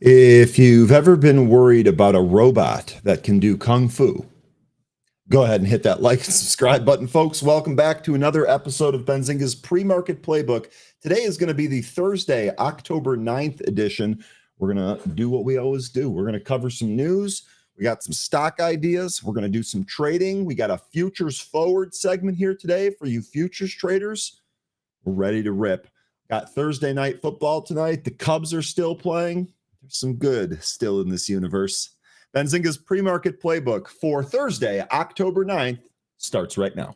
If you've ever been worried about a robot that can do kung fu, go ahead and hit that like and subscribe button, folks. Welcome back to another episode of Benzinga's Pre-Market Playbook. Today is going to be the Thursday, October 9th edition. We're going to do what we always do. We're going to cover some news. We got some stock ideas. We're going to do some trading. We got a futures forward segment here today for you futures traders. We're ready to rip. Got Thursday night football tonight. The Cubs are still playing. There's some good still in this universe. Benzinga's pre-market playbook for Thursday, October 9th starts right now.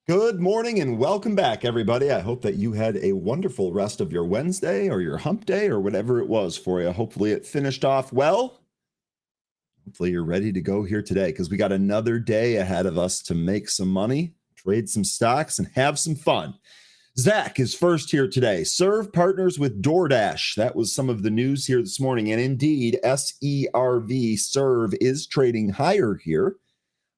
Good morning and welcome back, everybody. I hope that you had a wonderful rest of your Wednesday or your hump day or whatever it was for you. Hopefully it finished off well. Hopefully you're ready to go here today because we got another day ahead of us to make some money, trade some stocks, and have some fun. Zach is first here today. Serve partners with DoorDash. That was some of the news here this morning. And indeed, SERV, Serve, is trading higher here.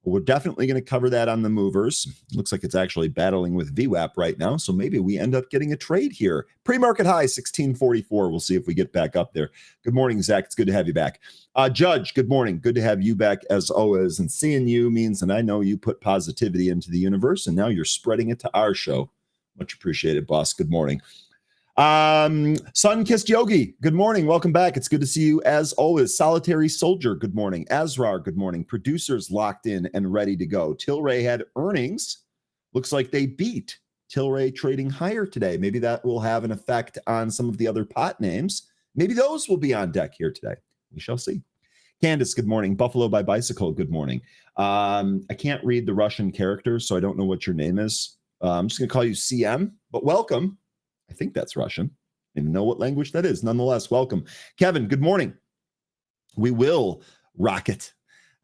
We're definitely going to cover that on the movers. Looks like it's actually battling with VWAP right now, so maybe we end up getting a trade here. Pre-market high, 1644. We'll see if we get back up there. Good morning, Zach. It's good to have you back. Judge, good morning. Good to have you back as always. And seeing you means that I know you put positivity into the universe, and now you're spreading it to our show. Much appreciated, boss. Good morning. Sun-Kissed Yogi, good morning. Welcome back. It's good to see you as always. Solitary Soldier, good morning. Azrar, good morning. Producers locked in and ready to go. Tilray had earnings. Looks like they beat. Tilray trading higher today. Maybe that will have an effect on some of the other pot names. Maybe those will be on deck here today. We shall see. Candace, good morning. Buffalo by Bicycle, good morning. I can't read the Russian characters, so I don't know what your name is. I'm just going to call you CM, but welcome. I think that's Russian. I don't even know what language that is. Nonetheless, welcome. Kevin, good morning. We will rock it.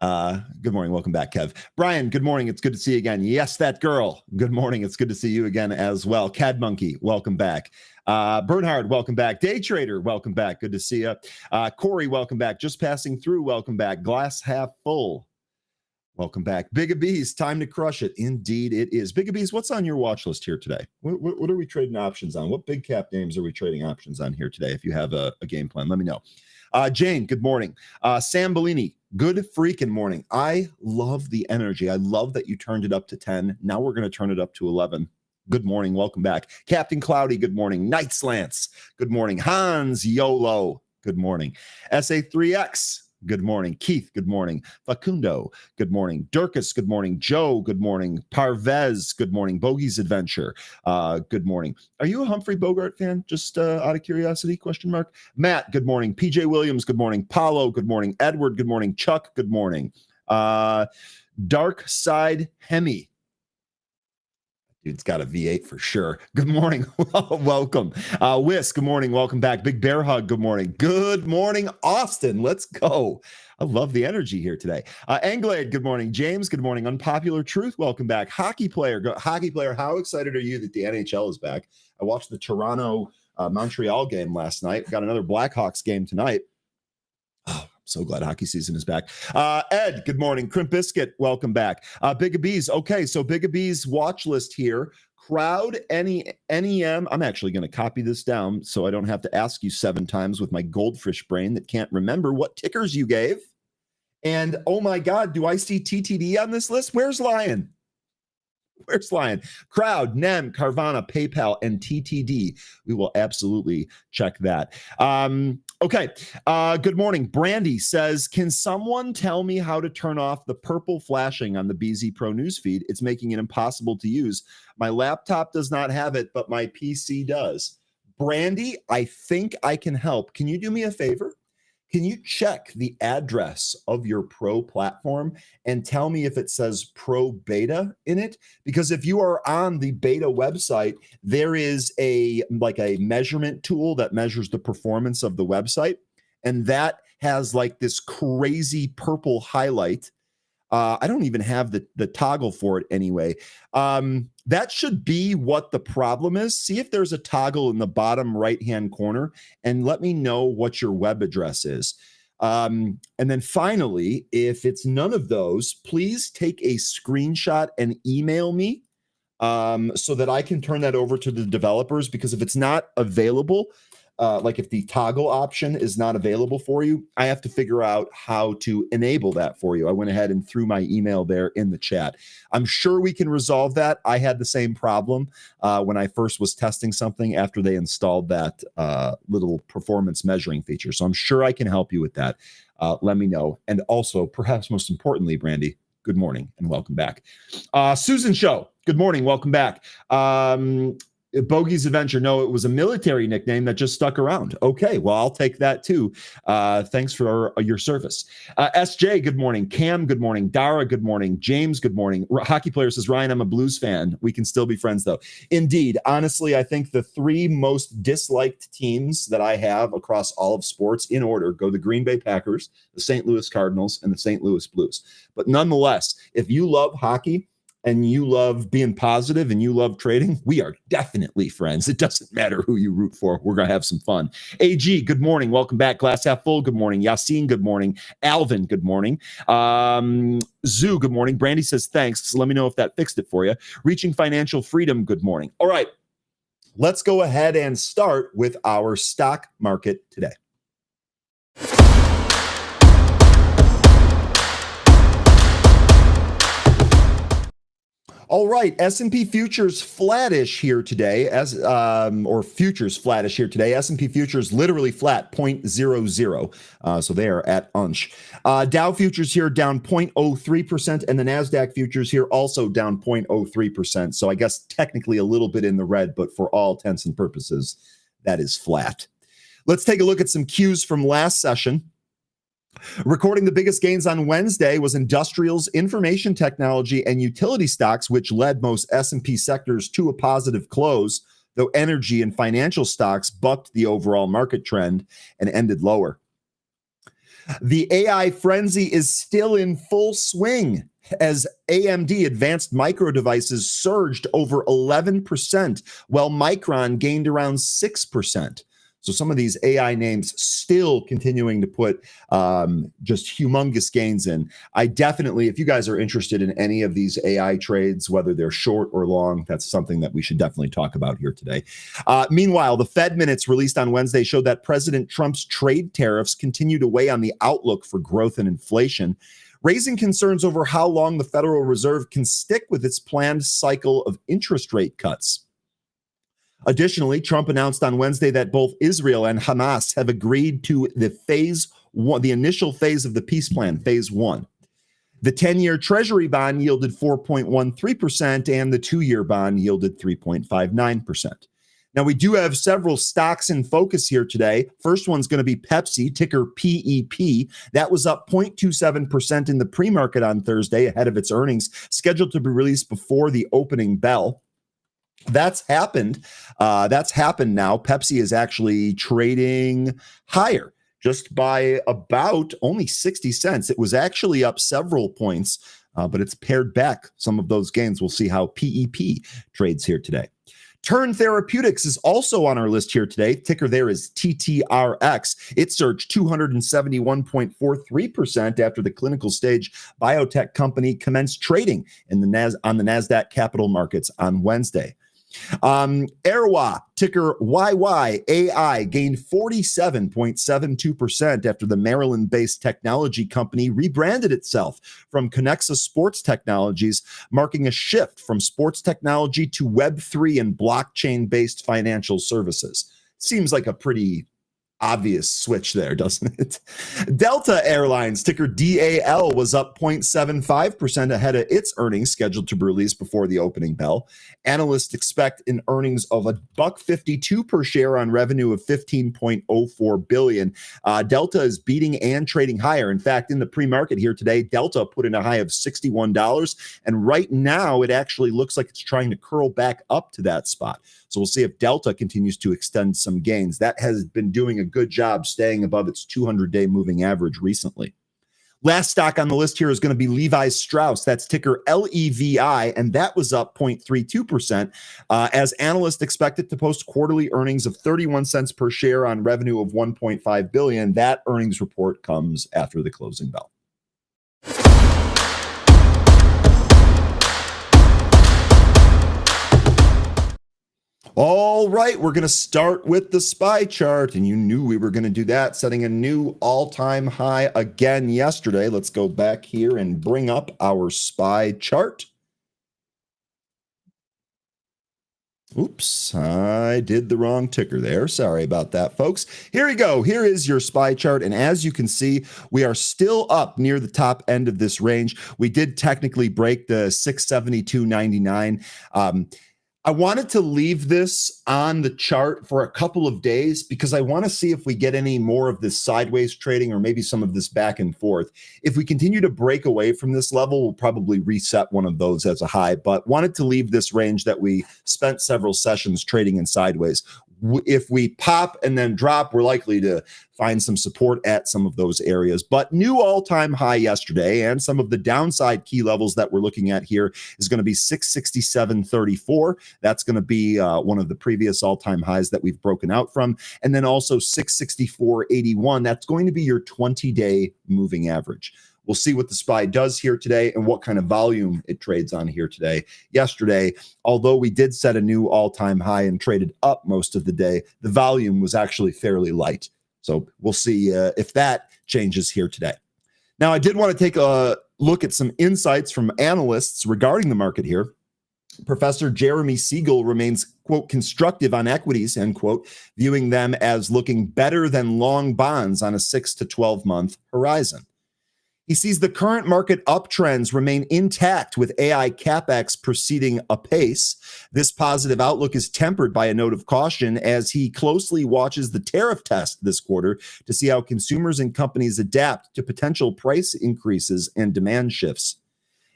Good morning. Welcome back, Kev. Brian, good morning. It's good to see you again. Yes, that girl. Good morning. It's good to see you again as well. Cad Monkey, welcome back. Bernhard, welcome back. Day Trader, welcome back. Good to see you. Corey, welcome back. Just passing through, welcome back. Glass half full. Welcome back. Big Bees, time to crush it. Indeed it is. Big Bees, what's on your watch list here today? What are we trading options on? What big cap names are we trading options on here today? If you have a game plan, let me know. Jane, good morning. Sam Bellini, good freaking morning. I love the energy. I love that you turned it up to 10. Now we're going to turn it up to 11. Good morning. Welcome back. Captain Cloudy, good morning. Night Slants, good morning. Hans YOLO, good morning. SA3X, good morning. Keith, good morning. Facundo, good morning. Durkis, good morning. Joe, good morning. Parvez, good morning. Bogey's Adventure, good morning. Are you a Humphrey Bogart fan? Just out of curiosity, question mark. Matt, good morning. PJ Williams, good morning. Paulo, good morning. Edward, good morning. Chuck, good morning. Dark Side Hemi. Dude's got a V8 for sure. Good morning. Welcome. Whisk, good morning. Welcome back. Big Bear Hug, good morning. Good morning, Austin. Let's go. I love the energy here today. Anglade, good morning. James, good morning. Unpopular Truth, welcome back. Hockey player, how excited are you that the NHL is back? I watched the Toronto Montreal game last night. Got another Blackhawks game tonight. Oh, so glad hockey season is back. Ed, good morning. Crimp Biscuit, welcome back. Big Bees. Okay, so Big Bees watch list here. Crowd, NEM. I'm actually going to copy this down so I don't have to ask you 7 times with my goldfish brain that can't remember what tickers you gave. And oh my God, do I see TTD on this list? Where's Lion? Where's Lion? Crowd, NEM, Carvana, PayPal, and TTD. We will absolutely check that. Okay. Good morning. Brandy says, can someone tell me how to turn off the purple flashing on the BZ Pro newsfeed? It's making it impossible to use. My laptop does not have it, but my PC does. Brandy, I think I can help. Can you do me a favor? Can you check the address of your Pro platform and tell me if it says Pro Beta in it? Because if you are on the beta website, there is a measurement tool that measures the performance of the website. And that has like this crazy purple highlight. I don't even have the toggle for it anyway. That should be what the problem is. See if there's a toggle in the bottom right-hand corner and let me know what your web address is. And then finally, if it's none of those, please take a screenshot and email me so that I can turn that over to the developers, because if it's not available, like if the toggle option is not available for you, I have to figure out how to enable that for you. I went ahead and threw my email there in the chat. I'm sure we can resolve that. I had the same problem when I first was testing something after they installed that little performance measuring feature. So I'm sure I can help you with that. Let me know. And also, perhaps most importantly, Brandy, good morning and welcome back. Susan Show, good morning, welcome back. Bogey's Adventure, no, it was a military nickname that just stuck around. Okay, well, I'll take that too. Thanks for your service. SJ, good morning. Cam, good morning. Dara, good morning. James, good morning. Hockey player says, Ryan, I'm a Blues fan. We can still be friends, though. Indeed, honestly, I think the three most disliked teams that I have across all of sports in order go the Green Bay Packers, the St. Louis Cardinals, and the St. Louis Blues. But nonetheless, if you love hockey, and you love being positive and you love trading, we are definitely friends. It doesn't matter who you root for. We're going to have some fun. AG, good morning. Welcome back. Glass half full. Good morning. Yassine, good morning. Alvin, good morning. Zoo, good morning. Brandy says, thanks. So let me know if that fixed it for you. Reaching Financial Freedom, good morning. All right. Let's go ahead and start with our stock market today. All right, S&P futures flattish here today, or futures flattish here today. S&P futures literally flat, 0.00. So they are at unch. Dow futures here down 0.03%, and the NASDAQ futures here also down 0.03%. So I guess technically a little bit in the red, but for all intents and purposes, that is flat. Let's take a look at some cues from last session. Recording the biggest gains on Wednesday was industrials, information technology, and utility stocks, which led most S&P sectors to a positive close, though energy and financial stocks bucked the overall market trend and ended lower. The AI frenzy is still in full swing as AMD advanced micro devices surged over 11%, while Micron gained around 6%. So some of these AI names still continuing to put just humongous gains in. I definitely, if you guys are interested in any of these AI trades, whether they're short or long, that's something that we should definitely talk about here today. Meanwhile, the Fed minutes released on Wednesday showed that President Trump's trade tariffs continue to weigh on the outlook for growth and inflation, raising concerns over how long the Federal Reserve can stick with its planned cycle of interest rate cuts. Additionally, Trump announced on Wednesday that both Israel and Hamas have agreed to the initial phase of the peace plan, phase one. The 10-year Treasury bond yielded 4.13%, and the 2-year bond yielded 3.59%. Now, we do have several stocks in focus here today. First one's going to be Pepsi, ticker PEP. That was up 0.27% in the pre-market on Thursday ahead of its earnings, scheduled to be released before the opening bell. That's happened. That's happened now. Pepsi is actually trading higher, just by about only 60 cents. It was actually up several points, but it's pared back some of those gains. We'll see how PEP trades here today. Turn Therapeutics is also on our list here today. Ticker there is TTRX. It surged 271.43% after the clinical stage biotech company commenced trading on the NASDAQ capital markets on Wednesday. Airwa, ticker YYAI, gained 47.72% after the Maryland-based technology company rebranded itself from Connexa Sports Technologies, marking a shift from sports technology to Web3 and blockchain-based financial services. Seems like a pretty obvious switch there, doesn't it? Delta Airlines, ticker DAL, was up 0.75% ahead of its earnings scheduled to be released before the opening bell. Analysts expect an earnings of $1.52 per share on revenue of $15.04 billion. Delta is beating and trading higher. In fact, in the pre-market here today, Delta put in a high of $61, and right now it actually looks like it's trying to curl back up to that spot. So we'll see if Delta continues to extend some gains. That has been doing a good job staying above its 200-day moving average recently. Last stock on the list here is going to be Levi Strauss. That's ticker LEVI, and that was up 0.32% as analysts expect it to post quarterly earnings of 31 cents per share on revenue of 1.5 billion. That earnings report comes after the closing bell. All right, we're going to start with the SPY chart, and you knew we were going to do that, setting a new all-time high again yesterday. Let's go back here and bring up our SPY chart. Oops, I did the wrong ticker there. Sorry about that, folks. Here we go. Here is your SPY chart, and as you can see, we are still up near the top end of this range. We did technically break the 672.99. I wanted to leave this on the chart for a couple of days because I want to see if we get any more of this sideways trading or maybe some of this back and forth. If we continue to break away from this level, we'll probably reset one of those as a high, but wanted to leave this range that we spent several sessions trading in sideways. If we pop and then drop, we're likely to find some support at some of those areas. But new all-time high yesterday, and some of the downside key levels that we're looking at here is going to be 667.34. That's going to be one of the previous all-time highs that we've broken out from. And then also 664.81. That's going to be your 20-day moving average. We'll see what the SPY does here today and what kind of volume it trades on here today. Yesterday, although we did set a new all-time high and traded up most of the day, the volume was actually fairly light. So we'll see if that changes here today. Now, I did want to take a look at some insights from analysts regarding the market here. Professor Jeremy Siegel remains, quote, constructive on equities, end quote, viewing them as looking better than long bonds on a 6 to 12-month horizon. He sees the current market uptrends remain intact with AI capex proceeding apace. This positive outlook is tempered by a note of caution as he closely watches the tariff test this quarter to see how consumers and companies adapt to potential price increases and demand shifts.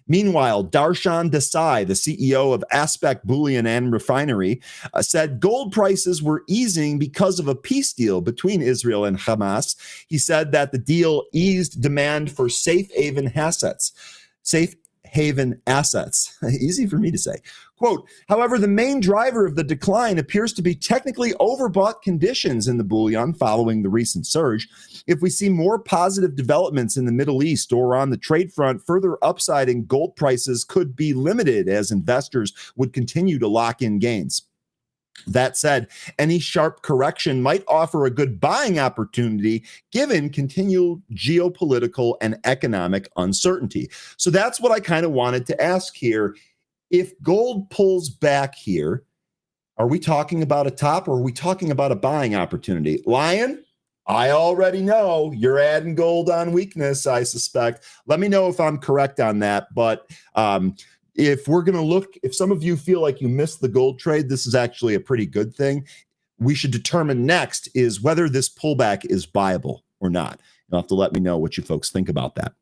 Meanwhile, Darshan Desai, the CEO of Aspect Bullion and Refinery, said gold prices were easing because of a peace deal between Israel and Hamas. He said that the deal eased demand for safe haven assets. Easy for me to say. Quote, however, the main driver of the decline appears to be technically overbought conditions in the bullion following the recent surge. If we see more positive developments in the Middle East or on the trade front, further upside in gold prices could be limited as investors would continue to lock in gains. That said, any sharp correction might offer a good buying opportunity given continual geopolitical and economic uncertainty. So that's what I kind of wanted to ask here. If gold pulls back here, are we talking about a top or are we talking about a buying opportunity? Lion, I already know you're adding gold on weakness, I suspect. Let me know if I'm correct on that. But if we're going to look, if some of you feel like you missed the gold trade, this is actually a pretty good thing. We should determine next is whether this pullback is buyable or not. You'll have to let me know what you folks think about that.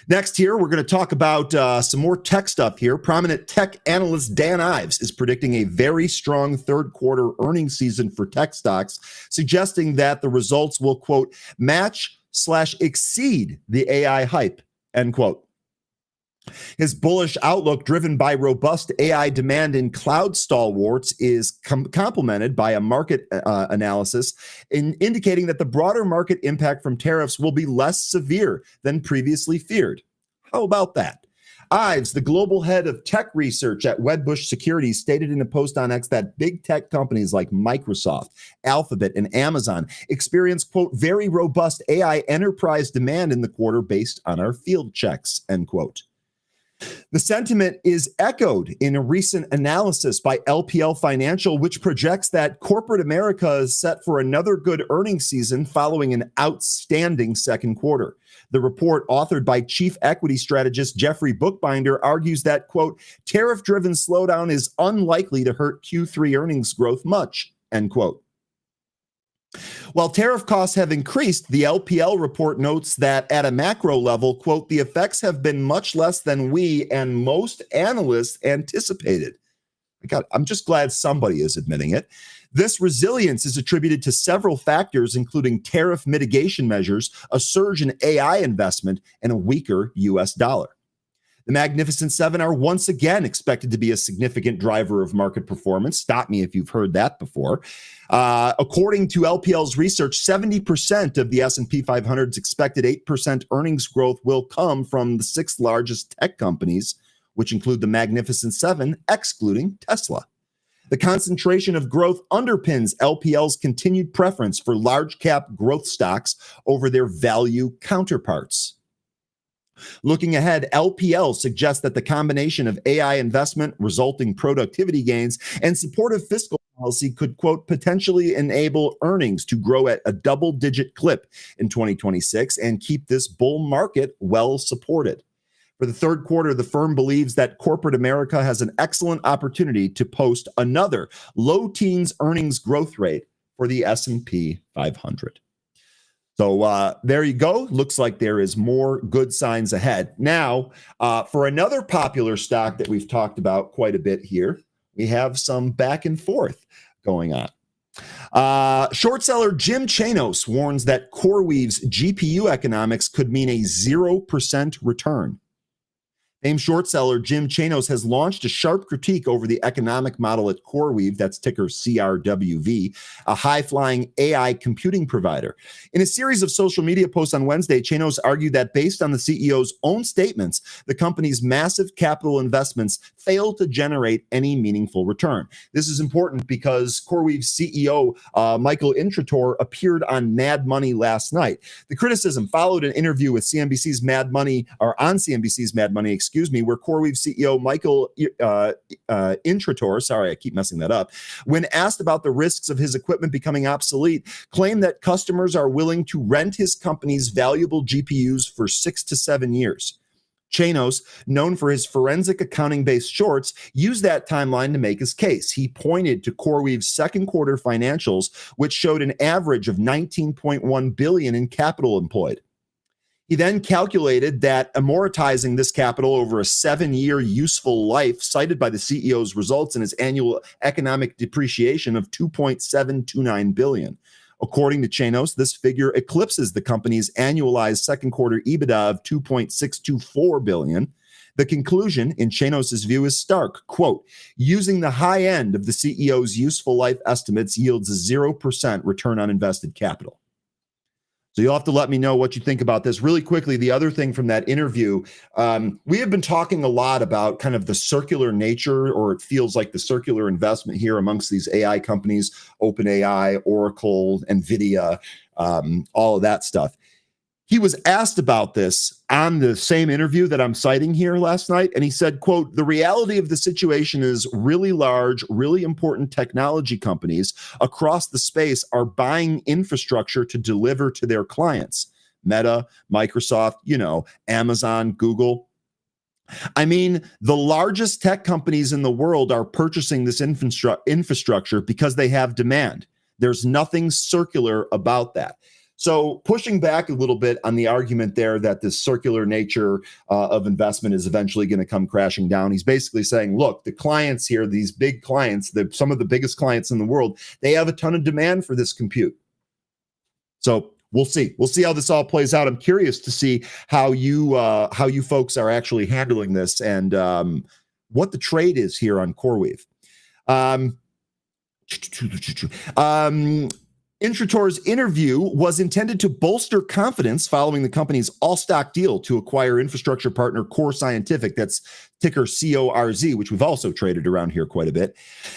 Next here, we're going to talk about some more tech stuff here. Prominent tech analyst Dan Ives is predicting a very strong third quarter earnings season for tech stocks, suggesting that the results will, quote, match/exceed the AI hype, end quote. His bullish outlook, driven by robust AI demand in cloud stalwarts, is complemented by a market analysis indicating that the broader market impact from tariffs will be less severe than previously feared. How about that? Ives, the global head of tech research at Wedbush Securities, stated in a post on X that big tech companies like Microsoft, Alphabet, and Amazon experienced, quote, very robust AI enterprise demand in the quarter based on our field checks, end quote. The sentiment is echoed in a recent analysis by LPL Financial, which projects that corporate America is set for another good earnings season following an outstanding second quarter. The report, authored by chief equity strategist Jeffrey Bookbinder, argues that, quote, tariff-driven slowdown is unlikely to hurt Q3 earnings growth much, end quote. While tariff costs have increased, the LPL report notes that at a macro level, quote, the effects have been much less than we and most analysts anticipated. I'm just glad somebody is admitting it. This resilience is attributed to several factors, including tariff mitigation measures, a surge in AI investment, and a weaker U.S. dollar. The Magnificent Seven are once again expected to be a significant driver of market performance. Stop me if you've heard that before. According to LPL's research, 70% of the S&P 500's expected 8% earnings growth will come from the six largest tech companies, which include the Magnificent Seven, excluding Tesla. The concentration of growth underpins LPL's continued preference for large cap growth stocks over their value counterparts. Looking ahead, LPL suggests that the combination of AI investment, resulting productivity gains, and supportive fiscal policy could, quote, potentially enable earnings to grow at a double-digit clip in 2026 and keep this bull market well supported. For the third quarter, the firm believes that corporate America has an excellent opportunity to post another low teens earnings growth rate for the S&P 500. So there you go. Looks like there is more good signs ahead. Now, for another popular stock that we've talked about quite a bit here, we have some back and forth going on. Short seller Jim Chanos warns that CoreWeave's GPU economics could mean a 0% return. Famed short seller Jim Chanos has launched a sharp critique over the economic model at CoreWeave, that's ticker CRWV, a high-flying AI computing provider. In a series of social media posts on Wednesday, Chanos argued that based on the CEO's own statements, the company's massive capital investments fail to generate any meaningful return. This is important because CoreWeave's CEO, Michael Intrator, appeared on Mad Money last night. The criticism followed an interview with CNBC's Mad Money, or on CNBC's Mad Money, where CoreWeave CEO Michael Intrator, sorry, I keep messing that up, when asked about the risks of his equipment becoming obsolete, claimed that customers are willing to rent his company's valuable GPUs for 6 to 7 years. Chanos, known for his forensic accounting-based shorts, used that timeline to make his case. He pointed to CoreWeave's second quarter financials, which showed an average of $19.1 billion in capital employed. He then calculated that amortizing this capital over a 7-year useful life, cited by the CEO's results in his annual economic depreciation of $2.729 billion. According to Chanos, this figure eclipses the company's annualized second quarter EBITDA of $2.624 billion. The conclusion, in Chanos' view, is stark. Quote, using the high end of the CEO's useful life estimates yields a 0% return on invested capital. So you'll have to let me know what you think about this. Really quickly, the other thing from that interview, we have been talking a lot about kind of the circular nature, or it feels like the circular investment here amongst these AI companies, OpenAI, Oracle, NVIDIA, all of that stuff. He was asked about this on the same interview that I'm citing here last night, and he said, quote, the reality of the situation is really large, really important technology companies across the space are buying infrastructure to deliver to their clients. Meta, Microsoft, Amazon, Google. I mean, the largest tech companies in the world are purchasing this infrastructure because they have demand. There's nothing circular about that. So pushing back a little bit on the argument there that this circular nature of investment is eventually going to come crashing down. He's basically saying, look, the clients here, these big clients, some of the biggest clients in the world, they have a ton of demand for this compute. So we'll see. We'll see how this all plays out. I'm curious to see how you folks are actually handling this and what the trade is here on CoreWeave. Intrator's interview was intended to bolster confidence following the company's all-stock deal to acquire infrastructure partner Core Scientific, that's ticker CORZ, which we've also traded around here quite a bit.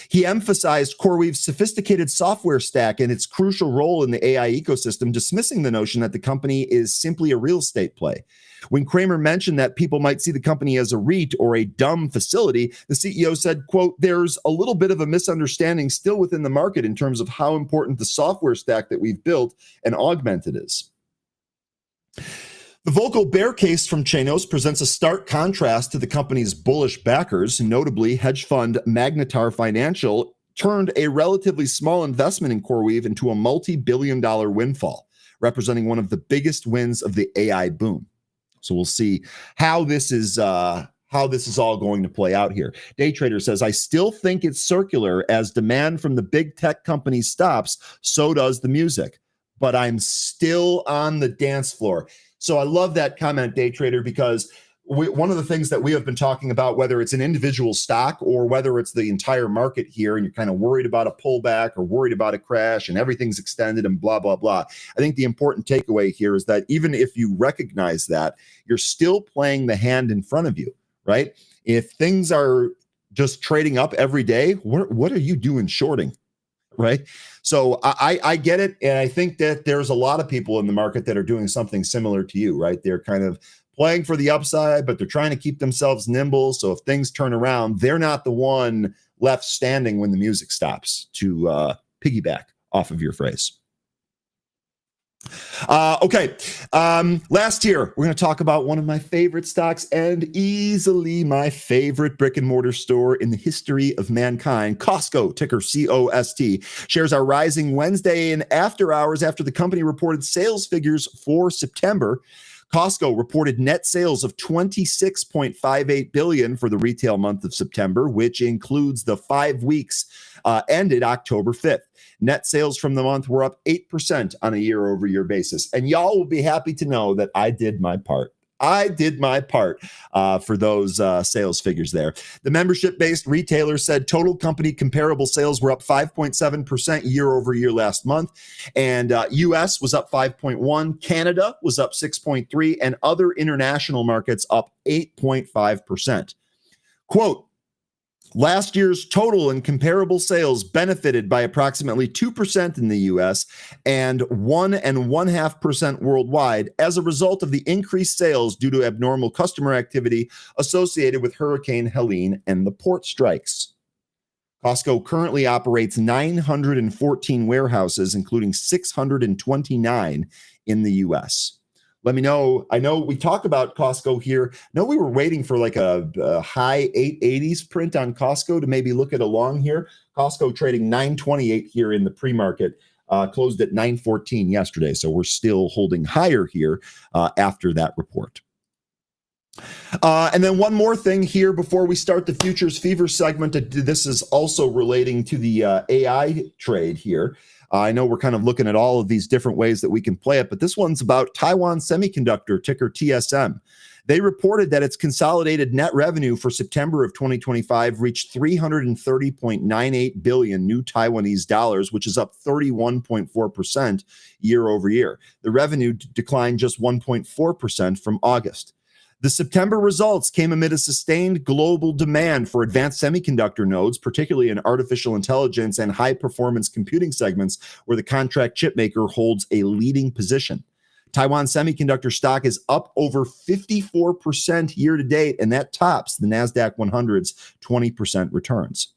He emphasized CoreWeave's sophisticated software stack and its crucial role in the AI ecosystem, dismissing the notion that the company is simply a real estate play. When Kramer mentioned that people might see the company as a REIT or a dumb facility, the CEO said, quote, there's a little bit of a misunderstanding still within the market in terms of how important the software stack that we've built and augmented is. The vocal bear case from Chanos presents a stark contrast to the company's bullish backers, notably hedge fund Magnetar Financial turned a relatively small investment in CoreWeave into a multi-billion-dollar windfall, representing one of the biggest wins of the AI boom. So we'll see how this is how this is all going to play out here. Day Trader says, I still think it's circular. As demand from the big tech companies stops, so does the music. But I'm still on the dance floor. So I love that comment, Day Trader, because one of the things that we have been talking about, whether it's an individual stock or whether it's the entire market here, and you're kind of worried about a pullback or worried about a crash and everything's extended and blah, blah, blah. I think the important takeaway here is that even if you recognize that, you're still playing the hand in front of you. Right? If things are just trading up every day, what are you doing shorting? Right? So I get it. And I think that there's a lot of people in the market that are doing something similar to you, right? They're kind of playing for the upside, but they're trying to keep themselves nimble. So if things turn around, they're not the one left standing when the music stops, to piggyback off of your phrase. Okay. Last year, we're going to talk about one of my favorite stocks and easily my favorite brick and mortar store in the history of mankind. Costco, ticker COST, shares are rising Wednesday and after hours after the company reported sales figures for September. Costco reported net sales of $26.58 billion for the retail month of September, which includes the 5 weeks ended October 5th. Net sales from the month were up 8% on a year-over-year basis. And y'all will be happy to know that I did my part. I did my part for those sales figures there. The membership-based retailer said total company comparable sales were up 5.7% year-over-year last month, and U.S. was up 5.1%, Canada was up 6.3%, and other international markets up 8.5%. Quote, last year's total and comparable sales benefited by approximately 2% in the U.S. and 1.5% worldwide as a result of the increased sales due to abnormal customer activity associated with Hurricane Helene and the port strikes. Costco currently operates 914 warehouses, including 629 in the U.S. Let me know. I know we talk about Costco here. No, we were waiting for like a high 880s print on Costco to maybe look at a long here. Costco trading 928 here in the pre-market, closed at 914 yesterday. So we're still holding higher here after that report. And then one more thing here before we start the Futures Fever segment. This is also relating to the AI trade here. I know we're kind of looking at all of these different ways that we can play it, but this one's about Taiwan Semiconductor, ticker TSM. They reported that its consolidated net revenue for September of 2025 reached 330.98 billion new Taiwanese dollars, which is up 31.4% year over year. The revenue declined just 1.4% from August. The September results came amid a sustained global demand for advanced semiconductor nodes, particularly in artificial intelligence and high-performance computing segments, where the contract chipmaker holds a leading position. Taiwan Semiconductor stock is up over 54% year to date, and that tops the NASDAQ 100's 20% returns.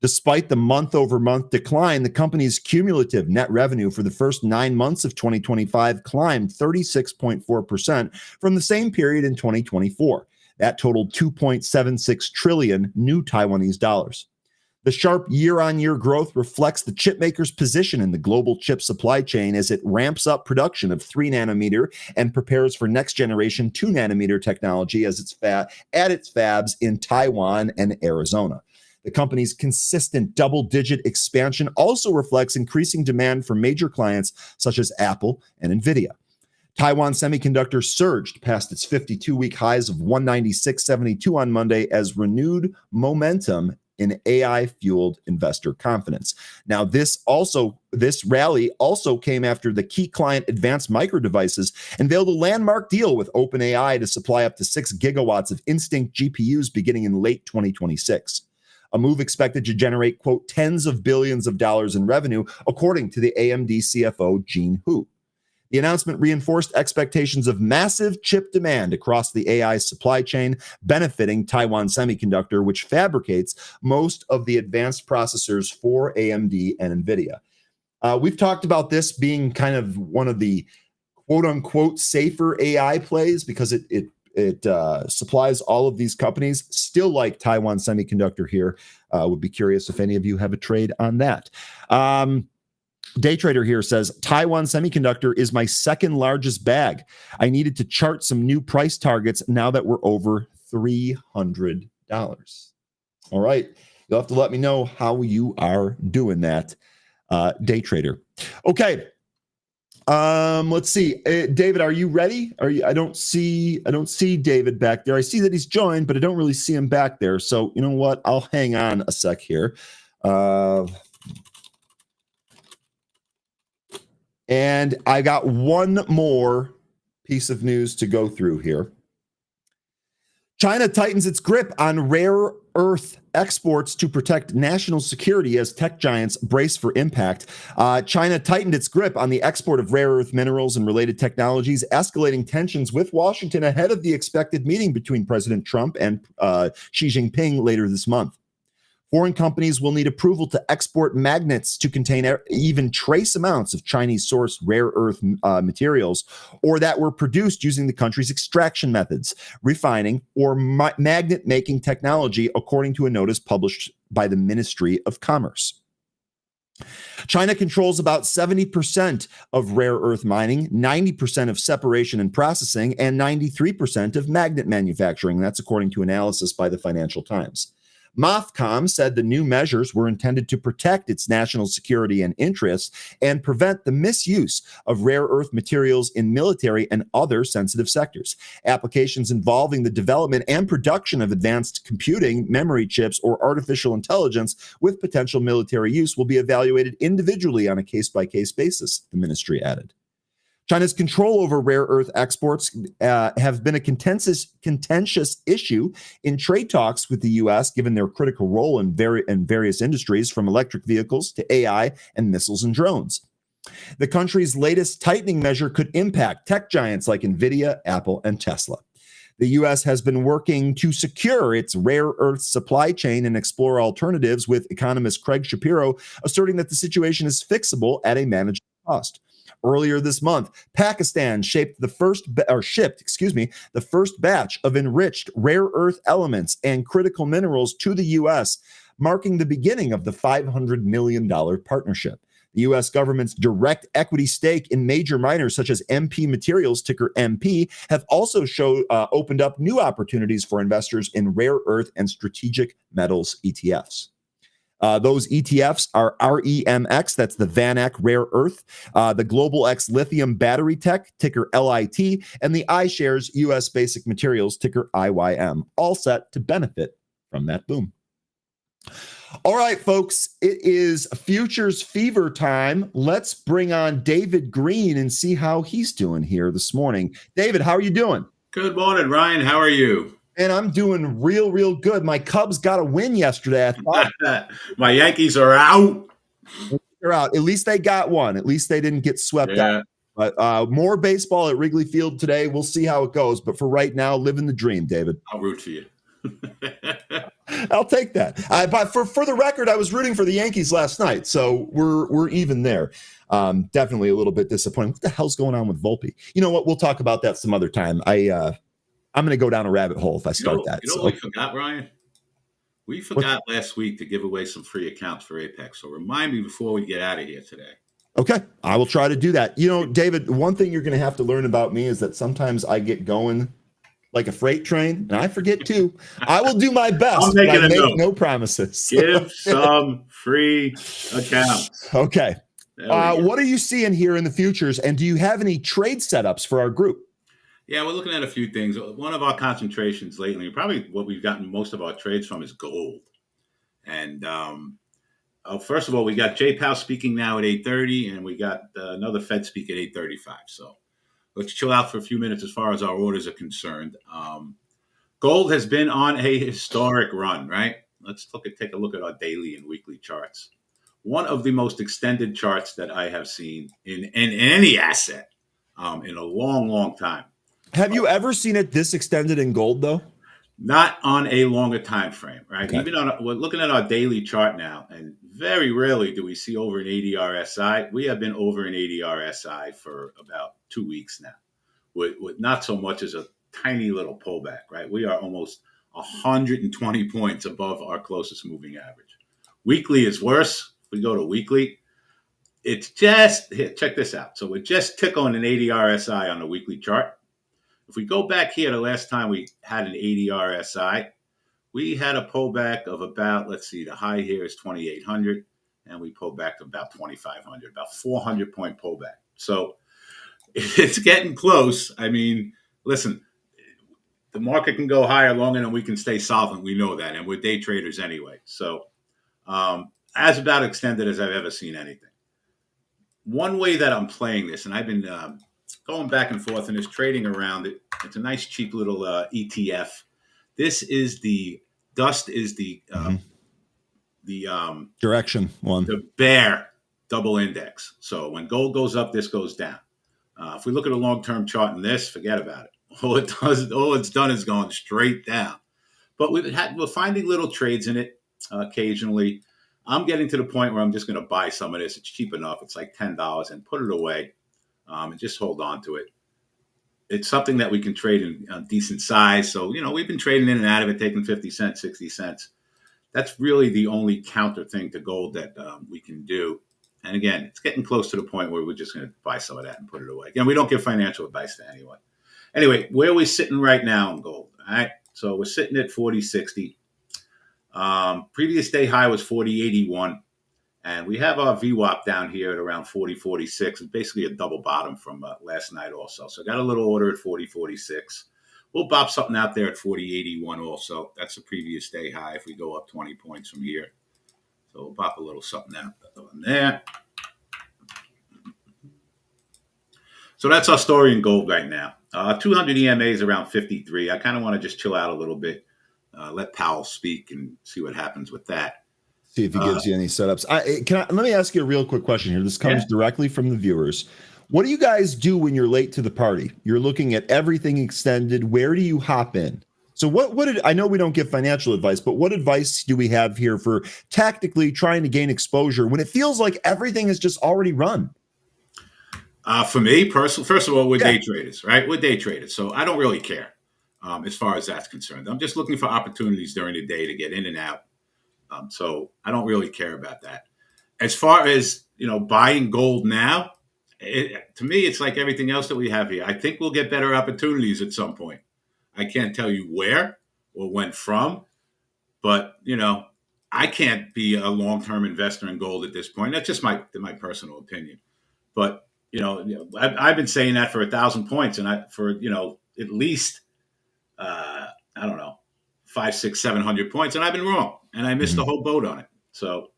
Despite the month-over-month decline, the company's cumulative net revenue for the first 9 months of 2025 climbed 36.4% from the same period in 2024. That totaled 2.76 trillion new Taiwanese dollars. The sharp year-on-year growth reflects the chipmaker's position in the global chip supply chain as it ramps up production of 3 nanometer and prepares for next-generation 2 nanometer technology at its fabs in Taiwan and Arizona. The company's consistent double-digit expansion also reflects increasing demand from major clients such as Apple and NVIDIA. Taiwan Semiconductor surged past its 52-week highs of 196.72 on Monday as renewed momentum in AI-fueled investor confidence. Now, this rally also came after the key client Advanced Micro Devices unveiled a landmark deal with OpenAI to supply up to 6 gigawatts of Instinct GPUs beginning in late 2026. A move expected to generate, quote, tens of billions of dollars in revenue, according to the AMD CFO, Jean Hu. The announcement reinforced expectations of massive chip demand across the AI supply chain, benefiting Taiwan Semiconductor, which fabricates most of the advanced processors for AMD and NVIDIA. We've talked about this being kind of one of the quote-unquote safer AI plays because it supplies all of these companies. Still like Taiwan Semiconductor here. Would be curious if any of you have a trade on that. Day Trader here says, Taiwan Semiconductor is my second largest bag. I needed to chart some new price targets now that we're over $300. All right. You'll have to let me know how you are doing that, day trader. Okay. Let's see. David, are you ready? I don't see David back there. I see that he's joined, but I don't really see him back there. So you know what? I'll hang on a sec here. And I got one more piece of news to go through here. China tightens its grip on rare earth exports to protect national security as tech giants brace for impact. China tightened its grip on the export of rare earth minerals and related technologies, escalating tensions with Washington ahead of the expected meeting between President Trump and Xi Jinping later this month. Foreign companies will need approval to export magnets to contain even trace amounts of Chinese-sourced rare earth materials, or that were produced using the country's extraction methods, refining, or magnet-making technology, according to a notice published by the Ministry of Commerce. China controls about 70% of rare earth mining, 90% of separation and processing, and 93% of magnet manufacturing. That's according to analysis by the Financial Times. MOFCOM said the new measures were intended to protect its national security and interests and prevent the misuse of rare earth materials in military and other sensitive sectors. Applications involving the development and production of advanced computing, memory chips, or artificial intelligence with potential military use will be evaluated individually on a case-by-case basis, the ministry added. China's control over rare earth exports have been a contentious issue in trade talks with the U.S., given their critical role in various industries, from electric vehicles to AI and missiles and drones. The country's latest tightening measure could impact tech giants like NVIDIA, Apple, and Tesla. The U.S. has been working to secure its rare earth supply chain and explore alternatives, with economist Craig Shapiro asserting that the situation is fixable at a manageable cost. Earlier this month, Pakistan shipped the first batch of enriched rare earth elements and critical minerals to the U.S., marking the beginning of the $500 million partnership. The U.S. government's direct equity stake in major miners such as MP Materials, ticker MP, have also opened up new opportunities for investors in rare earth and strategic metals ETFs. Those ETFs are REMX, that's the VanEck Rare Earth, the Global X Lithium Battery Tech, ticker LIT, and the iShares US Basic Materials, ticker IYM, all set to benefit from that boom. All right, folks, it is futures fever time. Let's bring on David Green and see how he's doing here this morning. David, how are you doing? Good morning, Ryan. How are you? And I'm doing real good. My Cubs got a win yesterday. I thought. My Yankees are out. They're out. At least they got one. At least they didn't get swept out. But more baseball at Wrigley Field today. We'll see how it goes. But for right now, living the dream, David. I'll root for you. I'll take that. But for the record, I was rooting for the Yankees last night, so we're even there. Definitely a little bit disappointing. What the hell's going on with Volpe? You know what? We'll talk about that some other time. I'm going to go down a rabbit hole if I start that. You know what we forgot, Ryan? We forgot last week to give away some free accounts for Apex. So remind me before we get out of here today. Okay, I will try to do that. You know, David, one thing you're going to have to learn about me is that sometimes I get going like a freight train, and I forget too. I will do my best, but I make no promises. Give some free accounts. Okay. What are you seeing here in the futures, and do you have any trade setups for our group? Yeah, we're looking at a few things. One of our concentrations lately, probably what we've gotten most of our trades from, is gold. And first of all, we got Jay Powell speaking now at 8:30, and we got another Fed speak at 8:35. So let's chill out for a few minutes as far as our orders are concerned. Gold has been on a historic run, right? Let's take a look at our daily and weekly charts. One of the most extended charts that I have seen in any asset in a long time. Have you ever seen it this extended in gold, though? Not on a longer time frame, right? Okay. Even we're looking at our daily chart now, and very rarely do we see over an 80 RSI. We have been over an 80 RSI for about 2 weeks now, with not so much as a tiny little pullback, right? We are almost 120 points above our closest moving average. Weekly is worse. If we go to weekly, it's just, here, check this out. So we're just tickling an 80 RSI on the weekly chart. If we go back here, the last time we had an 80 RSI, we had a pullback of about, let's see, the high here is 2,800, and we pulled back to about 2,500, about 400-point pullback. So it's getting close. I mean, listen, the market can go higher longer than we can stay solvent. We know that, and we're day traders anyway. So as about extended as I've ever seen anything. One way that I'm playing this, and I've been going back and forth and just trading around it. It's a nice, cheap little ETF. This is the Dust is the direction one, the bear double index. So when gold goes up, this goes down. If we look at a long-term chart in this, forget about it. All it's done is gone straight down. But we're finding little trades in it occasionally. I'm getting to the point where I'm just going to buy some of this. It's cheap enough. It's like $10 and put it away and just hold on to it. It's something that we can trade in decent size. So, we've been trading in and out of it, taking 50 cents, 60 cents. That's really the only counter thing to gold that we can do. And again, it's getting close to the point where we're just going to buy some of that and put it away. Again, we don't give financial advice to anyone. Anyway, where are we sitting right now in gold? All right. So we're sitting at 40.60. Previous day high was 40.81. And we have our VWAP down here at around 40.46. It's basically a double bottom from last night also. So I got a little order at 40.46. We'll bop something out there at 40.81 also. That's the previous day high if we go up 20 points from here. So we'll pop a little something out on there. So that's our story in gold right now. 200 EMA is around 53. I kind of want to just chill out a little bit, let Powell speak and see what happens with that. See if he gives you any setups. Let me ask you a real quick question here. This comes directly from the viewers. What do you guys do when you're late to the party? You're looking at everything extended. Where do you hop in? So I know we don't give financial advice, but what advice do we have here for tactically trying to gain exposure when it feels like everything is just already run? For me personally, first of all, we're day traders, right? We're day traders. So I don't really care as far as that's concerned. I'm just looking for opportunities during the day to get in and out. So I don't really care about that. As far as, buying gold now, to me, it's like everything else that we have here. I think we'll get better opportunities at some point. I can't tell you where or when from, but, I can't be a long-term investor in gold at this point. That's just my personal opinion. But, I've been saying that for 1,000 points and at least, I don't know, 500, 600, 700 points. And I've been wrong. And I missed the whole boat on it. So.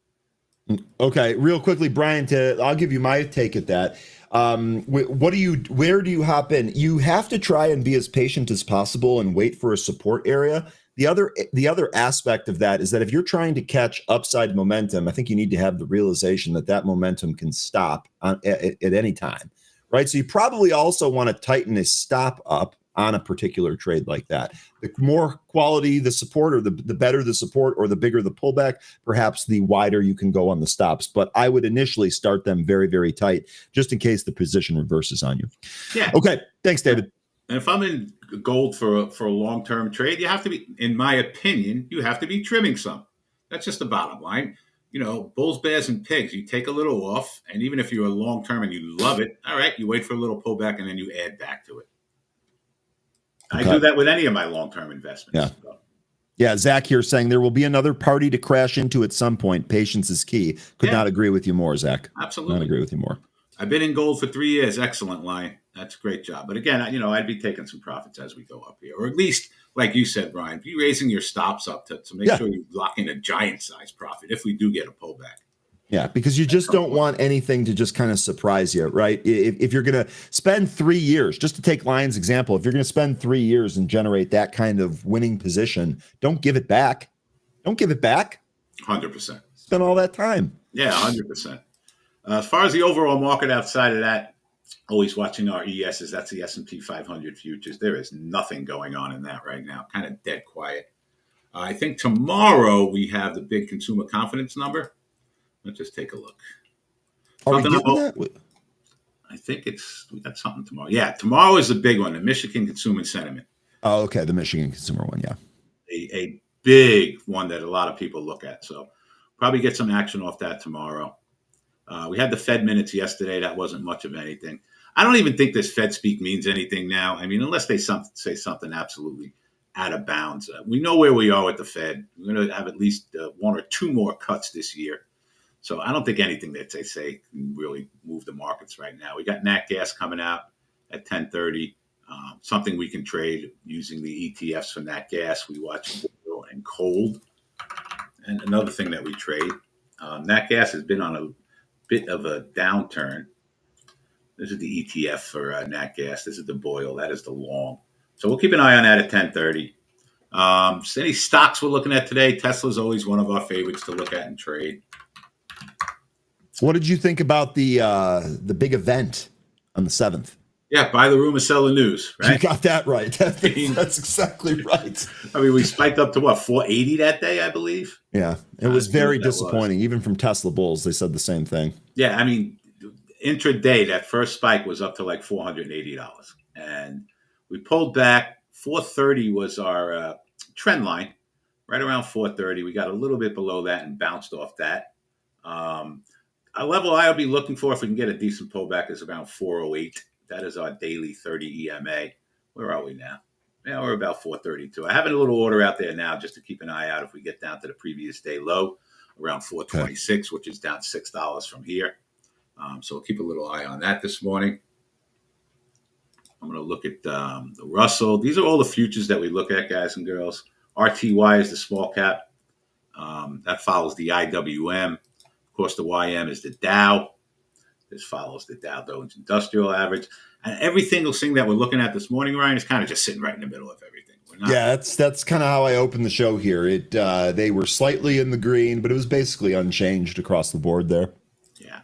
Okay, real quickly, Brian, I'll give you my take at that. Where do you hop in? You have to try and be as patient as possible and wait for a support area. The other aspect of that is that if you're trying to catch upside momentum, I think you need to have the realization that momentum can stop at any time, right? So you probably also want to tighten a stop up on a particular trade like that. The more quality the support, or the better the support, or the bigger the pullback, perhaps the wider you can go on the stops. But I would initially start them very, very tight, just in case the position reverses on you. Yeah. Okay. Thanks, David. And if I'm in gold for a long-term trade, you have to be, in my opinion, you have to be trimming some. That's just the bottom line. Bulls, bears, and pigs, you take a little off. And even if you're a long-term and you love it, all right, you wait for a little pullback and then you add back to it. Okay. I do that with any of my long-term investments. Yeah. So. Yeah. Zach here saying there will be another party to crash into at some point. Patience is key. Could not agree with you more, Zach. Absolutely. Not agree with you more. I've been in gold for 3 years. Excellent line. That's a great job. But again, I'd be taking some profits as we go up here, or at least, like you said, Brian, be raising your stops up to make sure you lock in a giant size profit if we do get a pullback. Yeah, because you just don't want anything to just kind of surprise you, right? If you're going to spend 3 years, just to take Lion's example, if you're going to spend 3 years and generate that kind of winning position, don't give it back. Don't give it back. 100%. Spend all that time. Yeah, 100%. As far as the overall market outside of that, always watching our ESs. That's the S&P 500 futures. There is nothing going on in that right now. Kind of dead quiet. I think tomorrow we have the big consumer confidence number. Let's just take a look. I think we got something tomorrow. Yeah, tomorrow is the big one, the Michigan Consumer Sentiment. Oh, okay, the Michigan Consumer one, yeah. A big one that a lot of people look at. So probably get some action off that tomorrow. We had the Fed minutes yesterday. That wasn't much of anything. I don't even think this Fed speak means anything now. I mean, unless they say something absolutely out of bounds. We know where we are with the Fed. We're going to have at least 1 or 2 more cuts this year. So I don't think anything that they say can really move the markets right now. We got nat gas coming out at 10:30. Something we can trade using the ETFs for nat gas. We watch oil and coal. And another thing that we trade, nat gas has been on a bit of a downturn. This is the ETF for nat gas. This is the boil. That is the long. So we'll keep an eye on that at 10:30. So any stocks we're looking at today? Tesla's always one of our favorites to look at and trade. What did you think about the big event on the 7th? Yeah, buy the rumor, sell the news, right? You got that right. That's exactly right. I mean, we spiked up to what, 480 that day, I believe? Yeah, it was very disappointing. Even from Tesla bulls, they said the same thing. Yeah, I mean, intraday, that first spike was up to like $480. And we pulled back. 430 was our trend line, right around 430. We got a little bit below that and bounced off that. A level I'll be looking for if we can get a decent pullback is around 408. That is our daily 30 EMA. Where are we now? Yeah, we're about 432. I have a little order out there now just to keep an eye out if we get down to the previous day low, around 426, which is down $6 from here. So we'll keep a little eye on that this morning. I'm going to look at the Russell. These are all the futures that we look at, guys and girls. RTY is the small cap. That follows the IWM. Of course, the YM is the Dow. This follows the Dow Jones Industrial Average. And every single thing that we're looking at this morning, Ryan, is kind of just sitting right in the middle of everything. Yeah, that's kind of how I opened the show here. They were slightly in the green, but it was basically unchanged across the board there. Yeah.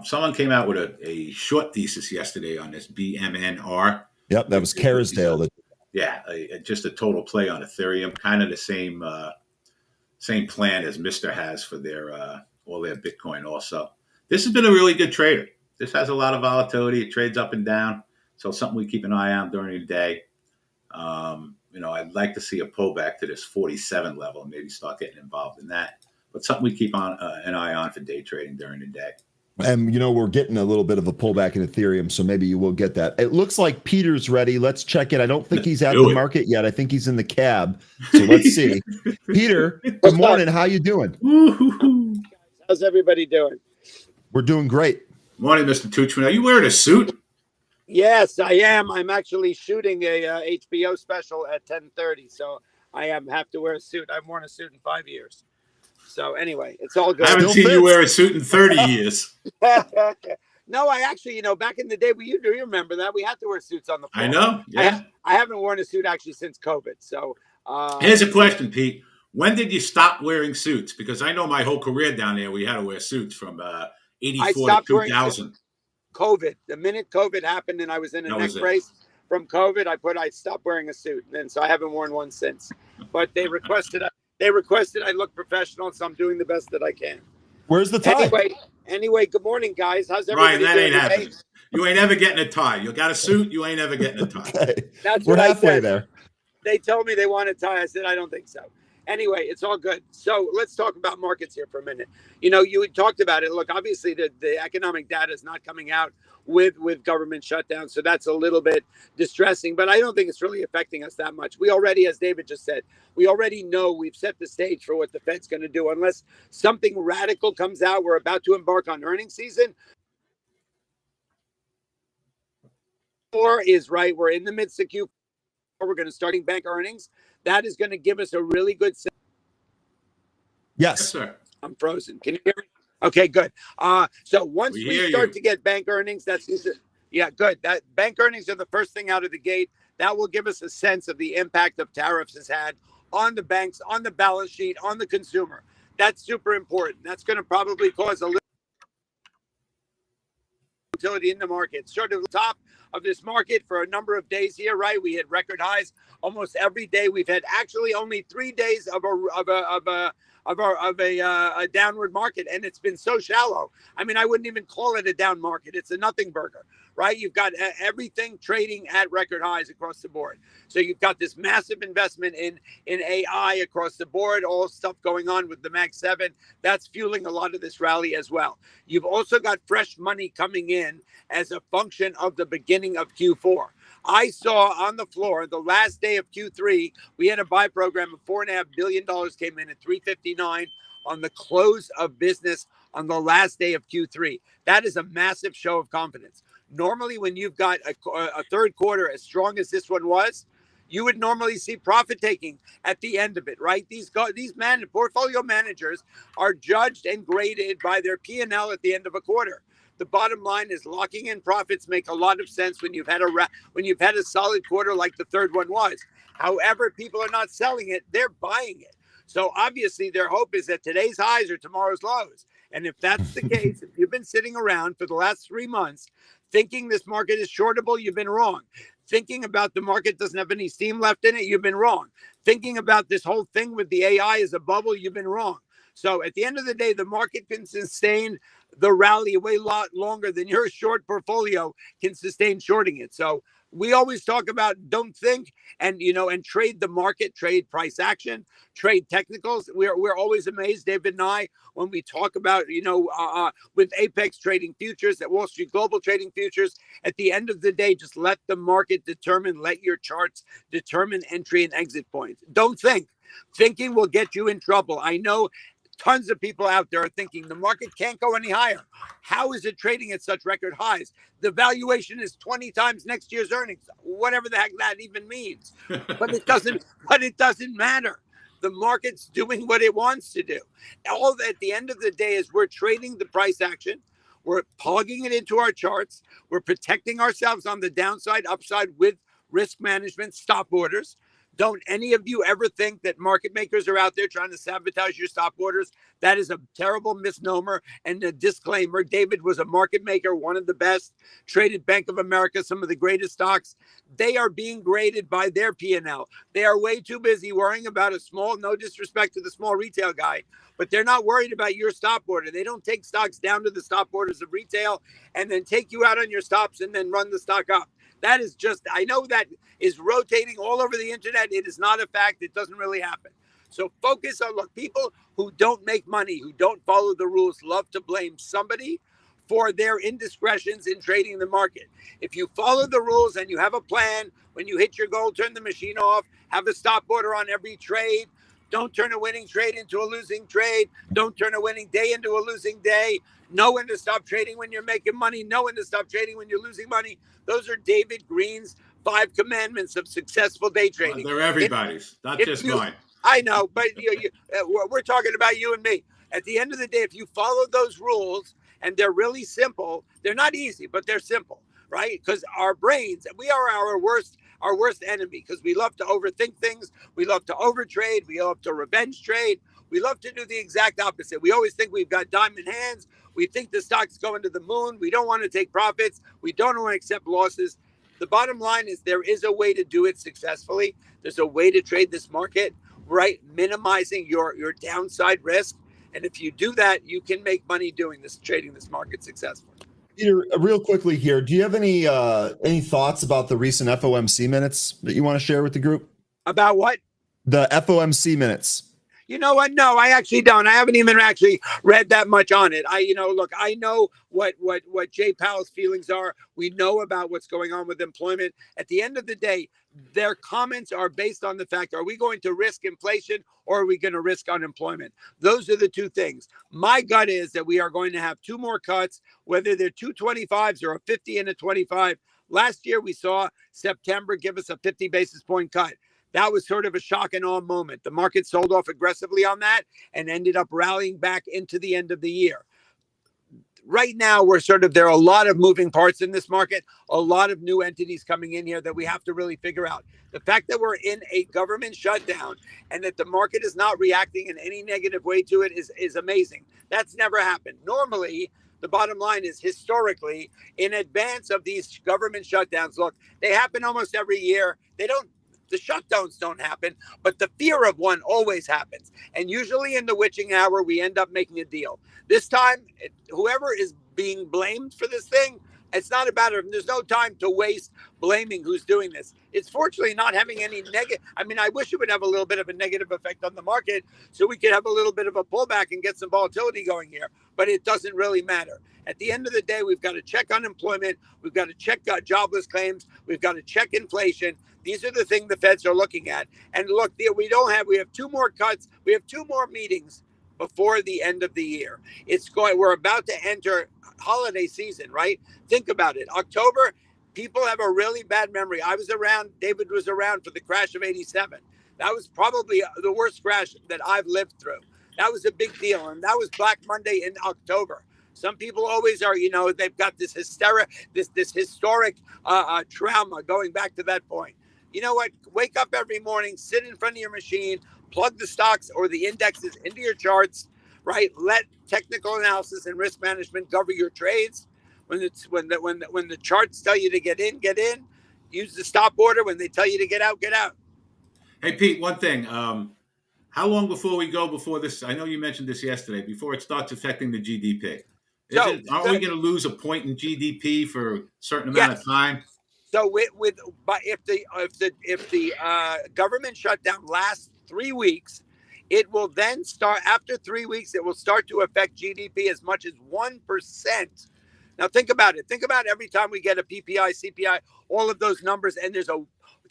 Someone came out with a short thesis yesterday on this BMNR. Yep, that was Carisdale. Yeah, just a total play on Ethereum, kind of the same plan as Mr. has for their all their Bitcoin also. This has been a really good trader. This has a lot of volatility. It trades up and down. So something we keep an eye on during the day. I'd like to see a pullback to this 47 level and maybe start getting involved in that. But something we keep on an eye on for day trading during the day. And, we're getting a little bit of a pullback in Ethereum, so maybe you will get that. It looks like Peter's ready. Let's check it. I don't think he's at the market yet. I think he's in the cab. So let's see. Peter, good morning. How you doing? How's everybody doing? We're doing great. Morning, Mr. Tuchman. Are you wearing a suit? Yes, I am. I'm actually shooting a HBO special at 10:30, so I have to wear a suit. I've worn a suit in 5 years. So anyway, it's all good. I haven't seen you wear a suit in 30 years. No, I actually, back in the day, you remember that we had to wear suits on the floor. I know. Yeah. I haven't worn a suit actually since COVID. So here's a question, Pete. When did you stop wearing suits? Because I know my whole career down there, we had to wear suits from 84 to 2000. COVID. The minute COVID happened and I was in a neck brace from COVID, I stopped wearing a suit. And so I haven't worn one since. But they requested I look professional, so I'm doing the best that I can. Where's the tie? Anyway, good morning, guys. How's everybody Ryan, that doing ain't today? happening. You ain't ever getting a tie. You got a suit, you ain't ever getting a tie. Okay. That's We're what halfway I said. there. They told me they want a tie. I said, I don't think so. Anyway, it's all good. So let's talk about markets here for a minute. You had talked about it. Look, obviously the economic data is not coming out with government shutdown. So that's a little bit distressing, but I don't think it's really affecting us that much. We already, as David just said, we already know we've set the stage for what the Fed's going to do. Unless something radical comes out, we're about to embark on earnings season. Or is right. We're in the midst of Q4. We're going to starting bank earnings. That is going to give us a really good sense. Yes, sir. I'm frozen. Can you hear me? Okay, good. So once we start to get bank earnings, good. That bank earnings are the first thing out of the gate. That will give us a sense of the impact of tariffs has had on the banks, on the balance sheet, on the consumer. That's super important. That's going to probably cause a little volatility in the market. Sort of top of this market for a number of days here, right? We hit record highs almost every day. We've had actually only 3 days of a downward market, and it's been so shallow. I mean, I wouldn't even call it a down market. It's a nothing burger, right? You've got everything trading at record highs across the board. So you've got this massive investment in AI across the board, all stuff going on with the Mag 7. That's fueling a lot of this rally as well. You've also got fresh money coming in as a function of the beginning of Q4. I saw on the floor the last day of Q3, we had a buy program of $4.5 billion came in at 359 on the close of business on the last day of Q3. That is a massive show of confidence. Normally, when you've got a third quarter as strong as this one was, you would normally see profit taking at the end of it, right? These portfolio managers are judged and graded by their P&L at the end of a quarter. The bottom line is locking in profits make a lot of sense when you've had a solid quarter like the third one was. However, people are not selling it; they're buying it. So obviously, their hope is that today's highs are tomorrow's lows. And if that's the case, if you've been sitting around for the last 3 months thinking this market is shortable, you've been wrong. Thinking about the market doesn't have any steam left in it, you've been wrong. Thinking about this whole thing with the AI as a bubble, you've been wrong. So at the end of the day, the market can sustain the rally a way lot longer than your short portfolio can sustain shorting it. So we always talk about don't think and trade the market, trade price action, trade technicals. We're always amazed, David and I, when we talk about with Apex trading futures, at Wall Street Global trading futures. At the end of the day, just let the market determine, let your charts determine entry and exit points. Don't think. Thinking will get you in trouble. I know tons of people out there are thinking the market can't go any higher. How is it trading at such record highs? The valuation is 20 times next year's earnings, whatever the heck that even means. But it doesn't matter. The market's doing what it wants to do. All at the end of the day is we're trading the price action. We're plugging it into our charts. We're protecting ourselves on the downside, upside with risk management, stop orders. Don't any of you ever think that market makers are out there trying to sabotage your stop orders? That is a terrible misnomer and a disclaimer. David was a market maker, one of the best, traded Bank of America, some of the greatest stocks. They are being graded by their P&L. They are way too busy worrying about a small, no disrespect to the small retail guy, but they're not worried about your stop order. They don't take stocks down to the stop orders of retail and then take you out on your stops and then run the stock up. That is just, I know that is rotating all over the internet. It is not a fact. It doesn't really happen. So focus on, look, people who don't make money, who don't follow the rules, love to blame somebody for their indiscretions in trading the market. If you follow the rules and you have a plan, when you hit your goal, turn the machine off, have a stop order on every trade. Don't turn a winning trade into a losing trade. Don't turn a winning day into a losing day. Know when to stop trading when you're making money. Know when to stop trading when you're losing money. Those are David Green's 5 commandments of successful day trading. They're everybody's, not just mine. I know, but we're talking about you and me. At the end of the day, if you follow those rules, and they're really simple, they're not easy, but they're simple, right? Because our brains, we are our worst enemy because we love to overthink things. We love to overtrade. We love to revenge trade. We love to do the exact opposite. We always think we've got diamond hands. We think the stock's going to the moon. We don't want to take profits. We don't want to accept losses. The bottom line is there is a way to do it successfully. There's a way to trade this market, right? Minimizing your downside risk. And if you do that, you can make money doing this, trading this market successfully. Peter, real quickly here, do you have any thoughts about the recent FOMC minutes that you want to share with the group? About what? The FOMC minutes. You know what? No, I actually don't. I haven't even actually read that much on it. Look, I know what Jay Powell's feelings are. We know about what's going on with employment. At the end of the day, their comments are based on the fact, are we going to risk inflation or are we going to risk unemployment? Those are the two things. My gut is that we are going to have 2 more cuts, whether they're 225s or a 50 and a 25. Last year, we saw September give us a 50 basis point cut. That was sort of a shock and awe moment. The market sold off aggressively on that and ended up rallying back into the end of the year. Right now, there are a lot of moving parts in this market, a lot of new entities coming in here that we have to really figure out. The fact that we're in a government shutdown and that the market is not reacting in any negative way to it is amazing. That's never happened. Normally, the bottom line is historically, in advance of these government shutdowns, look, they happen almost every year. The shutdowns don't happen, but the fear of one always happens. And usually in the witching hour, we end up making a deal. This time, whoever is being blamed for this thing, It's not about it. There's no time to waste blaming who's doing this. It's fortunately not having any negative. I mean, I wish it would have a little bit of a negative effect on the market so we could have a little bit of a pullback and get some volatility going here. But it doesn't really matter. At the end of the day, we've got to check unemployment. We've got to check jobless claims. We've got to check inflation. These are the things the Feds are looking at. And look, we have 2 more cuts. We have 2 more meetings before the end of the year. We're about to enter holiday season, right? Think about it. October, people have a really bad memory. I was around, David was around for the crash of 87. That was probably the worst crash that I've lived through. That was a big deal. And that was Black Monday in October. Some people always are, they've got this historic trauma going back to that point. You know what? Wake up every morning, sit in front of your machine, plug the stocks or the indexes into your charts, right? Let technical analysis and risk management govern your trades. When the charts tell you to get in, get in. Use the stop order. When they tell you to get out, get out. Hey, Pete, one thing. How long before we go before this? I know you mentioned this yesterday. Before it starts affecting the GDP, aren't we going to lose a point in GDP for a certain amount of time? So if the government shutdown lasts 3 weeks, it will then start. After 3 weeks, it will start to affect GDP as much as 1%. Now think about it. Think about every time we get a PPI, CPI, all of those numbers, and there's a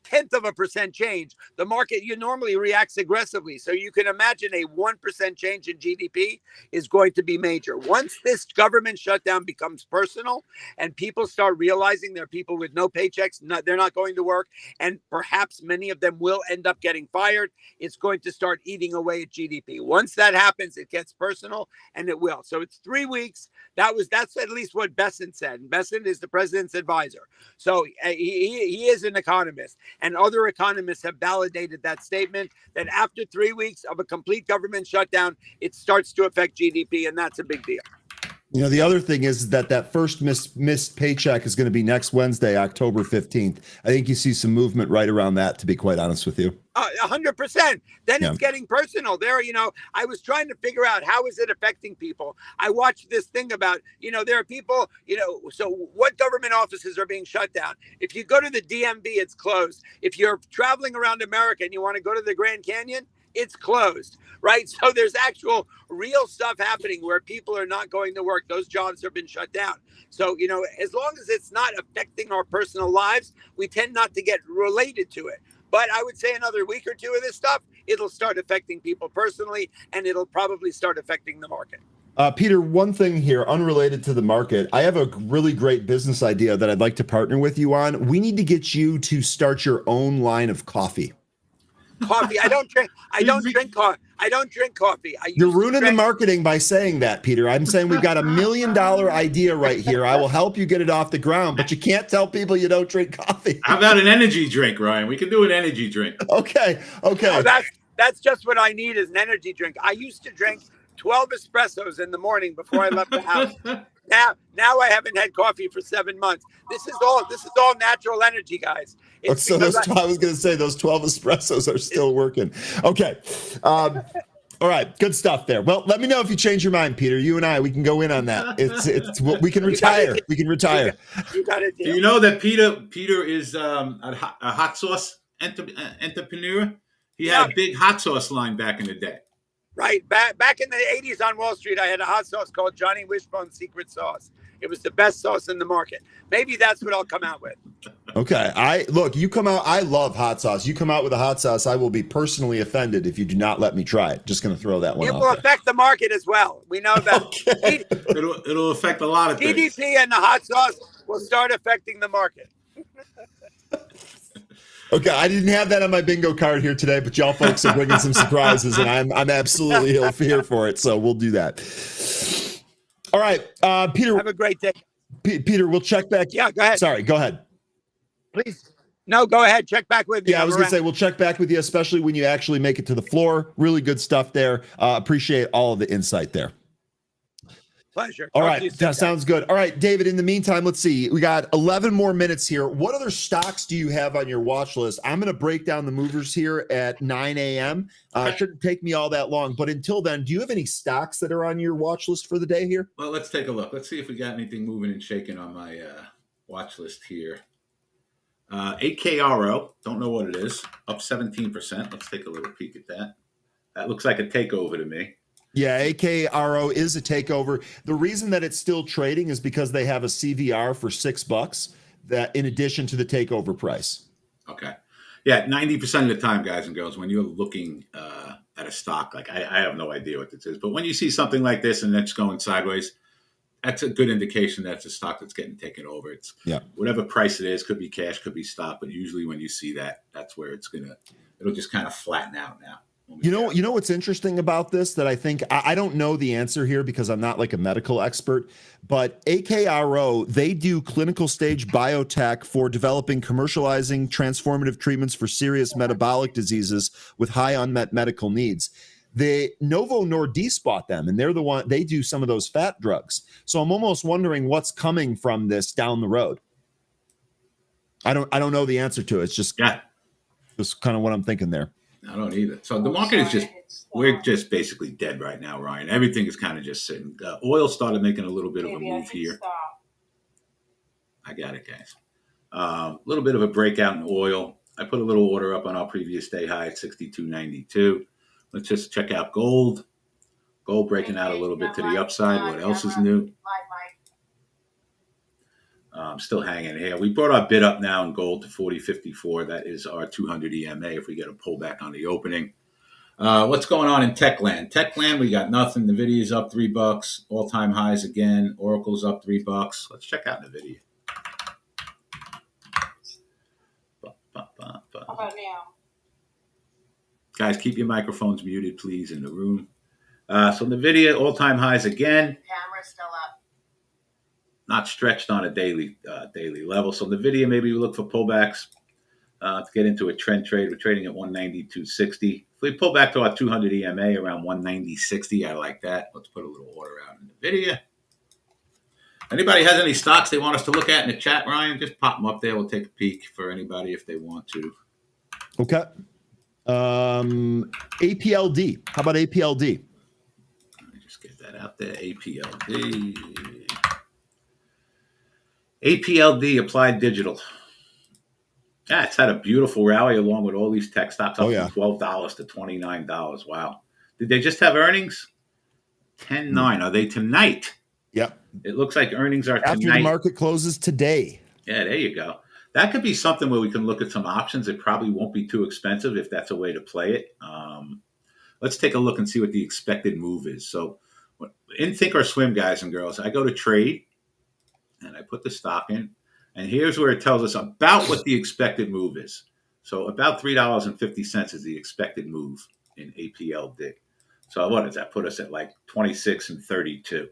0.1% change, the market normally reacts aggressively. So you can imagine a 1% change in GDP is going to be major. Once this government shutdown becomes personal and people start realizing there are people with no paychecks, they're not going to work, and perhaps many of them will end up getting fired, it's going to start eating away at GDP. Once that happens, it gets personal, and it will. So it's 3 weeks. That's at least what Besant said. And Besant is the president's advisor. So he is an economist. And other economists have validated that statement that after 3 weeks of a complete government shutdown, it starts to affect GDP, and that's a big deal. The other thing is that first missed paycheck is going to be next Wednesday, October 15th. I think you see some movement right around that, to be quite honest with you. 100%. Then it's getting personal. I was trying to figure out how is it affecting people. I watched this thing about, there are people, so what government offices are being shut down? If you go to the DMV, it's closed. If you're traveling around America and you want to go to the Grand Canyon, it's closed, right? So there's actual real stuff happening where people are not going to work. Those jobs have been shut down. So, as long as it's not affecting our personal lives, we tend not to get related to it. But I would say another week or two of this stuff, it'll start affecting people personally, and it'll probably start affecting the market. Peter, one thing here, unrelated to the market, I have a really great business idea that I'd like to partner with you on. We need to get you to start your own line of coffee. Coffee. I don't drink coffee. You're ruining the marketing by saying that, Peter. I'm saying we've got $1 million idea right here. I will help you get it off the ground, but you can't tell people you don't drink coffee. How about an energy drink, Ryan? We can do an energy drink. Okay. Oh, that's just what I need is an energy drink. I used to drink 12 espressos in the morning before I left the house. Now I haven't had coffee for 7 months. This is all natural energy, guys. I was going to say those 12 espressos are still working. Okay. All right. Good stuff there. Well, let me know if you change your mind, Peter. You and we can go in on that. It's we can retire. We can retire. You got it. Do you know that Peter is a hot sauce entrepreneur? He had a big hot sauce line back in the day. Right. Back in the 80s on Wall Street, I had a hot sauce called Johnny Wishbone's Secret Sauce. It was the best sauce in the market. Maybe that's what I'll come out with. Okay. You come out. I love hot sauce. You come out with a hot sauce, I will be personally offended if you do not let me try it. Just going to throw that one out. It will affect the market as well. We know that. Okay. It'll affect a lot of things. GDP and the hot sauce will start affecting the market. Okay, I didn't have that on my bingo card here today, but y'all folks are bringing some surprises, and I'm absolutely here for it. So we'll do that. All right, Peter. Have a great day. Peter, we'll check back. Yeah, go ahead. Sorry, go ahead. Please. No, go ahead. Check back with me. Yeah, I was going to say we'll check back with you, especially when you actually make it to the floor. Really good stuff there. Appreciate all of the insight there. Pleasure. All Talk right. to you soon, That guys. sounds good. All right, David, in the meantime, let's see. We got 11 more minutes here. What other stocks do you have on your watch list? I'm going to break down the movers here at 9 a.m. Shouldn't take me all that long. But until then, do you have any stocks that are on your watch list for the day here? Well, let's take a look. Let's see if we got anything moving and shaking on my watch list here. AKRO, don't know what it is, up 17%. Let's take a little peek at that. That looks like a takeover to me. Yeah, AKRO is a takeover. The reason that it's still trading is because they have a CVR for $6 that in addition to the takeover price. Okay. Yeah, 90% of the time, guys and girls, when you're looking at a stock, like I have no idea what this is, but when you see something like this and it's going sideways, that's a good indication that's a stock that's getting taken over. It's whatever price it is, could be cash, could be stock, but usually when you see that, that's where it'll just kind of flatten out now. You know what's interesting about this that I think I don't know the answer here because I'm not like a medical expert, but AKRO, they do clinical stage biotech for developing, commercializing transformative treatments for serious metabolic diseases with high unmet medical needs. The Novo Nordisk bought them, and they do some of those fat drugs. So I'm almost wondering what's coming from this down the road. I don't know the answer to it. It's just kind of what I'm thinking there. I don't either. So the market we're just basically dead right now, Ryan. Everything is kind of just sitting. Oil started making a little bit of a move here. I got it, guys. A little bit of a breakout in oil. I put a little order up on our previous day high at 62.92. Let's just check out gold. Gold breaking out a little bit to the upside. What else is new? Still hanging here. We brought our bid up now in gold to 40.54. That is our 200 EMA if we get a pullback on the opening. What's going on in Techland? Techland, we got nothing. NVIDIA's up $3. All-time highs again. Oracle's up $3. Let's check out NVIDIA. How about now? Guys, keep your microphones muted, please, in the room. So NVIDIA, all-time highs again. Camera's still up. Not stretched on a daily level. So NVIDIA, maybe we look for pullbacks to get into a trend trade. We're trading at 192.60. If we pull back to our 200 EMA around 190.60, I like that. Let's put a little order out in NVIDIA. Anybody has any stocks they want us to look at in the chat, Ryan? Just pop them up there. We'll take a peek for anybody if they want to. Okay. APLD. How about APLD? Let me just get that out there. APLD. APLD, Applied Digital. Yeah, it's had a beautiful rally along with all these tech stocks up from $12 to $29. Wow. Did they just have earnings? 10-9. Are they tonight? Yep. It looks like earnings are after tonight. The market closes today. Yeah, there you go. That could be something where we can look at some options. It probably won't be too expensive if that's a way to play it. Let's take a look and see what the expected move is. So in Think or Swim, guys and girls, I go to trade and I put the stock in. And here's where it tells us about what the expected move is. So about $3.50 is the expected move in APLD. So what does that put us at, like 26 and 32?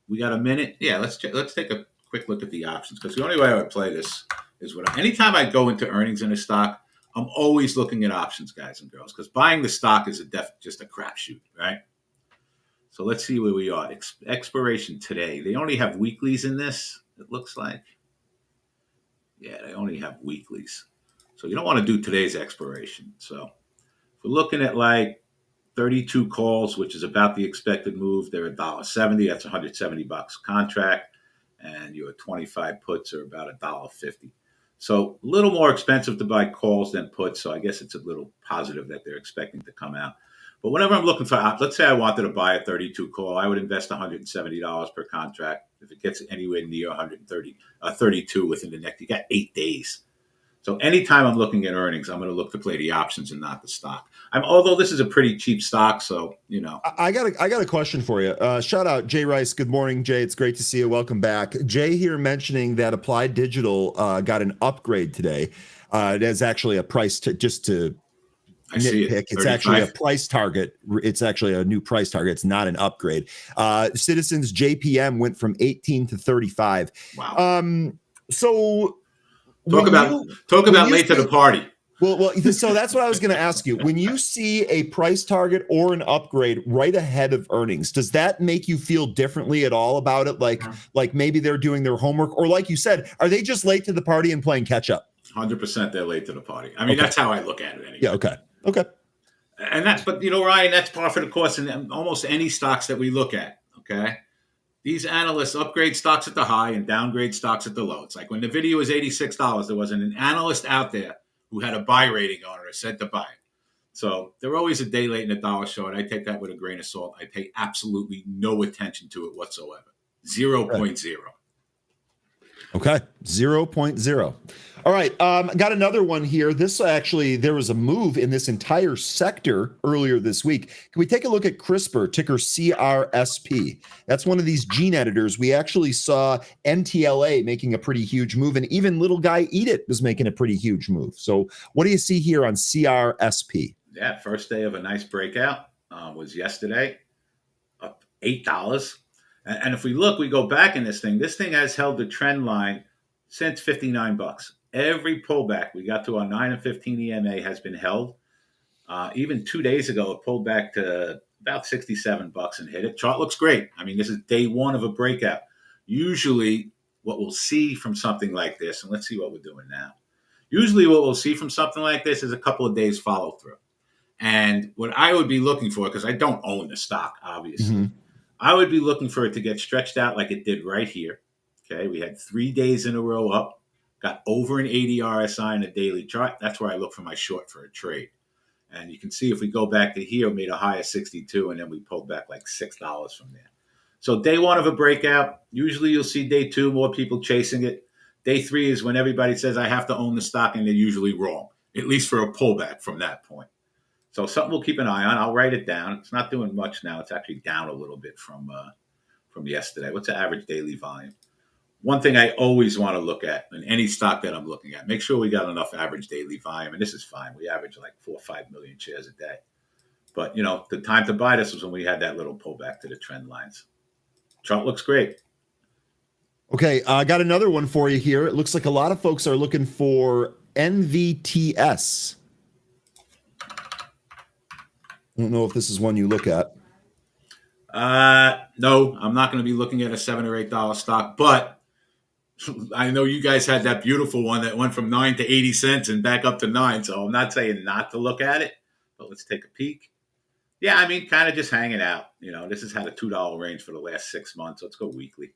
We got a minute. Yeah, let's take a quick look at the options, because the only way I would play this is anytime I go into earnings in a stock, I'm always looking at options, guys and girls, because buying the stock is just a crapshoot, right? So let's see where we are. Expiration today. They only have weeklies in this, it looks like. Yeah, they only have weeklies. So you don't want to do today's expiration. So if we're looking at like 32 calls, which is about the expected move, they're $1.70. That's $170 a contract. And your 25 puts are about $1.50. So a little more expensive to buy calls than puts. So I guess it's a little positive that they're expecting to come out. But whenever I'm looking for, let's say I wanted to buy a 32 call, I would invest $170 per contract. If it gets anywhere near 32 within the next, you got 8 days. So anytime I'm looking at earnings, I'm going to look to play the options and not the stock. Although this is a pretty cheap stock, so you know. I got a question for you. Shout out Jay Rice. Good morning, Jay. It's great to see you. Welcome back. Jay here mentioning that Applied Digital got an upgrade today. It is actually a price just to I see it. It's actually a price target. It's actually a new price target. It's not an upgrade. Citizens JPM went from 18 to 35. Wow. So talk about late to the party. Well, so that's what I was going to ask you. When you see a price target or an upgrade right ahead of earnings, does that make you feel differently at all about it? Like maybe they're doing their homework, or like you said, are they just late to the party and playing catch up? 100% they're late to the party. I mean, That's how I look at it anyway. Yeah. Okay. But Ryan, that's par for the course in almost any stocks that we look at. Okay. These analysts upgrade stocks at the high and downgrade stocks at the low. It's like when the video was $86, there wasn't an analyst out there who had a buy rating on it or said to buy it. So they're always a day late and a dollar short. I take that with a grain of salt. I pay absolutely no attention to it whatsoever. 0.0. Okay. 0.0. All right. Got another one here. This actually, there was a move in this entire sector earlier this week. Can we take a look at CRISPR, ticker CRSP? That's one of these gene editors. We actually saw NTLA making a pretty huge move, and even little guy Eat It was making a pretty huge move. So what do you see here on CRSP? Yeah, first day of a nice breakout was yesterday, up $8. And if we look, we go back in this thing. This thing has held the trend line since $59. Every pullback we got to our 9 and 15 EMA has been held. Even 2 days ago, it pulled back to about $67 and hit it. Chart looks great. I mean, this is day one of a breakout. Usually what we'll see from something like this, and let's see what we're doing now. Usually what we'll see from something like this is a couple of days follow through. And what I would be looking for, because I don't own the stock, obviously, I would be looking for it to get stretched out like it did right here. Okay, we had 3 days in a row up, got over an 80 RSI in a daily chart. That's where I look for my short for a trade. And you can see if we go back to here, we made a high of 62, and then we pulled back like $6 from there. So day one of a breakout, usually you'll see day two, more people chasing it. Day three is when everybody says, I have to own the stock, and they're usually wrong, at least for a pullback from that point. So something we'll keep an eye on. I'll write it down. It's not doing much now. It's actually down a little bit from yesterday. What's the average daily volume? One thing I always want to look at in any stock that I'm looking at, make sure we got enough average daily volume. And this is fine. We average like 4 or 5 million shares a day. But, the time to buy this was when we had that little pullback to the trend lines. Chart looks great. Okay, I got another one for you here. It looks like a lot of folks are looking for NVTS. I don't know if this is one you look at. No, I'm not going to be looking at a $7 or $8 stock, but I know you guys had that beautiful one that went from 9 to 80 cents and back up to 9. So I'm not saying not to look at it, but let's take a peek. Yeah, I mean, kind of just hanging out. This has had a $2 range for the last 6 months. Let's go weekly.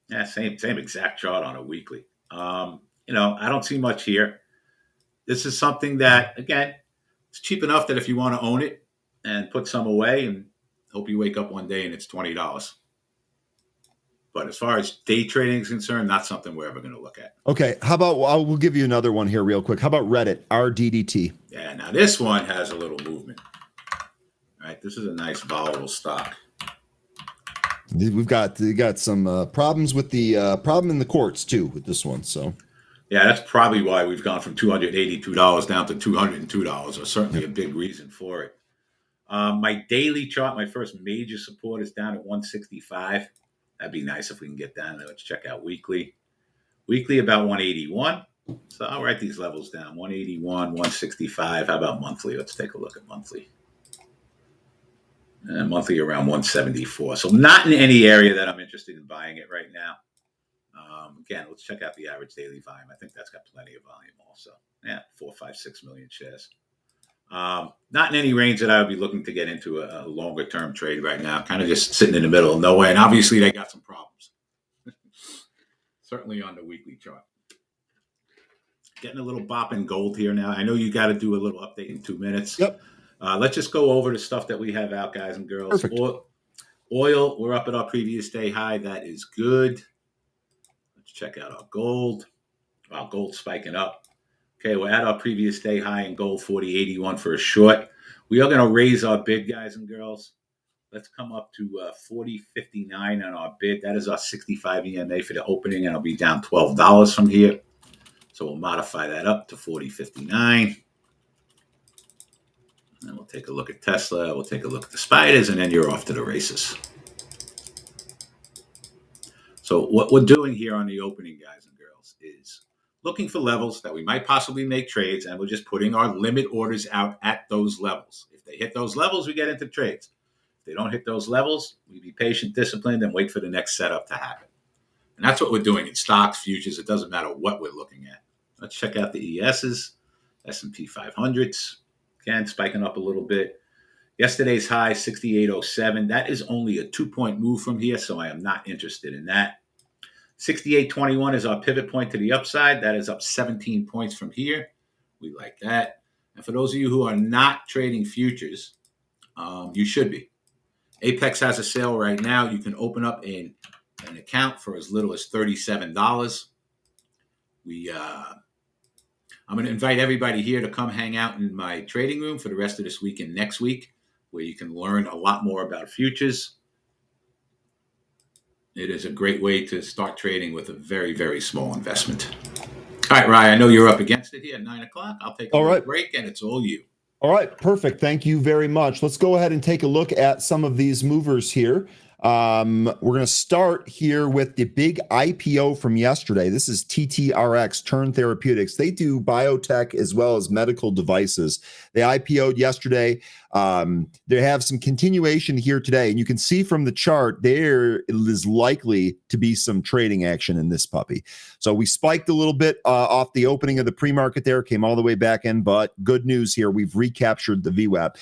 Yeah, same exact chart on a weekly. I don't see much here. This is something that, again, it's cheap enough that if you want to own it and put some away and hope you wake up one day and it's $20. But as far as day trading is concerned, not something we're ever going to look at. Okay. How about, we'll give you another one here real quick. How about Reddit, RDDT? Yeah, now this one has a little movement. All right, this is a nice volatile stock. We got some problems with the problem in the courts too with this one. So yeah, that's probably why we've gone from $282 down to $202, or certainly a big reason for it. My daily chart, my first major support is down at 165. That'd be nice if we can get down there. Let's check out weekly. Weekly about 181. So I'll write these levels down. 181, 165. How about monthly? Let's take a look at monthly. Monthly around 174. So not in any area that I'm interested in buying it right now. Again, let's check out the average daily volume. I think that's got plenty of volume also. Yeah, 4, 5, 6 million shares. Not in any range that I would be looking to get into a longer term trade right now. Kind of just sitting in the middle of nowhere. And obviously they got some problems. Certainly on the weekly chart. Getting a little bop in gold here now. I know you got to do a little update in 2 minutes. Yep. Let's just go over the stuff that we have out, guys and girls. Perfect. Oil, we're up at our previous day high. That is good. Let's check out our gold. Wow, gold's spiking up. Okay, we're at our previous day high in gold, 40.81 for a short. We are going to raise our bid, guys and girls. Let's come up to 40.59 on our bid. That is our 65 EMA for the opening, and it'll be down $12 from here. So we'll modify that up to 40.59. And we'll take a look at Tesla. We'll take a look at the spiders, and then you're off to the races. So what we're doing here on the opening, guys and girls, is looking for levels that we might possibly make trades, and we're just putting our limit orders out at those levels. If they hit those levels, we get into trades. If they don't hit those levels, we be patient, disciplined, and wait for the next setup to happen. And that's what we're doing in stocks, futures. It doesn't matter what we're looking at. Let's check out the ESs, S&P 500s. Again, spiking up a little bit. Yesterday's high, 68.07. That is only a 2-point move from here, so I am not interested in that. 68.21 is our pivot point to the upside. That is up 17 points from here. We like that. And for those of you who are not trading futures, you should be. Apex has a sale right now. You can open up an account for as little as $37. I'm going to invite everybody here to come hang out in my trading room for the rest of this week and next week, where you can learn a lot more about futures. It is a great way to start trading with a very, very small investment. All right, Ryan, I know you're up against it here at 9 o'clock. I'll take a break, and it's all you. All right, perfect. Thank you very much. Let's go ahead and take a look at some of these movers here. We're going to start here with the big IPO from yesterday. This is TTRX, Turn Therapeutics. They do biotech as well as medical devices. They IPO'd yesterday. They have some continuation here today, and you can see from the chart there is likely to be some trading action in this puppy. So we spiked a little bit off the opening of the pre-market there, came all the way back in, but good news here, we've recaptured the VWAP.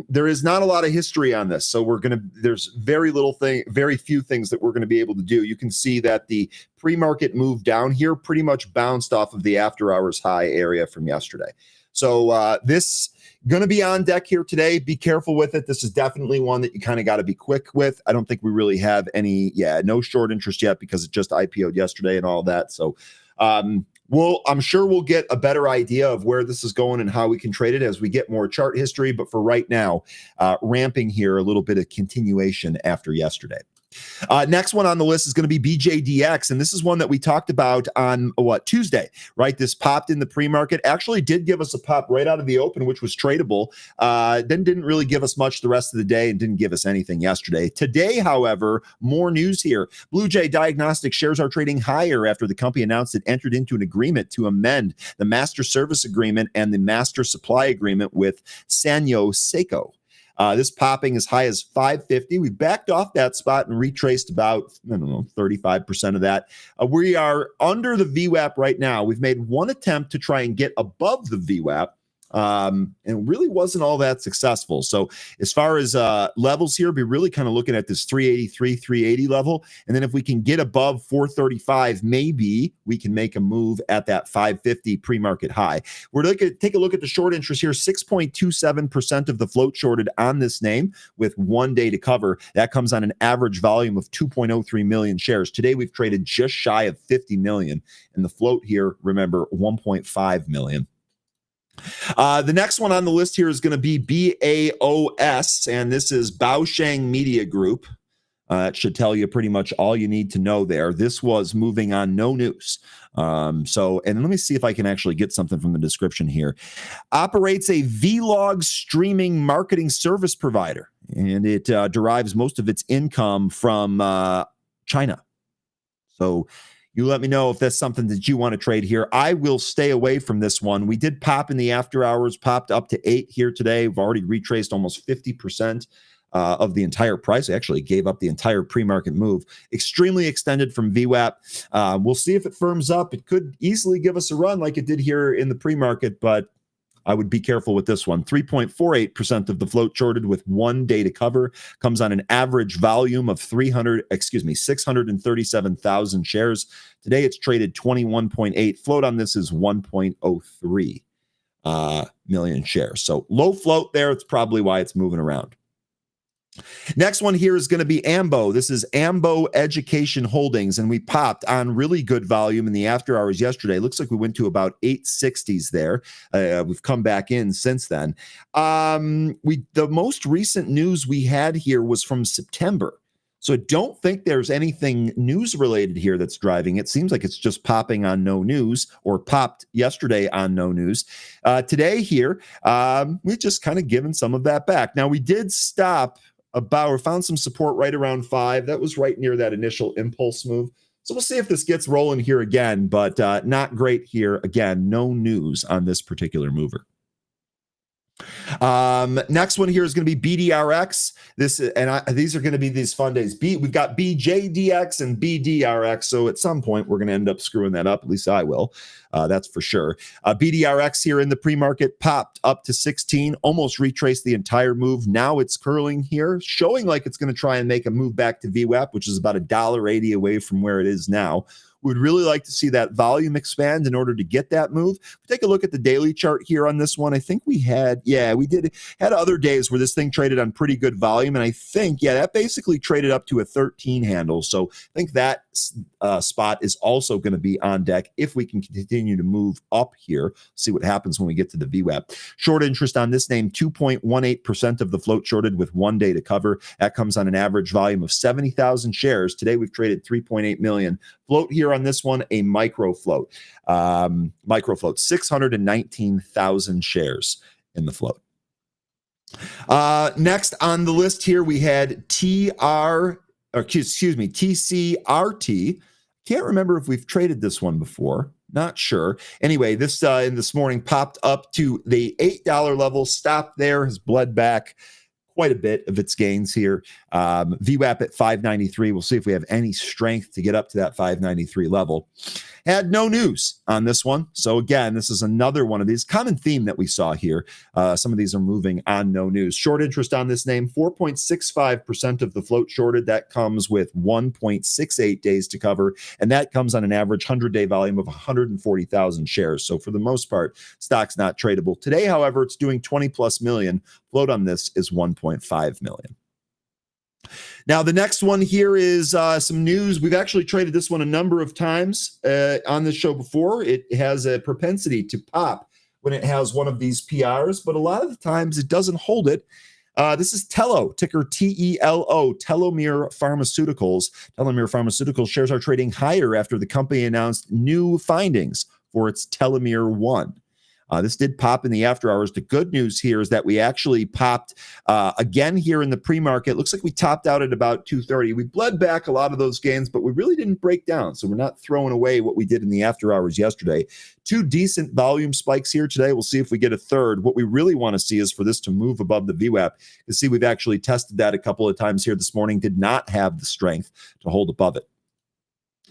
There is not a lot of history on this, so there's very few things that we're going to be able to do. You can see that the pre-market move down here pretty much bounced off of the after hours high area from yesterday. So this going to be on deck here today. Be careful with it. This is definitely one that you kind of got to be quick with. I don't think we really have no short interest yet because it just IPO'd yesterday and all that. So I'm sure we'll get a better idea of where this is going and how we can trade it as we get more chart history. But for right now, ramping here, a little bit of continuation after yesterday. Next one on the list is going to be BJDX, and this is one that we talked about on Tuesday, right? This popped in the pre-market, actually did give us a pop right out of the open, which was tradable. Then didn't really give us much the rest of the day and didn't give us anything yesterday. Today, however, more news here. Blue Jay Diagnostics shares are trading higher after the company announced it entered into an agreement to amend the master service agreement and the master supply agreement with Sanyo Seiko. This popping as high as 550. We backed off that spot and retraced about, 35% of that. We are under the VWAP right now. We've made one attempt to try and get above the VWAP. And it really wasn't all that successful. So as far as levels here, be really kind of looking at this 383, 380 level. And then if we can get above 435, maybe we can make a move at that 550 pre-market high. We're going to take a look at the short interest here. 6.27% of the float shorted on this name with 1 day to cover. That comes on an average volume of 2.03 million shares. Today, we've traded just shy of 50 million. And the float here, remember, 1.5 million. The next one on the list here is going to be BAOS, and this is Baosheng Media Group. It should tell you pretty much all you need to know there. This was moving on no news. And let me see if I can actually get something from the description here. Operates a vlog streaming marketing service provider, and it derives most of its income from China. So you let me know if that's something that you want to trade here. I will stay away from this one. We did pop in the after hours, popped up to 8 here today. We've already retraced almost 50% of the entire price. I actually gave up the entire pre-market move. Extremely extended from VWAP. We'll see if it firms up. It could easily give us a run like it did here in the pre-market, but I would be careful with this one. 3.48% of the float shorted with 1 day to cover. Comes on an average volume of 637,000 shares. Today it's traded 21.8. Float on this is 1.03 million shares. So low float there. It's probably why it's moving around. Next one here is going to be AMBO. This is AMBO Education Holdings, and we popped on really good volume in the after hours yesterday. Looks like we went to about 860s there. We've come back in since then. The most recent news we had here was from September. So I don't think there's anything news related here that's driving it. Seems like it's just popping on no news, or popped yesterday on no news. Today here, we just kind of given some of that back. Now we did stop found some support right around 5. That was right near that initial impulse move. So we'll see if this gets rolling here again, but not great here. Again, no news on this particular mover. Next one here is going to be BDRX. These are going to be these fun days. We've got BJDX and BDRX. So at some point we're going to end up screwing that up. At least I will. That's for sure. BDRX here in the pre-market popped up to 16, almost retraced the entire move. Now it's curling here, showing like it's going to try and make a move back to VWAP, which is about $1.80 away from where it is now. We'd really like to see that volume expand in order to get that move. Take a look at the daily chart here on this one. I think we had other days where this thing traded on pretty good volume. And I think, that basically traded up to a 13 handle. So I think that spot is also going to be on deck if we can continue to move up here. See what happens when we get to the VWAP. Short interest on this name, 2.18% of the float shorted with 1 day to cover. That comes on an average volume of 70,000 shares. Today we've traded 3.8 million. Float here on this one, a micro float. 619,000 shares in the float. Next on the list here, we had TCRT. Can't remember if we've traded this one before. Not sure. Anyway, this morning popped up to the $8 level, stopped there, has bled back quite a bit of its gains here. VWAP at 593. We'll see if we have any strength to get up to that 593 level. Had no news on this one. So again, this is another one of these common theme that we saw here. Some of these are moving on no news. Short interest on this name, 4.65% of the float shorted. That comes with 1.68 days to cover. And that comes on an average 100-day volume of 140,000 shares. So for the most part, stock's not tradable. Today, however, it's doing 20 plus million. Float on this is 1.5 million. Now, the next one here is some news. We've actually traded this one a number of times on this show before. It has a propensity to pop when it has one of these PRs, but a lot of the times it doesn't hold it. This is Tello, ticker TELO, Telomere Pharmaceuticals. Telomere Pharmaceuticals shares are trading higher after the company announced new findings for its Telomere 1. This did pop in the after hours. The good news here is that we actually popped again here in the pre-market. Looks like we topped out at about 230. We bled back a lot of those gains, but we really didn't break down. So we're not throwing away what we did in the after hours yesterday. 2 decent volume spikes here today. We'll see if we get a third. What we really want to see is for this to move above the VWAP. You see, we've actually tested that a couple of times here this morning. Did not have the strength to hold above it.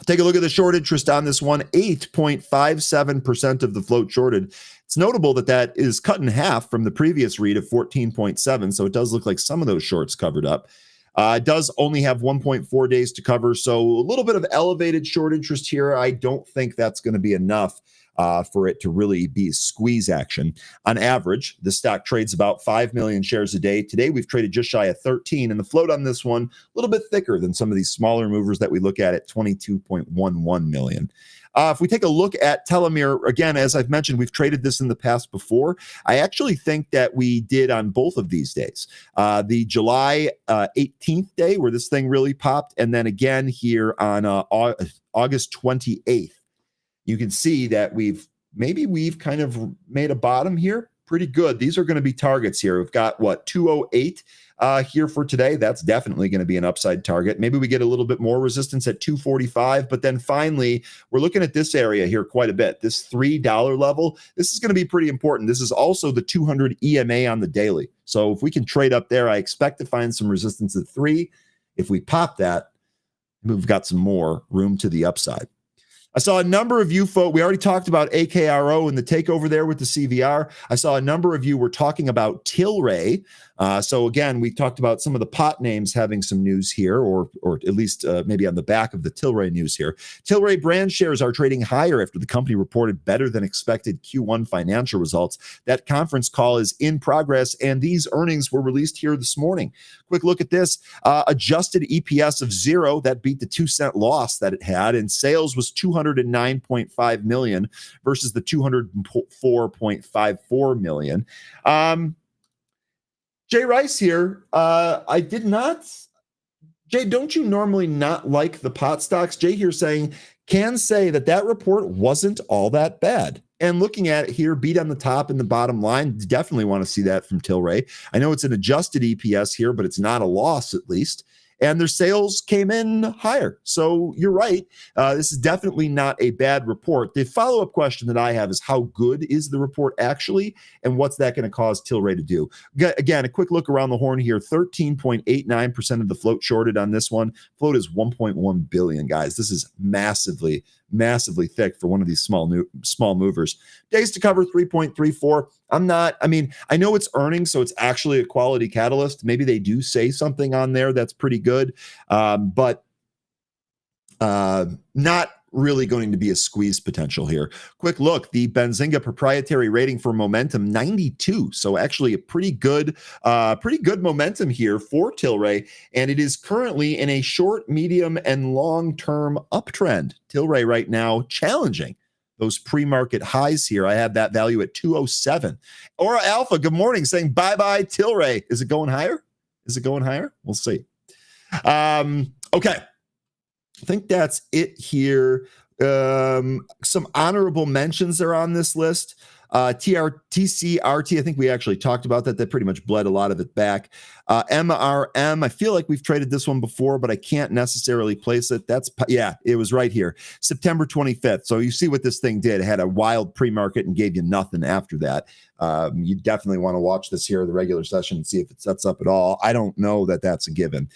Take a look at the short interest on this one, 8.57% of the float shorted. It's notable that is cut in half from the previous read of 14.7, so it does look like some of those shorts covered up. It does only have 1.4 days to cover, so a little bit of elevated short interest here. I don't think that's going to be enough for it to really be squeeze action. On average, the stock trades about 5 million shares a day. Today, we've traded just shy of 13, and the float on this one, a little bit thicker than some of these smaller movers that we look at 22.11 million. If we take a look at Telomere, again, as I've mentioned, we've traded this in the past before. I actually think that we did on both of these days. The July 18th day where this thing really popped, and then again here on August 28th. You can see that we've kind of made a bottom here. Pretty good. These are going to be targets here. We've got 208 here for today. That's definitely going to be an upside target. Maybe we get a little bit more resistance at 245, but then finally we're looking at this area here quite a bit. This $3 level, this is going to be pretty important. This is also the 200 EMA on the daily. So if we can trade up there, I expect to find some resistance at 3. If we pop that, we've got some more room to the upside. I saw a number of you folks, we already talked about AKRO and the takeover there with the CVR. I saw a number of you were talking about Tilray. So again, we talked about some of the pot names having some news here, or at least maybe on the back of the Tilray news here. Tilray brand shares are trading higher after the company reported better than expected Q1 financial results. That conference call is in progress, and these earnings were released here this morning. Quick look at this. Adjusted EPS of 0, that beat the 2-cent loss that it had, and sales was $209.5 million versus the $204.54 million. Jay Rice here. I did not. Jay, don't you normally not like the pot stocks? Jay here saying, can say that report wasn't all that bad. And looking at it here, beat on the top and the bottom line, definitely want to see that from Tilray. I know it's an adjusted EPS here, but it's not a loss at least. and their sales came in higher. So you're right. This is definitely not a bad report. The follow-up question that I have is how good is the report actually, and what's that going to cause Tilray to do? Again, a quick look around the horn here. 13.89% of the float shorted on this one. Float is 1.1 billion, guys. This is massively thick for one of these small movers. Days to cover 3.34. I know it's earnings, so it's actually a quality catalyst. Maybe they do say something on there that's pretty good, but not really going to be a squeeze potential here. Quick look, the Benzinga proprietary rating for momentum, 92. So actually a pretty good momentum here for Tilray, and it is currently in a short, medium, and long-term uptrend. Tilray right now challenging those pre-market highs here. I have that value at 207. Aura Alpha, good morning, saying bye-bye Tilray. Is it going higher? We'll see. Okay. I think that's it here. Some honorable mentions are on this list. TCRT, I think we actually talked about that. That pretty much bled a lot of it back. MRM, I feel like we've traded this one before, but I can't necessarily place it. It was right here, September 25th. So you see what this thing did. It had a wild pre-market and gave you nothing after that. You definitely want to watch this here, the regular session, and see if it sets up at all. I don't know that that's a given.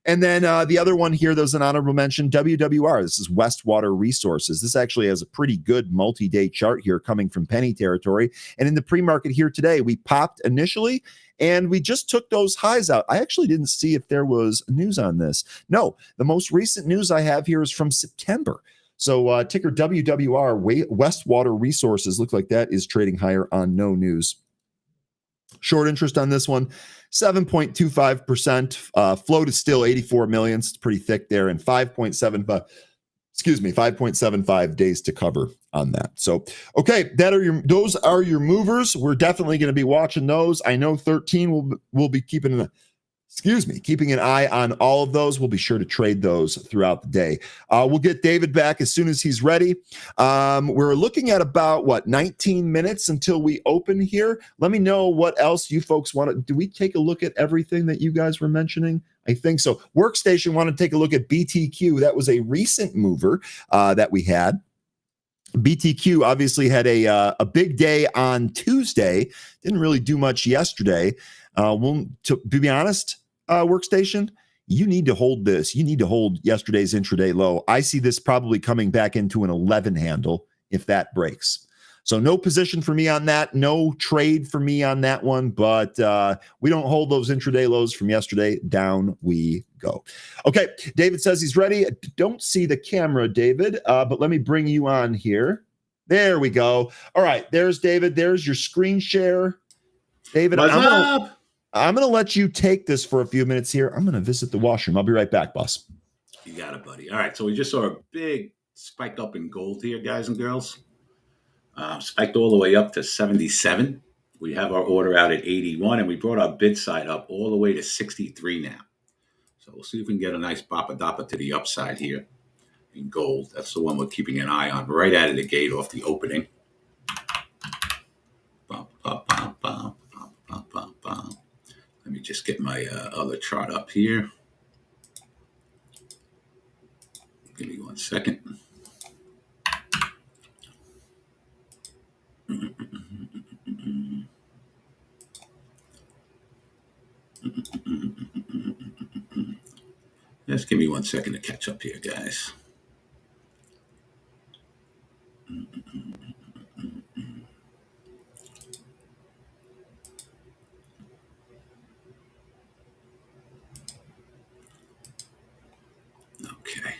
And then the other one here, there's an honorable mention, WWR. This is Westwater Resources. This actually has a pretty good multi-day chart here coming from penny territory. And in the pre-market here today, we popped initially, and we just took those highs out. I actually didn't see if there was news on this. No, the most recent news I have here is from September. So ticker WWR, Westwater Resources, looks like that is trading higher on no news. Short interest on this one, 7.25%. Float is still 84 million. It's pretty thick there, and 5.75 days to cover on that. So, okay, those are your movers. We're definitely going to be watching those. I know 13 will be keeping an eye on all of those. We'll be sure to trade those throughout the day. We'll get David back as soon as he's ready. We're looking at about 19 minutes until we open here. Let me know what else you folks want to. Do we take a look at everything that you guys were mentioning? I think so. Workstation wanted to take a look at BTQ. That was a recent mover that we had. BTQ obviously had a big day on Tuesday. Didn't really do much yesterday. To be honest, Workstation, you need to hold this. You need to hold yesterday's intraday low. I see this probably coming back into an 11 handle if that breaks. So no position for me on that. No trade for me on that one. But we don't hold those intraday lows from yesterday. Down we go. Okay, David says he's ready. I don't see the camera, David, but let me bring you on here. There we go. All right, there's David. There's your screen share. David, What's up? I'm going to let you take this for a few minutes here. I'm going to visit the washroom. I'll be right back, boss. You got it, buddy. All right, so we just saw a big spike up in gold here, guys and girls. Spiked all the way up to 77. We have our order out at 81, and we brought our bid side up all the way to 63 now. So we'll see if we can get a nice boppa-doppa to the upside here in gold. That's the one we're keeping an eye on right out of the gate off the opening. Bum, bum, bum, bum, bum, bum, bum, bum. Let me just get my other chart up here. Give me 1 second. Just give me 1 second to catch up here, guys. Okay.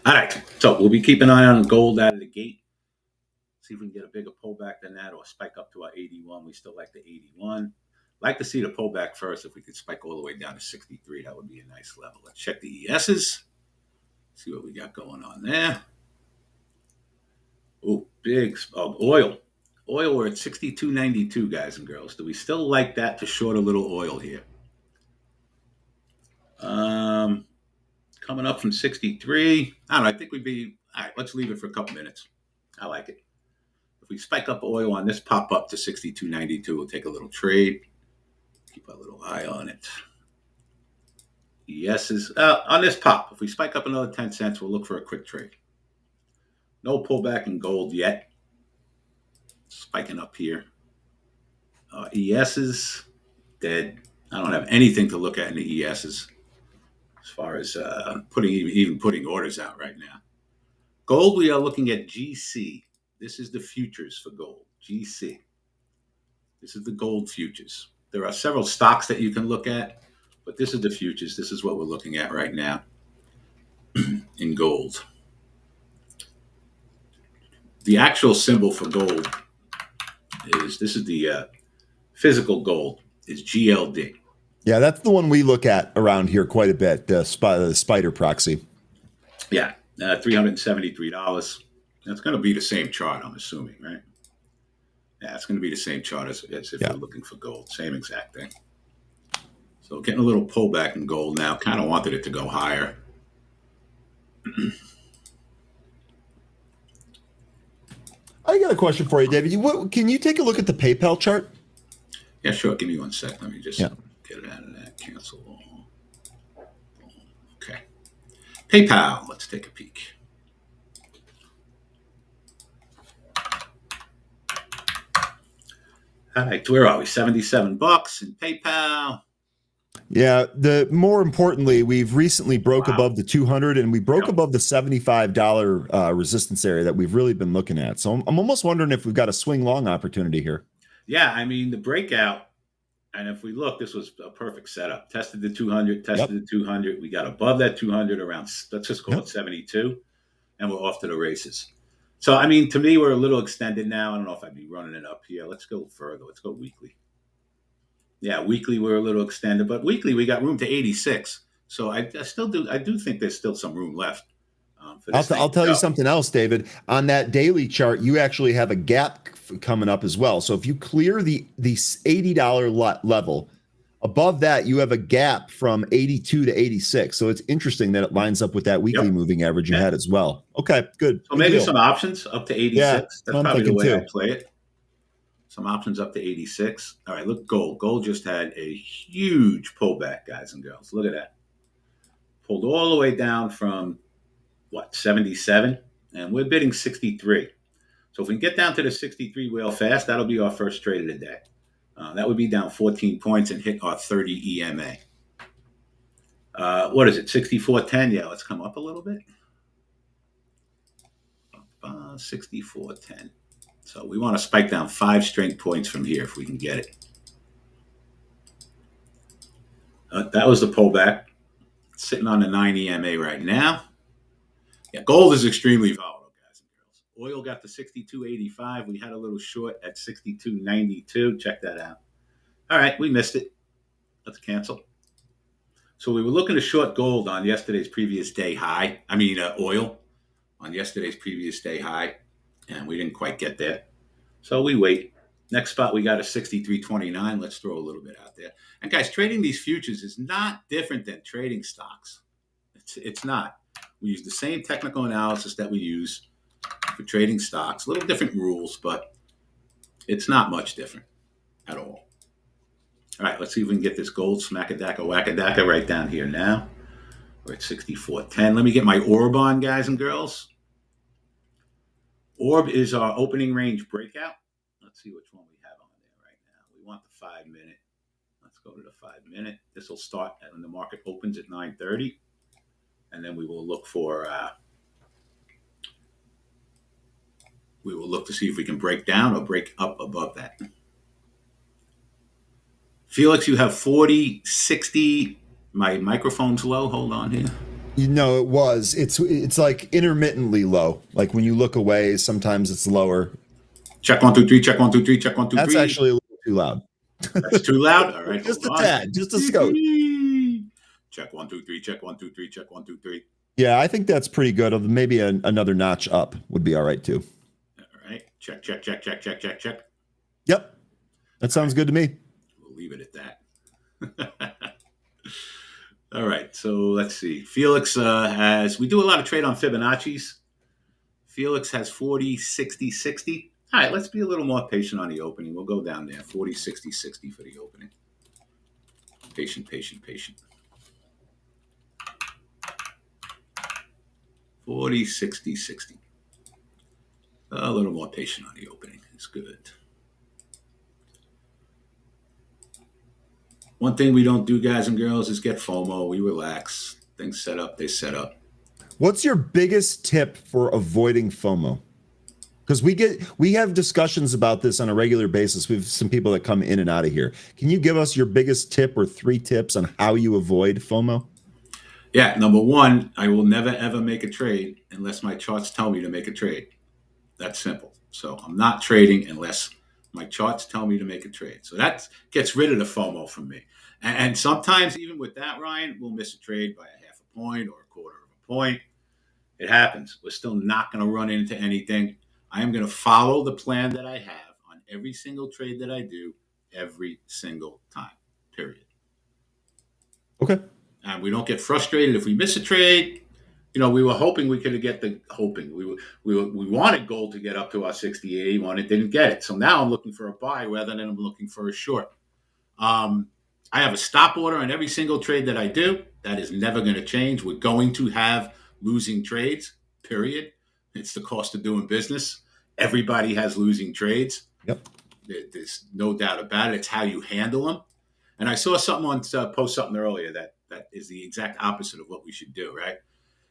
All right, so we'll be keeping an eye on gold out of the gate. See if we can get a bigger pullback than that or spike up to our 81. We still like the 81. Like to see the pullback first. If we could spike all the way down to 63, that would be a nice level. Let's check the ESs. See what we got going on there. Oh, big oil. Oil, we're at 62.92, guys and girls. Do we still like that to short a little oil here? Coming up from 63. I don't know. I think we'd be all right. Let's leave it for a couple minutes. I like it. If we spike up oil on this pop up to 62.92, we'll take a little trade. Keep a little eye on it. Yeses on this pop. If we spike up another 10 cents, we'll look for a quick trade. No pullback in gold yet. Spiking up here. ESs dead. I don't have anything to look at in the ESs as far as putting orders out right now. Gold, we are looking at GC. This is the futures for gold. GC. This is the gold futures. There are several stocks that you can look at, but this is the futures. This is what we're looking at right now in gold. The actual symbol for gold is, this is the physical gold, is GLD. Yeah, that's the one we look at around here quite a bit, the spider proxy. Yeah, $373. That's going to be the same chart, I'm assuming, right? Yeah, it's going to be the same chart as if you're looking for gold. Same exact thing. So getting a little pullback in gold now. Kind of wanted it to go higher. I got a question for you, David. Can you take a look at the PayPal chart? Yeah, sure. Give me 1 sec. Let me just get it out of that. Cancel. Okay. PayPal. Let's take a peek. All right, where are we? $77 in PayPal. Yeah, more importantly, we've recently broke above the 200 and we broke above the $75 resistance area that we've really been looking at. So I'm almost wondering if we've got a swing long opportunity here. Yeah, I mean, the breakout, and if we look, this was a perfect setup. Tested the 200, tested the 200. We got above that 200 around, let's just call it 72, and we're off to the races. So, I mean, to me, we're a little extended now. I don't know if I'd be running it up here. Let's go further. Let's go weekly. Yeah, weekly, we're a little extended, but weekly, we got room to 86. So I do think there's still some room left. I'll tell you something else, David. On that daily chart, you actually have a gap coming up as well. So if you clear the $80 level, above that, you have a gap from 82 to 86. So it's interesting that it lines up with that weekly moving average you had as well. Okay, good. So maybe some options up to 86. Yeah, that's probably the way I play it. Some options up to 86. All right, look, gold. Gold just had a huge pullback, guys and girls. Look at that. Pulled all the way down from, 77? And we're bidding 63. So if we can get down to the 63 whale fast, that'll be our first trade of the day. That would be down 14 points and hit our 30 EMA. What is it, 64.10? Yeah, let's come up a little bit. 64.10. So we want to spike down 5 straight points from here if we can get it. That was the pullback. It's sitting on the 9 EMA right now. Yeah, gold is extremely volatile, guys and girls. Oil got to 62.85. We had a little short at 62.92. Check that out. All right, we missed it. Let's cancel. So we were looking to short gold on yesterday's previous day high. Oil on yesterday's previous day high, and we didn't quite get there. So we wait. Next spot, we got a 63.29. Let's throw a little bit out there. And guys, trading these futures is not different than trading stocks. It's not. We use the same technical analysis that we use for trading stocks. A little different rules, but it's not much different at all. All right, let's see if we can get this gold smack-a-dacka, whack-a-dacka right down here now. We're at 64.10. Let me get my orb on, guys and girls. Orb is our opening range breakout. Let's see which one we have on there right now. We want the 5-minute. Let's go to the 5-minute. This will start when the market opens at 9:30. And then we will look for, we will look to see if we can break down or break up above that. Felix, you have 40, 60. My microphone's low. Hold on here. It was. It's like intermittently low. Like when you look away, sometimes it's lower. Check 1, 2, 3. Check 1, 2, 3. Check 1, 2, 3. That's actually a little too loud. That's too loud. All right, just a tad, just a scope. Check 1, 2, 3. Check 1, 2, 3. Check 1, 2, 3. Yeah, I think that's pretty good. Maybe another notch up would be all right too. All right. Check. Yep. That sounds good to me. We'll leave it at that. All right, so let's see. Felix we do a lot of trade on Fibonacci's. Felix has 40, 60, 60. All right, let's be a little more patient on the opening. We'll go down there. 40, 60, 60 for the opening. Patient, patient, patient. 40, 60, 60. A little more patient on the opening. It's good. One thing we don't do, guys and girls, is get FOMO. We relax. Things set up, they set up. What's your biggest tip for avoiding FOMO? Because we have discussions about this on a regular basis. We have some people that come in and out of here. Can you give us your biggest tip or 3 tips on how you avoid FOMO? Yeah, number one, I will never ever make a trade unless my charts tell me to make a trade. That's simple. So I'm not trading unless my charts tell me to make a trade. So that gets rid of the FOMO from me. And sometimes even with that, Ryan, we'll miss a trade by a half a point or a quarter of a point. It happens. We're still not going to run into anything. I am going to follow the plan that I have on every single trade that I do every single time, period. Okay. And we don't get frustrated if we miss a trade. You know, we were hoping we could get we wanted gold to get up to our 68. Didn't get it. So now I'm looking for a buy rather than I'm looking for a short. I have a stop order on every single trade that I do. That is never going to change. We're going to have losing trades, period. It's the cost of doing business. Everybody has losing trades. Yep. There's no doubt about it. It's how you handle them. And I saw someone post something earlier that is the exact opposite of what we should do, right?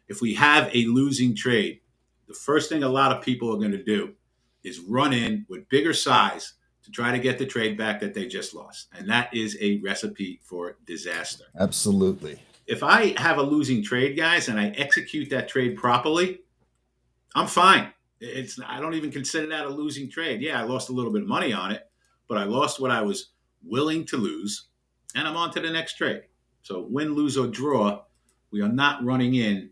If we have a losing trade, the first thing a lot of people are going to do is run in with bigger size to try to get the trade back that they just lost. And that is a recipe for disaster. Absolutely. If I have a losing trade, guys, and I execute that trade properly, I'm fine. I don't even consider that a losing trade. Yeah, I lost a little bit of money on it, but I lost what I was willing to lose, and I'm on to the next trade. So win, lose, or draw, we are not running in,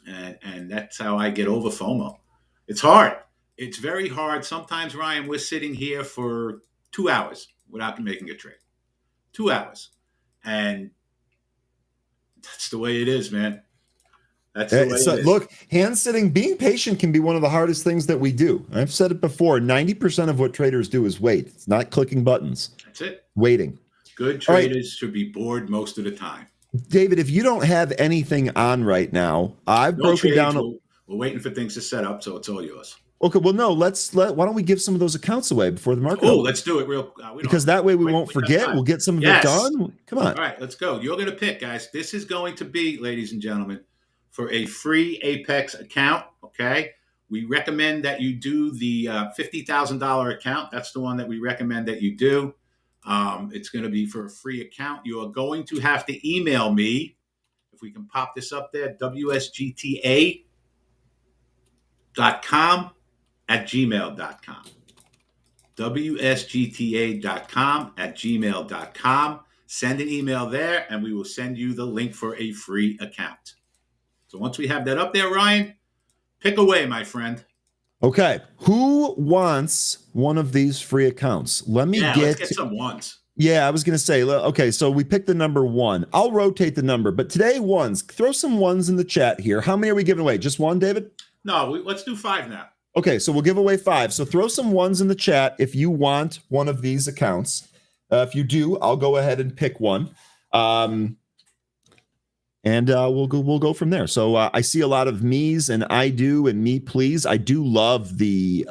and that's how I get over FOMO. It's hard. It's very hard. Sometimes, Ryan, we're sitting here for 2 hours without making a trade. 2 hours. And that's the way it is, man. That's the way it is. Look, hand sitting, being patient can be one of the hardest things that we do. I've said it before. 90% of what traders do is wait. It's not clicking buttons. That's it. Waiting. Good traders should be bored most of the time. David, if you don't have anything on right now, I've broken down. We're waiting for things to set up, so it's all yours. Okay, well, no, why don't we give some of those accounts away before the market? Oh, let's do it real. Because that way we won't forget. We'll get some of it done. Come on. All right, let's go. You're going to pick, guys. This is going to be, ladies and gentlemen, for a free Apex account. Okay, we recommend that you do the $50,000 account. That's the one that we recommend that you do. It's going to be for a free account. You are going to have to email me, if we can pop this up there, wsgta.com@gmail.com. wsgta.com@gmail.com. Send an email there, and we will send you the link for a free account. So once we have that up there, Ryan, pick away, my friend. Okay. Who wants one of these free accounts? Let's get some ones. Yeah, I was going to say, okay, so we picked the number 1. I'll rotate the number, but today ones. Throw some ones in the chat here. How many are we giving away? Just one, David? No, let's do 5 now. Okay, so we'll give away 5. So throw some ones in the chat if you want one of these accounts. If you do, I'll go ahead and pick one. And we'll go from there. So I see a lot of me's and I do and me please. I do love the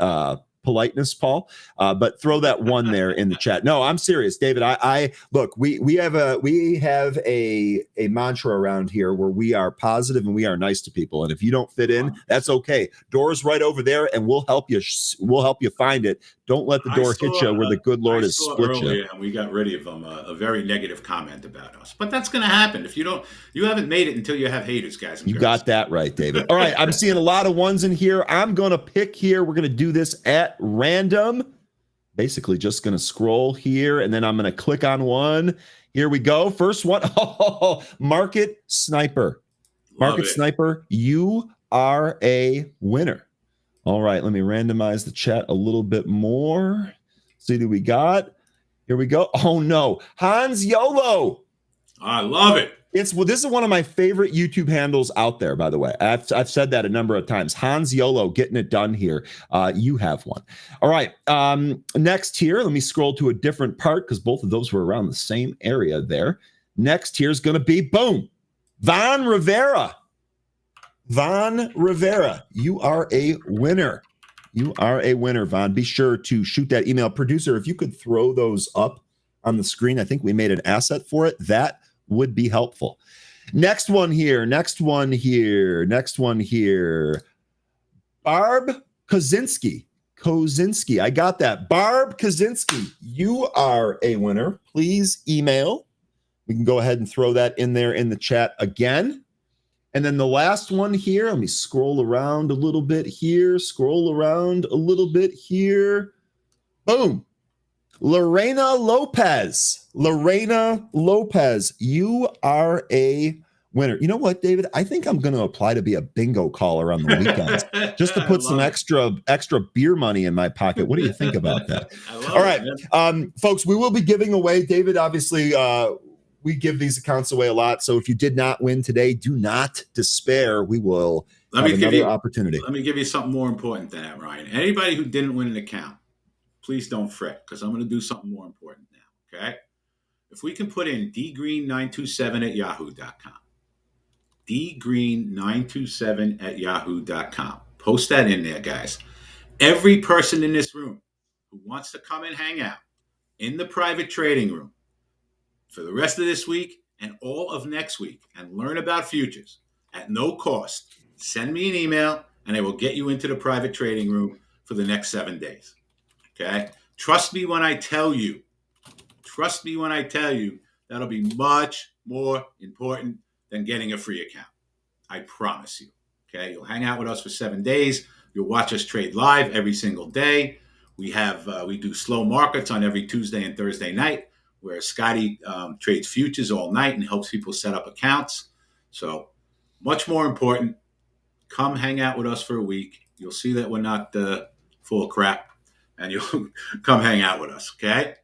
politeness, Paul, but throw that one there in the chat. No, I'm serious, David. I look. We have a mantra around here where we are positive and we are nice to people. And if you don't fit in, that's okay. Door's right over there, and we'll help you. We'll help you find it. Don't let the door hit you where the good Lord has split you. And we got rid of a very negative comment about us. But that's going to happen if you haven't made it until you have haters, guys. And you got that right, David. All right, I'm seeing a lot of ones in here. I'm going to pick here. We're going to do this at random. Basically, just going to scroll here, and then I'm going to click on one. Here we go. First one. Oh, Market Sniper. Market Sniper, you are a winner. All right, let me randomize the chat a little bit more. See who we got. Here we go. Oh, no. Hans YOLO. I love it. This is one of my favorite YouTube handles out there, by the way. I've said that a number of times. Hans YOLO getting it done here. You have one. All right. Next here, let me scroll to a different part because both of those were around the same area there. Next here is going to be, boom, Von Rivera. Von Rivera, you are a winner. You are a winner, Von. Be sure to shoot that email. Producer, if you could throw those up on the screen, I think we made an asset for it. That would be helpful. Next one here. Barb Kozinski. I got that. Barb Kozinski, you are a winner. Please email. We can go ahead and throw that in there in the chat again. And then the last one here, let me scroll around a little bit here. Boom. Lorena Lopez, you are a winner. You know what, David? I think I'm going to apply to be a bingo caller on the weekends just to put some extra beer money in my pocket. What do you think about that? All right, folks, we will be giving away, David, obviously, we give these accounts away a lot. So if you did not win today, do not despair. We will have another opportunity. Let me give you something more important than that, Ryan. Anybody who didn't win an account, please don't fret, because I'm going to do something more important now, okay? If we can put in dgreen927 at yahoo.com, dgreen927 at yahoo.com. Post that in there, guys. Every person in this room who wants to come and hang out in the private trading room for the rest of this week and all of next week and learn about futures at no cost, send me an email and I will get you into the private trading room for the next 7 days. Okay? Trust me when I tell you, that'll be much more important than getting a free account. I promise you. Okay? You'll hang out with us for 7 days. You'll watch us trade live every single day. We do slow markets on every Tuesday and Thursday night, where Scotty trades futures all night and helps people set up accounts. So much more important, come hang out with us for a week. You'll see that we're not full of crap, and you'll come hang out with us, okay?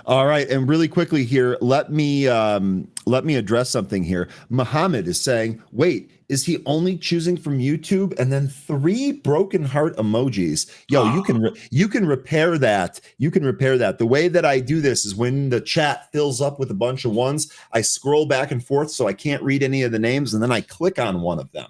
All right, and really quickly here, let me address something here. Muhammad is saying, wait, is he only choosing from YouTube? And then 3 broken heart emojis. Yo, you can repair that. The way that I do this is when the chat fills up with a bunch of ones, I scroll back and forth so I can't read any of the names, and then I click on one of them.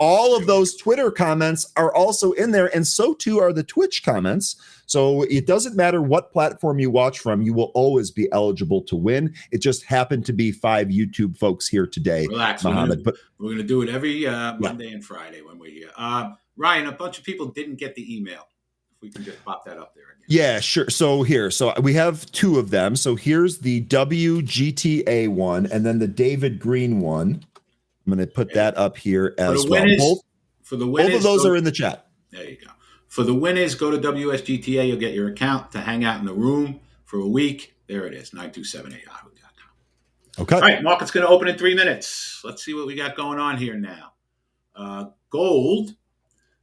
All of those Twitter comments are also in there, and so too are the Twitch comments. So it doesn't matter what platform you watch from, you will always be eligible to win. It just happened to be 5 YouTube folks here today. Relax, Muhammad. We're going to do it every Monday and Friday when we're here. Ryan, a bunch of people didn't get the email. If we can just pop that up there again. Yeah, sure. So we have 2 of them. So here's the WGTA one, and then the David Green one. I'm going to put that up here as well. Both of those are in the chat. There you go. For the winners, go to WSGTA. You'll get your account to hang out in the room for a week. There it is, 927 at yahoo.com. Okay. All right, market's going to open in 3 minutes. Let's see what we got going on here now. Gold,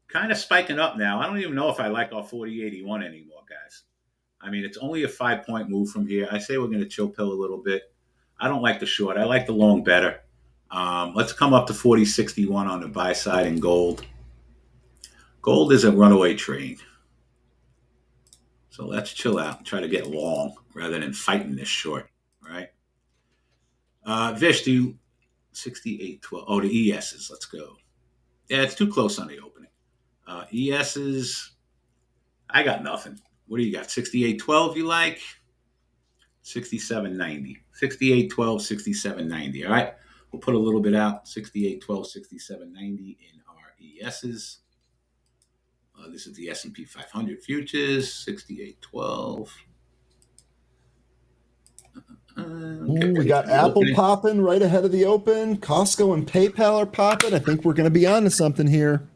kind of spiking up now. I don't even know if I like our 4081 anymore, guys. I mean, it's only a 5-point move from here. I say we're going to chill pill a little bit. I don't like the short. I like the long better. Let's come up to 4061 on the buy side in gold. Gold is a runaway trade. So let's chill out and try to get long rather than fighting this short. All right. Vish, do 6812. Oh, the ESs. Let's go. Yeah, it's too close on the opening. ESs, I got nothing. What do you got? 6812 you like? 6790. 6812, 6790. All right. We'll put a little bit out, 6812, 6790 in our ESs. This is the S&P 500 futures, 6812. We got Apple popping right ahead of the open. Costco and PayPal are popping. I think we're going to be on to something here.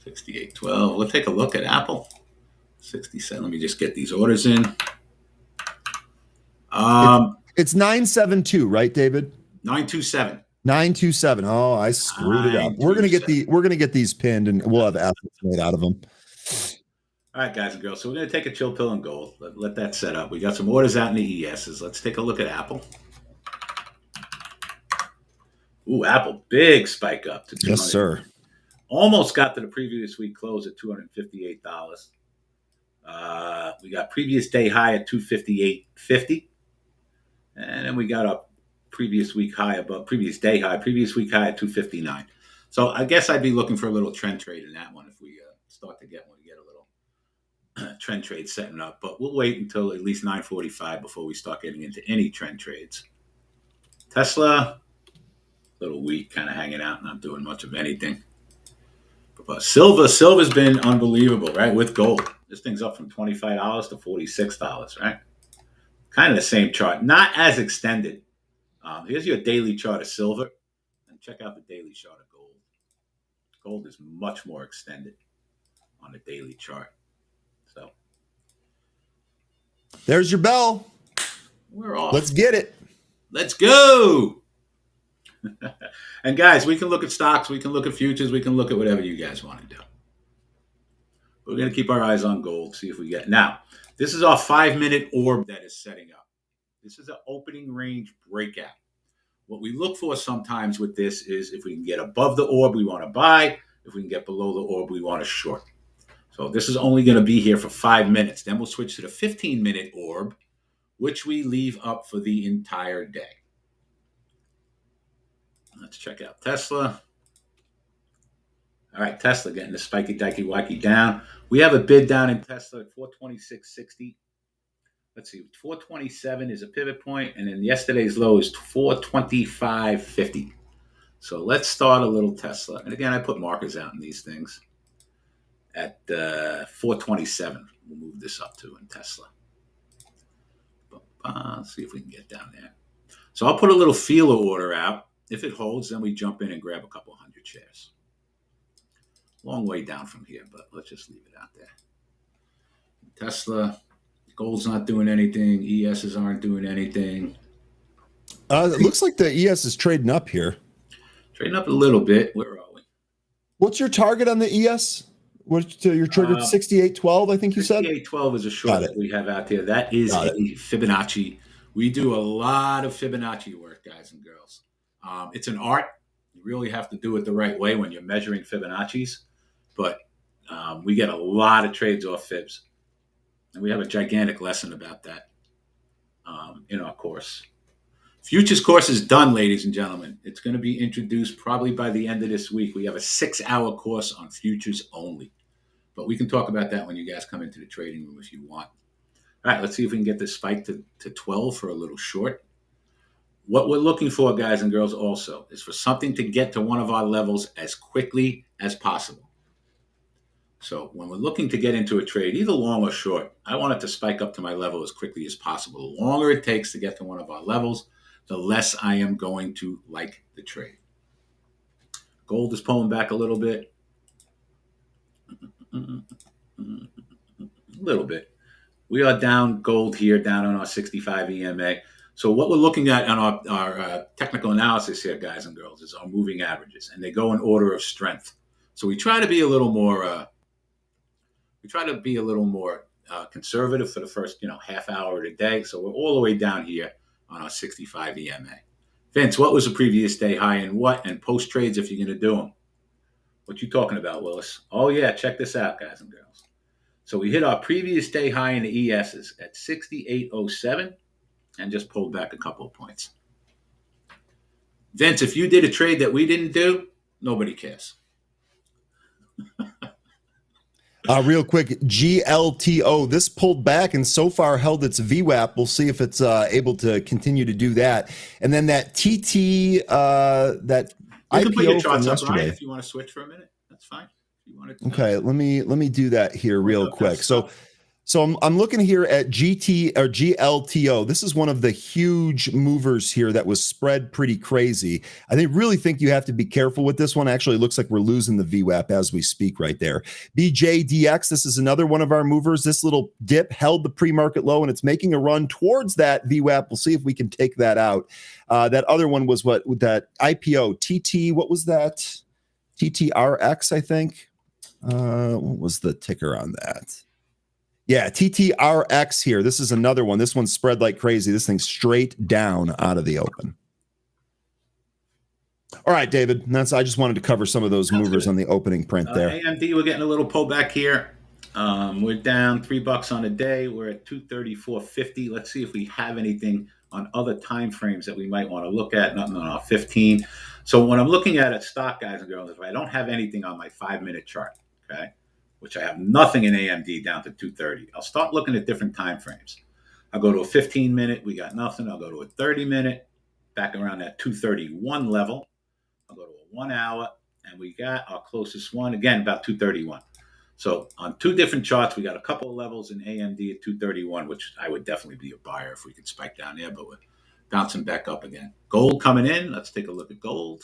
6812. We'll take a look at Apple. 67. Let me just get these orders in. It's 972, right, David? 927. 927. Oh, I screwed it up. We're gonna get these pinned, and we'll have assets made out of them. All right, guys and girls. So we're gonna take a chill pill and gold. Let that set up. We got some orders out in the ESs. Let's take a look at Apple. Ooh, Apple, big spike up to 200. Yes, sir. Almost got to the previous week close at $258. We got previous day high at 258.50, and then we got a previous week high above previous day high, previous week high at 259. So I guess I'd be looking for a little trend trade in that one if we start to get a little trend trade setting up. But we'll wait until at least 9:45 before we start getting into any trend trades. Tesla, a little weak, kind of hanging out, not doing much of anything. But silver's been unbelievable, right? With gold, this thing's up from $25 to $46, right? Kind of the same chart, not as extended. Here's your daily chart of silver, and check out the daily chart of gold. Gold is much more extended on the daily chart. So there's your bell. We're off. Let's get it. Let's go. And guys, we can look at stocks, we can look at futures, we can look at whatever you guys want to do. We're going to keep our eyes on gold, see if we get. Now, this is our 5-minute orb that is setting up. This is an opening range breakout. What we look for sometimes with this is if we can get above the orb, we want to buy. If we can get below the orb, we want to short. So this is only going to be here for 5 minutes. Then we'll switch to the 15-minute orb, which we leave up for the entire day. Let's check out Tesla. All right, Tesla getting the spiky, dikey, wacky down. We have a bid down in Tesla at 426.60. Let's see, 427 is a pivot point, and then yesterday's low is 425.50. So let's start a little Tesla. And again, I put markers out in these things at 427. We'll move this up to in Tesla. Let's see if we can get down there. So I'll put a little feeler order out. If it holds, then we jump in and grab a couple hundred shares. Long way down from here, but let's just leave it out there. Tesla, gold's not doing anything. ESs aren't doing anything. It looks like the ES is trading up here. Trading up a little bit. Where are we? What's your target on the ES? What's your trigger? 68.12, I think you said? 68.12 is a short that we have out there. That is a Fibonacci. We do a lot of Fibonacci work, guys and girls. It's an art. You really have to do it the right way when you're measuring Fibonacci's. But we get a lot of trades off Fibs. And we have a gigantic lesson about that in our course. Futures course is done, ladies and gentlemen. It's going to be introduced probably by the end of this week. We have a 6-hour course on futures only. But we can talk about that when you guys come into the trading room if you want. All right, let's see if we can get this spike to 12 for a little short. What we're looking for, guys and girls, also is for something to get to one of our levels as quickly as possible. So when we're looking to get into a trade, either long or short, I want it to spike up to my level as quickly as possible. The longer it takes to get to one of our levels, the less I am going to like the trade. Gold is pulling back a little bit. A little bit. We are down gold here, down on our 65 EMA. So what we're looking at on our technical analysis here, guys and girls, is our moving averages, and they go in order of strength. So we try to be a little more conservative for the first half hour of the day. So we're all the way down here on our 65 EMA. Vince, what was the previous day high and what? And post trades if you're going to do them. What you talking about, Willis? Oh yeah, check this out, guys and girls. So we hit our previous day high in the ESs at 68.07. And just pulled back a couple of points. Vince, if you did a trade that we didn't do, nobody cares. Real quick, GLTO. This pulled back and so far held its VWAP. We'll see if it's able to continue to do that. And then that TT, that you can put your IPO from charts up, yesterday. Ryan, if you want to switch for a minute, that's fine. If you want to, okay, let me do that here real quick. So I'm looking here at GLTO. This is one of the huge movers here that was spread pretty crazy. I really think you have to be careful with this one. Actually, it looks like we're losing the VWAP as we speak right there. BJDX, this is another one of our movers. This little dip held the pre-market low, and it's making a run towards that VWAP. We'll see if we can take that out. That other one was that IPO, TT, what was that? TTRX, I think. What was the ticker on that? Yeah, TTRX here. This is another one. This one's spread like crazy. This thing's straight down out of the open. All right, David. I just wanted to cover some of those Sounds movers good. on the opening print there. AMD, we're getting a little pullback here. We're down $3 on a day. We're at 234.50. Let's see if we have anything on other time frames that we might want to look at. Nothing on our 15. So when I'm looking at a stock, guys and girls, if I don't have anything on my 5-minute chart, okay, which I have nothing in AMD down to 230, I'll start looking at different time frames. I'll go to a 15-minute. We got nothing. I'll go to a 30-minute, back around that 231 level. I'll go to a 1 hour, and we got our closest one, again, about 231. So on two different charts, we got a couple of levels in AMD at 231, which I would definitely be a buyer if we could spike down there, but we're bouncing back up again. Gold coming in. Let's take a look at gold.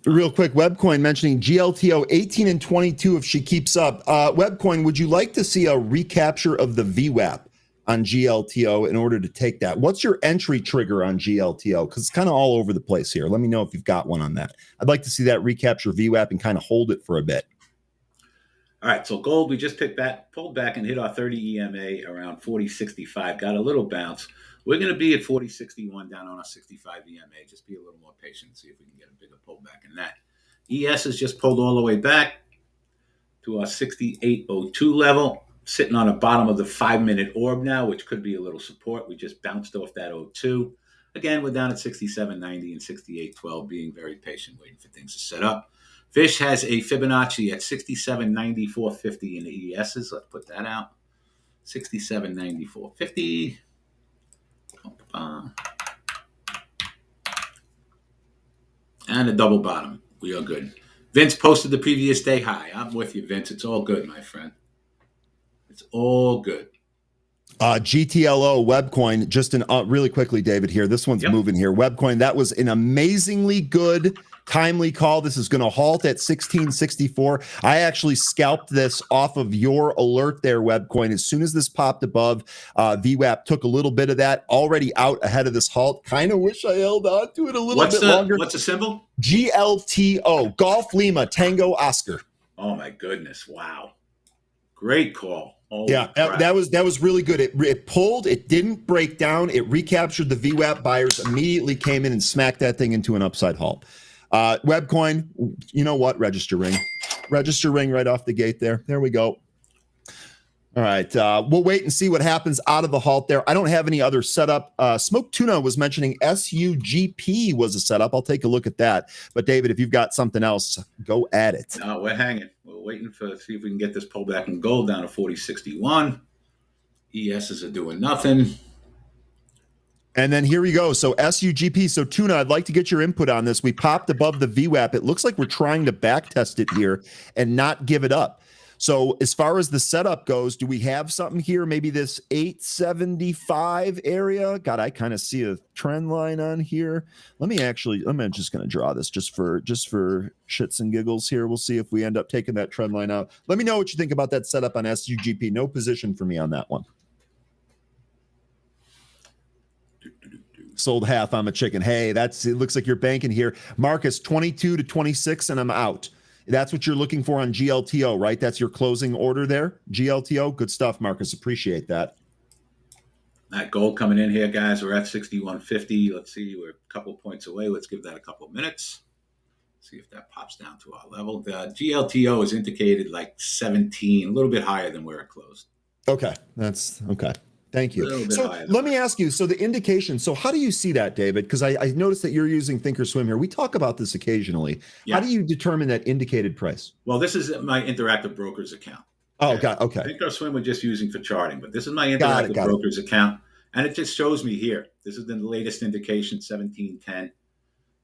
Real quick, Webcoin mentioning GLTO 18 and 22 if she keeps up. Webcoin, would you like to see a recapture of the VWAP on GLTO in order to take that? What's your entry trigger on GLTO? Because it's kind of all over the place here. Let me know if you've got one on that. I'd like to see that recapture VWAP and kind of hold it for a bit. All right, so gold, we just pulled back and hit our 30 EMA around 40.65. Got a little bounce. We're going to be at 40.61 down on our 65 EMA. Just be a little more patient and see if we can get a bigger pullback in that. ES has just pulled all the way back to our 68.02 level. Sitting on the bottom of the 5-minute orb now, which could be a little support. We just bounced off that 02. Again, we're down at 67.90 and 68.12, being very patient, waiting for things to set up. Fish has a Fibonacci at 67.94.50 in the ESs. Let's put that out. 67.94.50. And a double bottom. We are good. Vince posted the previous day high. I'm with you, Vince. It's all good, my friend. It's all good. GTLO Webcoin, just really quickly, David, here. This one's moving here. Webcoin, that was an amazingly good, timely call. This is going to halt at 1664. I actually scalped this off of your alert there, Webcoin. As soon as this popped above, VWAP took a little bit of that, already out ahead of this halt. Kind of wish I held on to it a little bit longer. What's the symbol? GLTO, Golf Lima, Tango Oscar. Oh, my goodness. Wow. Great call. Yeah, that was really good. It pulled, it didn't break down, it recaptured the VWAP. Buyers immediately came in and smacked that thing into an upside halt. Webcoin, you know what? Register ring right off the gate there. There we go. All right, we'll wait and see what happens out of the halt there. I don't have any other setup. Smoke Tuna was mentioning SUGP was a setup. I'll take a look at that. But David, if you've got something else, go at it. No, we're hanging. We're waiting to see if we can get this pullback in gold down to 40.61. ESs are doing nothing. And then here we go. So SUGP. So Tuna, I'd like to get your input on this. We popped above the VWAP. It looks like we're trying to back test it here and not give it up. So as far as the setup goes, do we have something here? Maybe this 875 area? God, I kind of see a trend line on here. I'm just going to draw this just for shits and giggles here. We'll see if we end up taking that trend line out. Let me know what you think about that setup on SUGP. No position for me on that one. Sold half. I'm a chicken. Hey, it looks like you're banking here. Marcus, 22 to 26, and I'm out. That's what you're looking for on GLTO, right? That's your closing order there, GLTO. Good stuff, Marcus. Appreciate that. That gold coming in here, guys. We're at 61.50. Let's see. We're a couple points away. Let's give that a couple of minutes. See if that pops down to our level. The GLTO is indicated like 17, a little bit higher than where it closed. Okay. That's okay. Thank you. So let me ask you, so the indication, so how do you see that, David? Because I noticed that you're using Thinkorswim here. We talk about this occasionally. Yeah. How do you determine that indicated price? Well, this is my Interactive Brokers account. Oh, God. Okay. Thinkorswim we're just using for charting, but this is my Interactive Brokers account. And it just shows me here. This is the latest indication, 1710.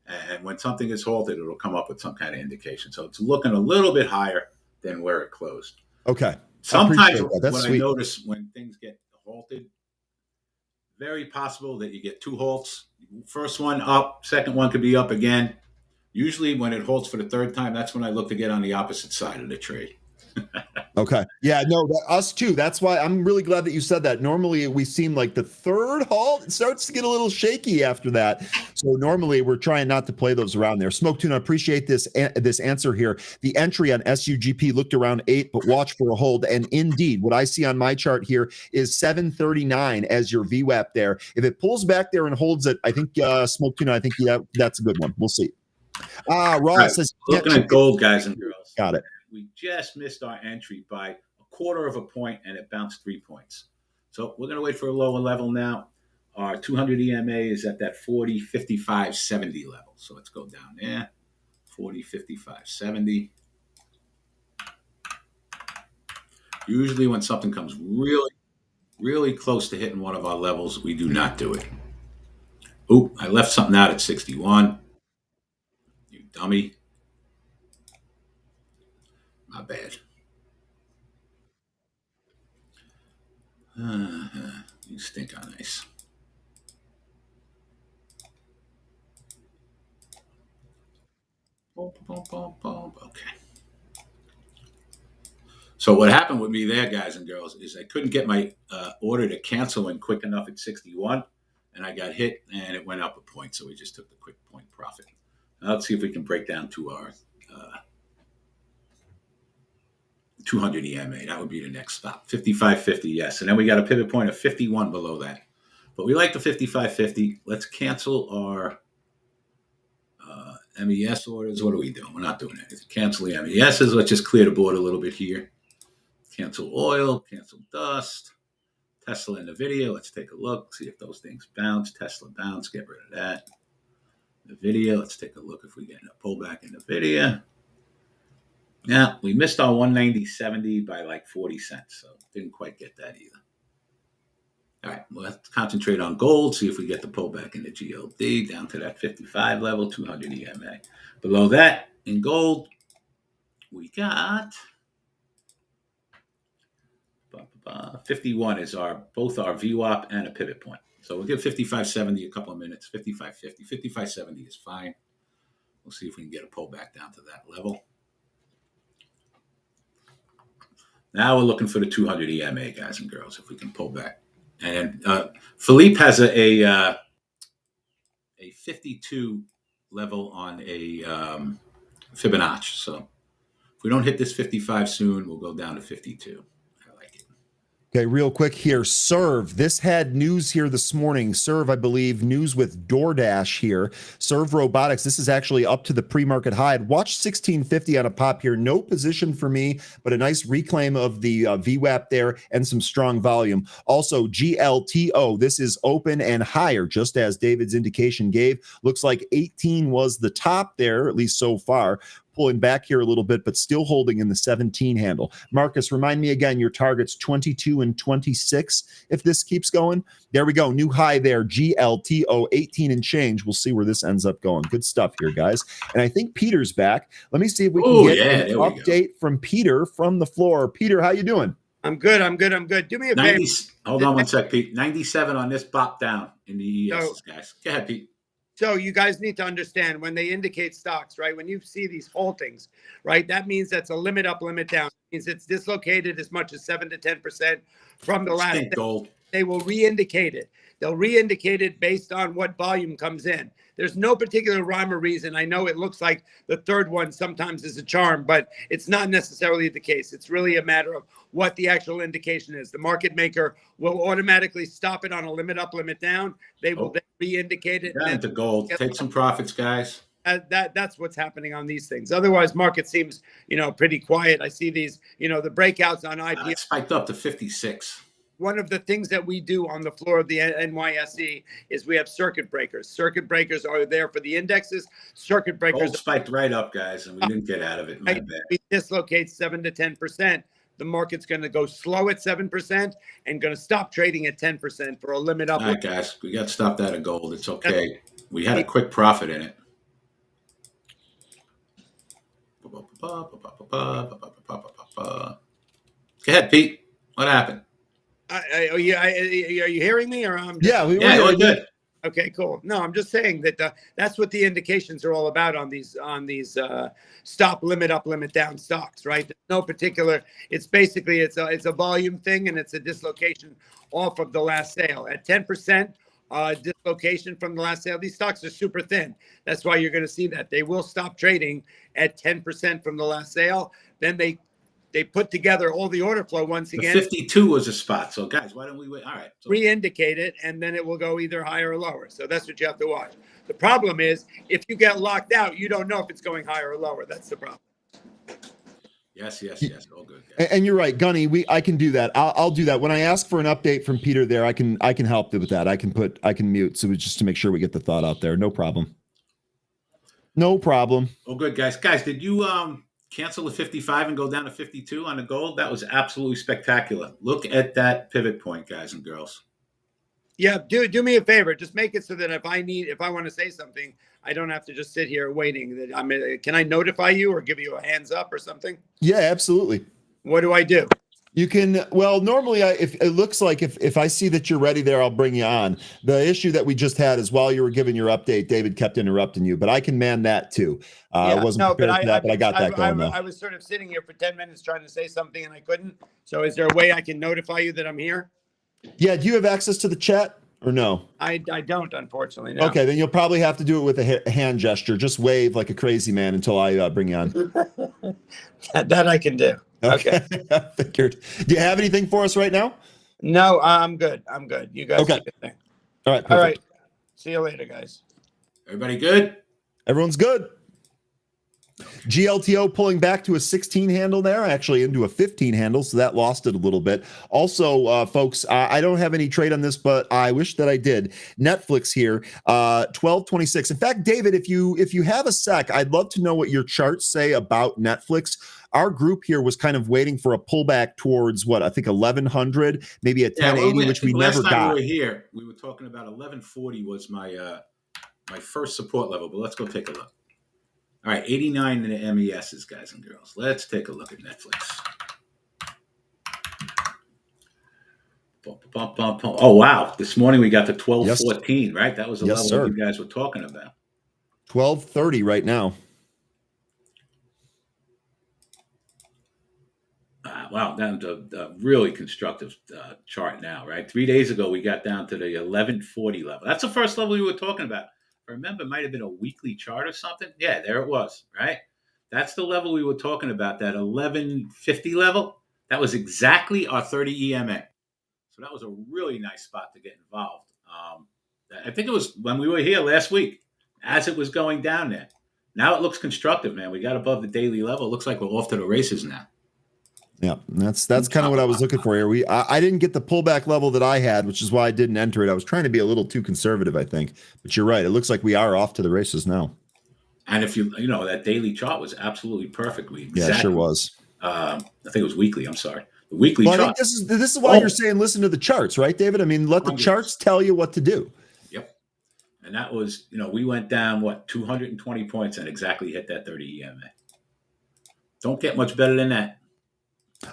And when something is halted, it'll come up with some kind of indication. So it's looking a little bit higher than where it closed. Okay. Sometimes I notice when things get halted, very possible that you get two halts. First one up, second one could be up again. Usually when it halts for the third time, that's when I look to get on the opposite side of the trade. Okay. Yeah, no, us too. That's why I'm really glad that you said that. Normally we seem like the third halt, it starts to get a little shaky after that. So normally we're trying not to play those around there. Smoke Tuna, appreciate this answer here. The entry on SUGP looked around 8, but watch for a hold. And indeed, what I see on my chart here is 739 as your VWAP there. If it pulls back there and holds it, I think Smoke Tuna, I think that's a good one. We'll see. Ross right. says, looking at gold, guys and girls. Got it. We just missed our entry by a quarter of a point, and it bounced 3 points. So we're going to wait for a lower level now. Our 200 EMA is at that 40, 55, 70 level. So let's go down there. 40, 55, 70. Usually when something comes really, really close to hitting one of our levels, we do not do it. Oop, I left something out at 61. You dummy. My bad. You stink on ice. Okay. So what happened with me there, guys and girls, is I couldn't get my order to cancel in quick enough at 61, and I got hit, and it went up a point. So we just took the quick point profit. Now let's see if we can break down to our 200 EMA. That would be the next stop. 55.50, yes. And then we got a pivot point of 51 below that. But we like the 55.50. Let's cancel our MES orders. What are we doing? We're not doing anything. Cancel the MESs. Let's just clear the board a little bit here. Cancel oil. Cancel dust. Tesla and NVIDIA. Let's take a look. See if those things bounce. Tesla bounce. Get rid of that. NVIDIA. Let's take a look if we get a pullback in NVIDIA. Yeah, we missed our 190.70 by like 40 cents, so didn't quite get that either. All right, well, let's concentrate on gold, see if we get the pullback in the GLD down to that 55 level, 200 EMA. Below that, in gold, we got 51 is both our VWAP and a pivot point. So we'll give 55.70 a couple of minutes, 55.50. 55.70 is fine. We'll see if we can get a pullback down to that level. Now we're looking for the 200 EMA, guys and girls, if we can pull back. And Philippe has a 52 level on a Fibonacci. So if we don't hit this 55 soon, we'll go down to 52. I like it. Okay, real quick here. Serve. This had news here this morning. Serve, I believe, news with DoorDash here. Serve Robotics. This is actually up to the pre-market high. I'd watch 1650 on a pop here. No position for me, but a nice reclaim of the VWAP there and some strong volume. Also, GLTO. This is open and higher, just as David's indication gave. Looks like 18 was the top there, at least so far. Pulling back here a little bit, but still holding in the 17 handle. Marcus, remind me again, your target's 22 and 26 if this keeps going. There we go. New high there, GLTO, 18 and change. We'll see where this ends up going. Good stuff here, guys. And I think Peter's back. Let me see if we can get an update from Peter from the floor. Peter, how you doing? I'm good. Do me a favor. Hold on one sec, Pete. 97 on this pop down in the ES, guys. Go ahead, Pete. So you guys need to understand when they indicate stocks, right? When you see these haltings, right? That means that's a limit up, limit down. It means it's dislocated as much as 7 to 10% from the last day. Gold. They will re-indicate it. They'll re-indicate it based on what volume comes in. There's no particular rhyme or reason. I know it looks like the third one sometimes is a charm, but it's not necessarily the case. It's really a matter of what the actual indication is. The market maker will automatically stop it on a limit up, limit down. They will then re-indicate it. Down to gold. Take some profits, guys. That's what's happening on these things. Otherwise, market seems, pretty quiet. I see these, the breakouts on IPO. It spiked up to 56. One of the things that we do on the floor of the NYSE is we have circuit breakers. Circuit breakers are there for the indexes. Circuit breakers Gold spiked right up, guys, and we didn't get out of it. My bad. We dislocate 7 to 10%. The market's going to go slow at 7% and going to stop trading at 10% for a limit up. All right, guys, we got stopped out of gold. It's okay. We had a quick profit in it. Go ahead, Pete. What happened? Are you hearing me? Or Yeah, we're Okay. good. Okay, cool. No, I'm just saying that that's what the indications are all about on these stop, limit up, limit down stocks, right? There's no particular. It's basically it's a volume thing, and it's a dislocation off of the last sale at 10%. Dislocation from the last sale. These stocks are super thin. That's why you're going to see that they will stop trading at 10% from the last sale. Then they put together all the order flow once The again. 52 was a spot. So, guys, why don't we wait? All right. So, Re-indicate it, and then it will go either higher or lower. So that's what you have to watch. The problem is if you get locked out, you don't know if it's going higher or lower. That's the problem. yes. All good. And you're right, Gunny. I can do that. I'll do that when I ask for an update from Peter. There, I can help with that. I can mute. So just to make sure we get the thought out there. No problem. No problem. Oh, good, guys. Guys, did you cancel the 55 and go down to 52 on the gold? That was absolutely spectacular. Look at that pivot point, guys and girls. Yeah, do me a favor. Just make it so that if I want to say something, I don't have to just sit here waiting. That can I notify you or give you a hands up or something? Yeah, absolutely. What do I do? You can, well, normally if it looks like if I see that you're ready there, I'll bring you on. The issue that we just had is while you were giving your update, David kept interrupting you, but I can man that too. I wasn't prepared for that, but I got that going now. I was sort of sitting here for 10 minutes trying to say something and I couldn't. So is there a way I can notify you that I'm here? Yeah. Do you have access to the chat or no? I don't, unfortunately. No. Okay. Then you'll probably have to do it with a hand gesture. Just wave like a crazy man until I bring you on. that I can do. Okay. I figured. Do you have anything for us right now? No, I'm good. You guys. Okay. Do your thing. All right. Perfect. All right. See you later, guys. Everybody good? Everyone's good. GLTO pulling back to a 16 handle there, actually into a 15 handle, so that lost it a little bit. Also, folks, I don't have any trade on this, but I wish that I did. Netflix here, 12.26. In fact, David, if you have a sec, I'd love to know what your charts say about Netflix. Our group here was kind of waiting for a pullback towards what I think 1100, maybe a 1080, which we never got. Last time we were here, we were talking about 1140 was my first support level, but let's go take a look. All right, 89 in the MESs, guys and girls. Let's take a look at Netflix. Oh, wow. This morning we got to 1214, right? That was the level that you guys were talking about. 1230 right now. Wow, down to a really constructive chart now, right? 3 days ago, we got down to the 1140 level. That's the first level we were talking about. I remember it might have been a weekly chart or something. Yeah, there it was, right? That's the level we were talking about, that 1150 level. That was exactly our 30 EMA. So that was a really nice spot to get involved. I think it was when we were here last week, as it was going down there. Now it looks constructive, man. We got above the daily level. It looks like we're off to the races now. Yeah, that's kind of what I was looking for here. I didn't get the pullback level that I had, which is why I didn't enter it. I was trying to be a little too conservative, I think. But you're right. It looks like we are off to the races now. And if you know, that daily chart was absolutely perfect. Yeah, it sure was. I think it was weekly. I'm sorry. The weekly chart. I think this is why you're saying listen to the charts, right, David? I mean, let the charts tell you what to do. Yep. And that was, we went down, 220 points and exactly hit that 30 EMA. Don't get much better than that.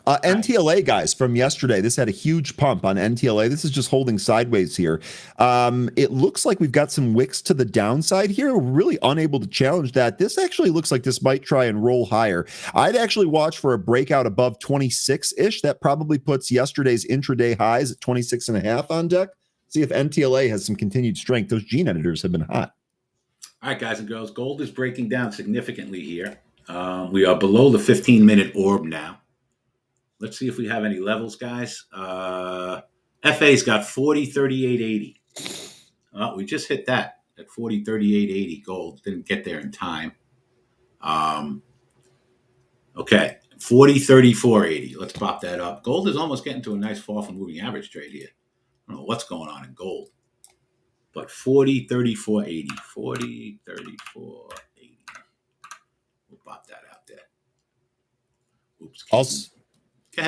NTLA, guys, from yesterday, this had a huge pump on NTLA. This is just holding sideways here. It looks like we've got some wicks to the downside here. We're really unable to challenge that. This actually looks like this might try and roll higher. I'd actually watch for a breakout above 26-ish. That probably puts yesterday's intraday highs at 26.5 on deck. See if NTLA has some continued strength. Those gene editors have been hot. All right, guys and girls, gold is breaking down significantly here. We are below the 15-minute orb now. Let's see if we have any levels, guys. FA's got 40.3880. We just hit that at 40.3880 gold. Didn't get there in time. Okay, 40.3480. Let's pop that up. Gold is almost getting to a nice fall from moving average trade here. I don't know what's going on in gold. But 40.3480. 40.3480. We'll pop that out there. Oops.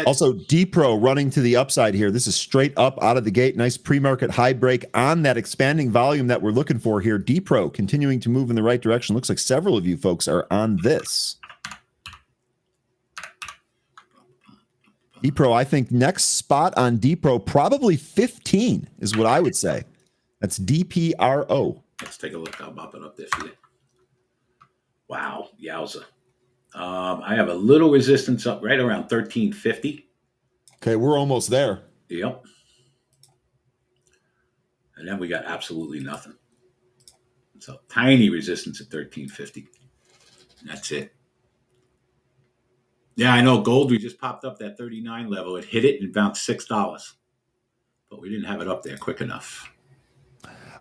Also, D-Pro running to the upside here. This is straight up out of the gate. Nice pre-market high break on that expanding volume that we're looking for here. D-Pro continuing to move in the right direction. Looks like several of you folks are on this. D-Pro, I think next spot on D-Pro, probably 15 is what I would say. That's DPRO. Let's take a look. I'll bump it up there for you. Wow, yowza. I have a little resistance up right around 1350. Okay, we're almost there. Yep. And then we got absolutely nothing. So tiny resistance at 1350. That's it. Yeah, I know gold, we just popped up that 39 level. It hit it and bounced $6. But we didn't have it up there quick enough.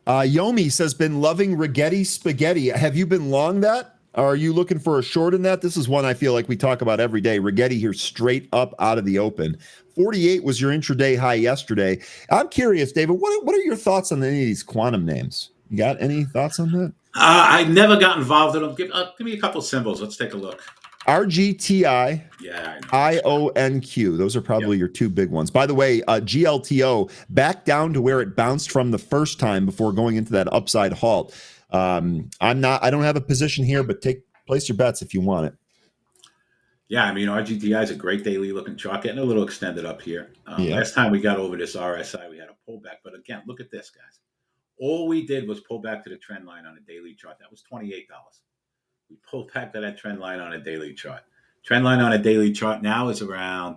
Yomi says, been loving Rigetti spaghetti. Have you been long that? Are you looking for a short in that? This is one I feel like we talk about every day. Rigetti here straight up out of the open. 48 was your intraday high yesterday. I'm curious, David, what are your thoughts on any of these quantum names? You got any thoughts on that? I never got involved in them. Give me a couple symbols. Let's take a look. RGTI, yeah, IONQ. Those are probably your two big ones. By the way, GLTO back down to where it bounced from the first time before going into that upside halt. I don't have a position here, but place your bets if you want it. Yeah, I mean, RGTI is a great daily looking chart, getting a little extended up here. Last time we got over this RSI, we had a pullback. But again, look at this, guys. All we did was pull back to the trend line on a daily chart. That was $28. We pulled back to that trend line on a daily chart. Trend line on a daily chart now is around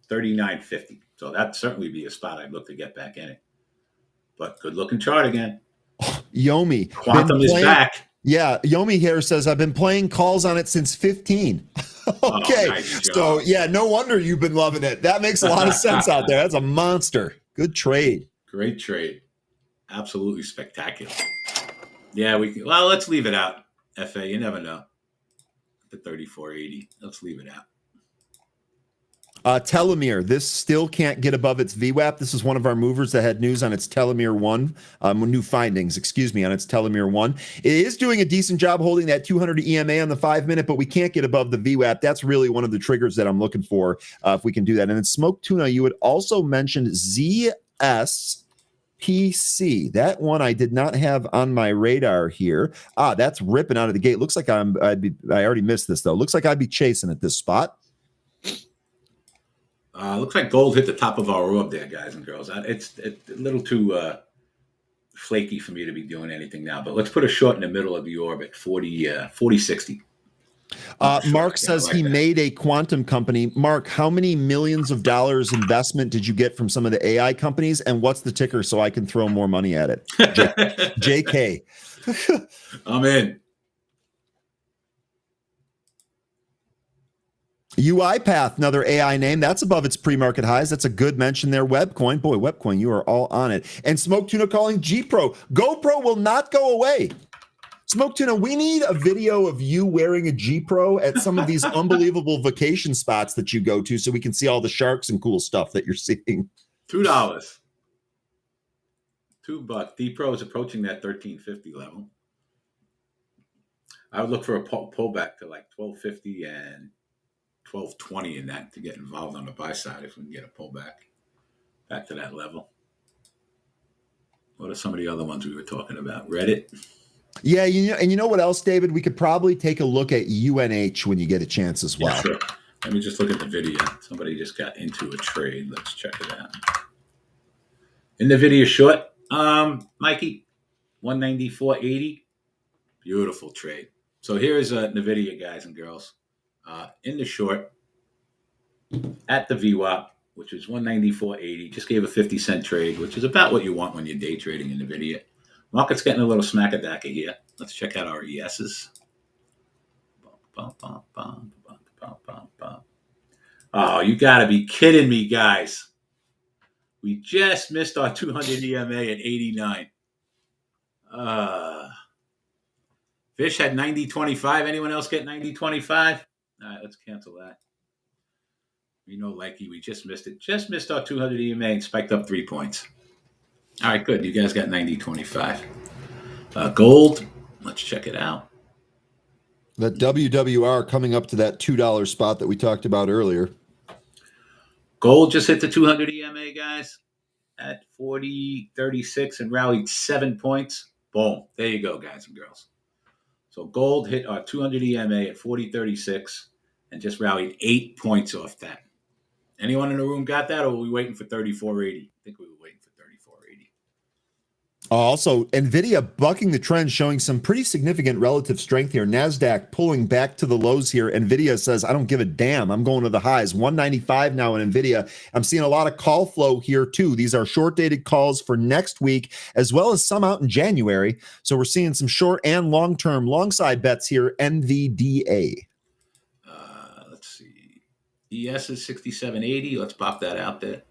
39.50. So that'd certainly be a spot I'd look to get back in it. But good looking chart again. Yomi. Quantum is back. Yeah, Yomi here says, I've been playing calls on it since 15. Okay, nice so yeah, no wonder you've been loving it. That makes a lot of sense out there. That's a monster. Good trade. Great trade. Absolutely spectacular. Yeah, let's leave it out. FA, you never know. The 34.80. Let's leave it out. Telomere, this still can't get above its VWAP. This is one of our movers that had news on its Telomere 1, new findings, on its Telomere 1. It is doing a decent job holding that 200 EMA on the 5-minute, but we can't get above the VWAP. That's really one of the triggers that I'm looking for if we can do that. And then Smoke Tuna, you had also mentioned ZSPC. That one I did not have on my radar here. That's ripping out of the gate. Looks like I already missed this, though. Looks like I'd be chasing at this spot. Looks like gold hit the top of our orb there, guys and girls. It's a little too flaky for me to be doing anything now, but let's put a short in the middle of the orb at 40.60. Mark says he made a quantum company. Mark, how many millions of dollars investment did you get from some of the AI companies, and what's the ticker so I can throw more money at it? JK. I'm in. UiPath, another AI name. That's above its pre-market highs. That's a good mention there. Webcoin. Boy, Webcoin, you are all on it. And Smoke Tuna calling GPro. GoPro will not go away. Smoke Tuna, we need a video of you wearing a GPro at some of these unbelievable vacation spots that you go to so we can see all the sharks and cool stuff that you're seeing. $2. $2. DPro is approaching that 1350 level. I would look for a pullback to like 1250 and 1220 in that to get involved on the buy side if we can get a pullback back to that level. What are some of the other ones we were talking about? Reddit? Yeah, you know what else, David? We could probably take a look at UNH when you get a chance as well. Yeah, sure. Let me just look at the video. Somebody just got into a trade. Let's check it out. In the video short, Mikey, 194.80. Beautiful trade. So here's NVIDIA, guys and girls. In the short, at the VWAP, which is 194.80, just gave a 50-cent trade, which is about what you want when you're day trading in NVIDIA. Market's getting a little smack-a-dacky here. Let's check out our ESs. Oh, you got to be kidding me, guys. We just missed our 200 EMA at 89. Fish had 90.25. Anyone else get 90.25? All right, let's cancel that. We know Likey, we just missed it. Just missed our 200 EMA and spiked up 3 points. All right, good. You guys got 90.25. Gold, let's check it out. The WWR coming up to that $2 spot that we talked about earlier. Gold just hit the 200 EMA, guys, at 40.36 and rallied 7 points. Boom. There you go, guys and girls. So gold hit our 200 EMA at 40.36 and just rallied 8 points off that. Anyone in the room got that, or were we waiting for 34.80? I think we were waiting for Also, NVIDIA bucking the trend, showing some pretty significant relative strength here. NASDAQ pulling back to the lows here. NVIDIA says, I don't give a damn. I'm going to the highs. 195 now in NVIDIA. I'm seeing a lot of call flow here, too. These are short-dated calls for next week, as well as some out in January. So we're seeing some short and long-term long-side bets here. NVDA. Let's see. ES is 67.80. Let's pop that out there.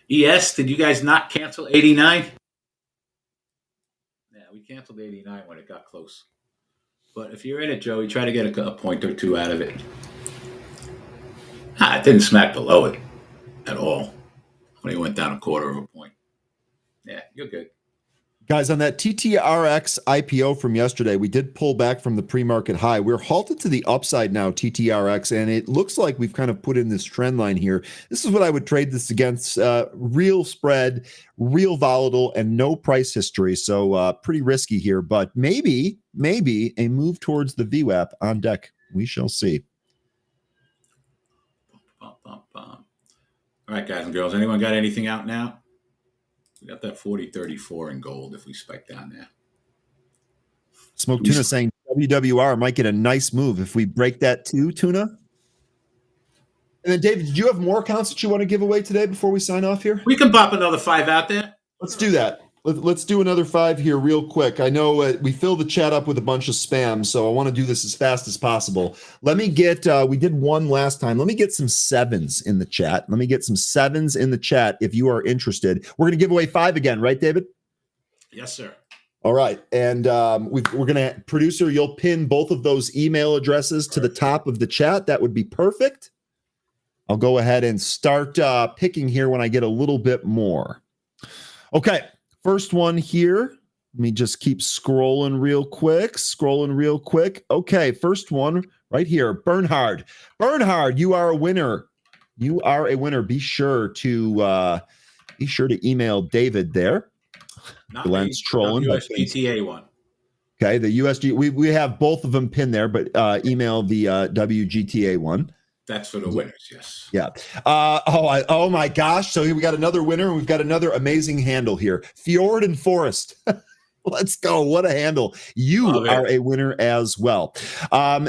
ES, did you guys not cancel 89? Yeah, we canceled 89 when it got close. But if you're in it, Joey, try to get a point or two out of it. It didn't smack below it at all. When it went down a quarter of a point. Yeah, you're good. Guys, on that TTRX IPO from yesterday, we did pull back from the pre-market high. We're halted to the upside now, TTRX, and it looks like we've kind of put in this trend line here. This is what I would trade this against. Real spread, real volatile, and no price history. So pretty risky here, but maybe a move towards the VWAP on deck. We shall see. All right, guys and girls, anyone got anything out now? We got that 40.34 in gold if we spike down there. Smoke Tuna saying WWR might get a nice move if we break that too, Tuna. And then, David, did you have more accounts that you want to give away today before we sign off here? We can pop another 5 out there. Let's do that. Let's do another 5 here real quick. I know we filled the chat up with a bunch of spam, so I want to do this as fast as possible. Let me get, we did 1 last time. Let me get some 7s in the chat. If you are interested. We're going to give away 5 again, right, David? Yes, sir. All right. And we're going to, producer, you'll pin both of those email addresses to the top of the chat. That would be perfect. I'll go ahead and start picking here when I get a little bit more. Okay. First one here. Let me just keep scrolling real quick. Okay, first one right here. Bernhard, you are a winner. Be sure to email David there. Glenn's trolling. USGTA one. Okay, the USG. We have both of them pinned there, but email the WGTA one. That's for the winners, yes. Yeah. Oh my gosh. So here we got another winner, and we've got another amazing handle here. Fjord and Forest. Let's go. What a handle. You are a winner as well.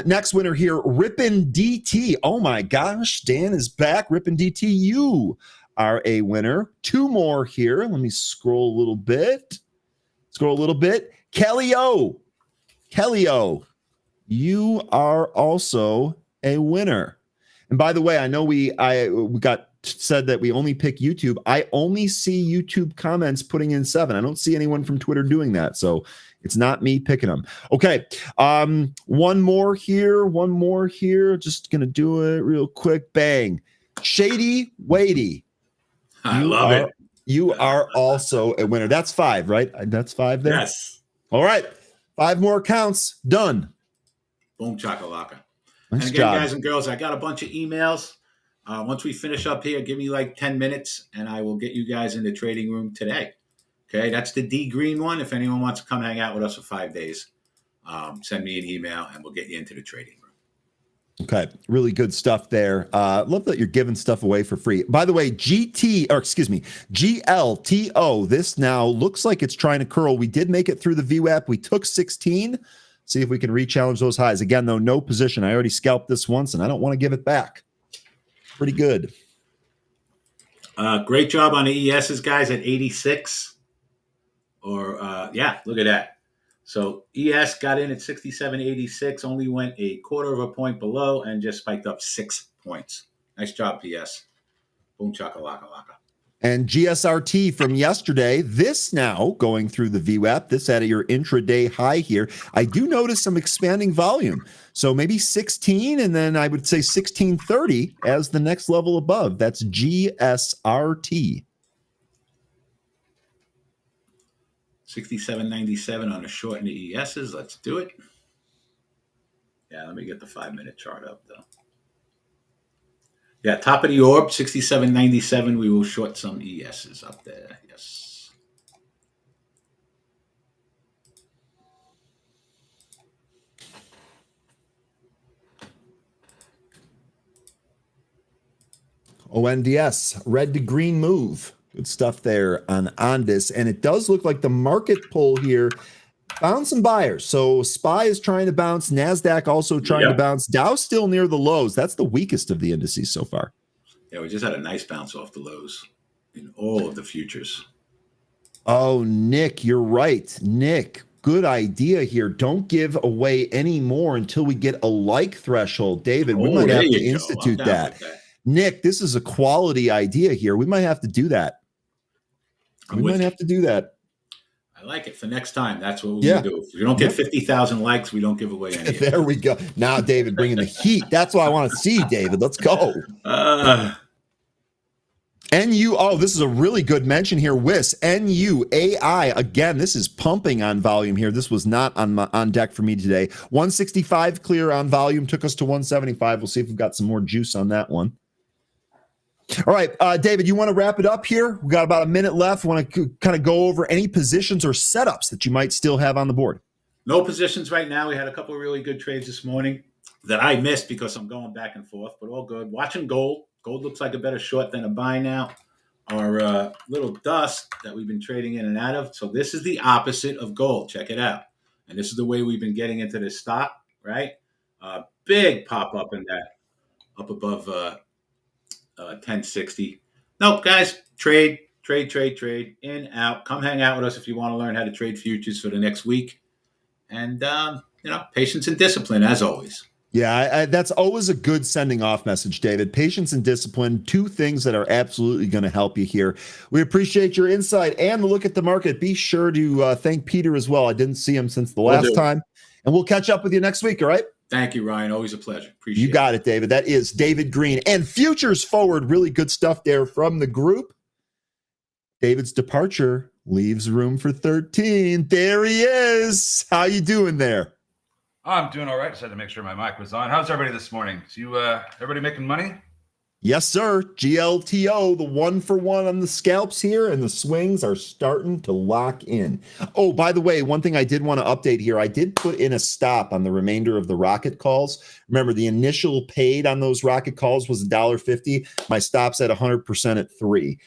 Next winner here, Rippin DT. Oh my gosh. Dan is back. Rippin DT. You are a winner. 2 more here. Let me scroll a little bit. Kelly O. You are also a winner. And by the way, I know we got said that we only pick YouTube. I only see YouTube comments putting in 7. I don't see anyone from Twitter doing that. So it's not me picking them. Okay. One more here. Just going to do it real quick. Bang. Shady Wadey. I love it. You are also a winner. That's 5, right? That's 5 there? Yes. All right. 5 more accounts. Done. Boom chakalaka. Nice and again, job. guys and girls, I got a bunch of emails. Once we finish up here, give me like 10 minutes, and I will get you guys in the trading room today. Okay, that's the D Green one. If anyone wants to come hang out with us for 5 days, send me an email, and we'll get you into the trading room. Okay, really good stuff there. Love that you're giving stuff away for free. By the way, GLTO, this now looks like it's trying to curl. We did make it through the VWAP. We took 16. See if we can re-challenge those highs. Again, though, no position. I already scalped this once, and I don't want to give it back. Pretty good. Great job on the ESs, guys, at 86. Look at that. So ES got in at 67.86, only went a quarter of a point below, and just spiked up 6 points. Nice job, PS. Boom chakalaka laka. And GSRT from yesterday, this now going through the VWAP, this at your intraday high here. I do notice some expanding volume. So maybe 16, and then I would say 1630 as the next level above. That's GSRT. 67.97 on the short and the ESs. Let's do it. Yeah, let me get the 5-minute chart up, though. Yeah, top of the orb, 67.97. We will short some ESs up there. Yes. ONDS, red to green move. Good stuff there on this. And it does look like the market pull here found some buyers. So SPY is trying to bounce. NASDAQ also trying to bounce. Dow still near the lows. That's the weakest of the indices so far. Yeah, we just had a nice bounce off the lows in all of the futures. Oh, Nick, you're right. Nick, good idea here. Don't give away any more until we get a like threshold. David, we might have to institute that. Nick, this is a quality idea here. We might have to do that. We might have to do that. I like it for next time. That's what we'll do. If we don't get 50,000 likes, we don't give away any. There we go. Now, David, bringing the heat. That's what I want to see, David. Let's go. NU. Oh, this is a really good mention here. WIS, NUAI. Again, this is pumping on volume here. This was not on deck for me today. 165 clear on volume. Took us to 175. We'll see if we've got some more juice on that one. All right, David, you want to wrap it up here? We got about a minute left. Want to kind of go over any positions or setups that you might still have on the board? No positions right now. We had a couple of really good trades this morning that I missed because I'm going back and forth, but all good. Watching gold. Gold looks like a better short than a buy now. Our little dust that we've been trading in and out of. So this is the opposite of gold. Check it out. And this is the way we've been getting into this stock, right? Big pop up in that, up above 1060. Nope, guys, trade, in, out. Come hang out with us if you want to learn how to trade futures for the next week. And, patience and discipline, as always. Yeah, that's always a good sending off message, David. Patience and discipline, two things that are absolutely going to help you here. We appreciate your insight and the look at the market. Be sure to thank Peter as well. I didn't see him since the last time. And we'll catch up with you next week, all right? Thank you, Ryan. Always a pleasure. Appreciate it. You got it, David. That is David Green. And Futures Forward, really good stuff there from the group. David's departure leaves room for 13. There he is. How you doing there? I'm doing all right. Just had to make sure my mic was on. How's everybody this morning? So everybody making money? Yes, sir. GLTO, the 1-for-1 on the scalps here, and the swings are starting to lock in. Oh, by the way, one thing I did want to update here, I did put in a stop on the remainder of the rocket calls. Remember, the initial paid on those rocket calls was $1.50. My stop's at 100% at 3.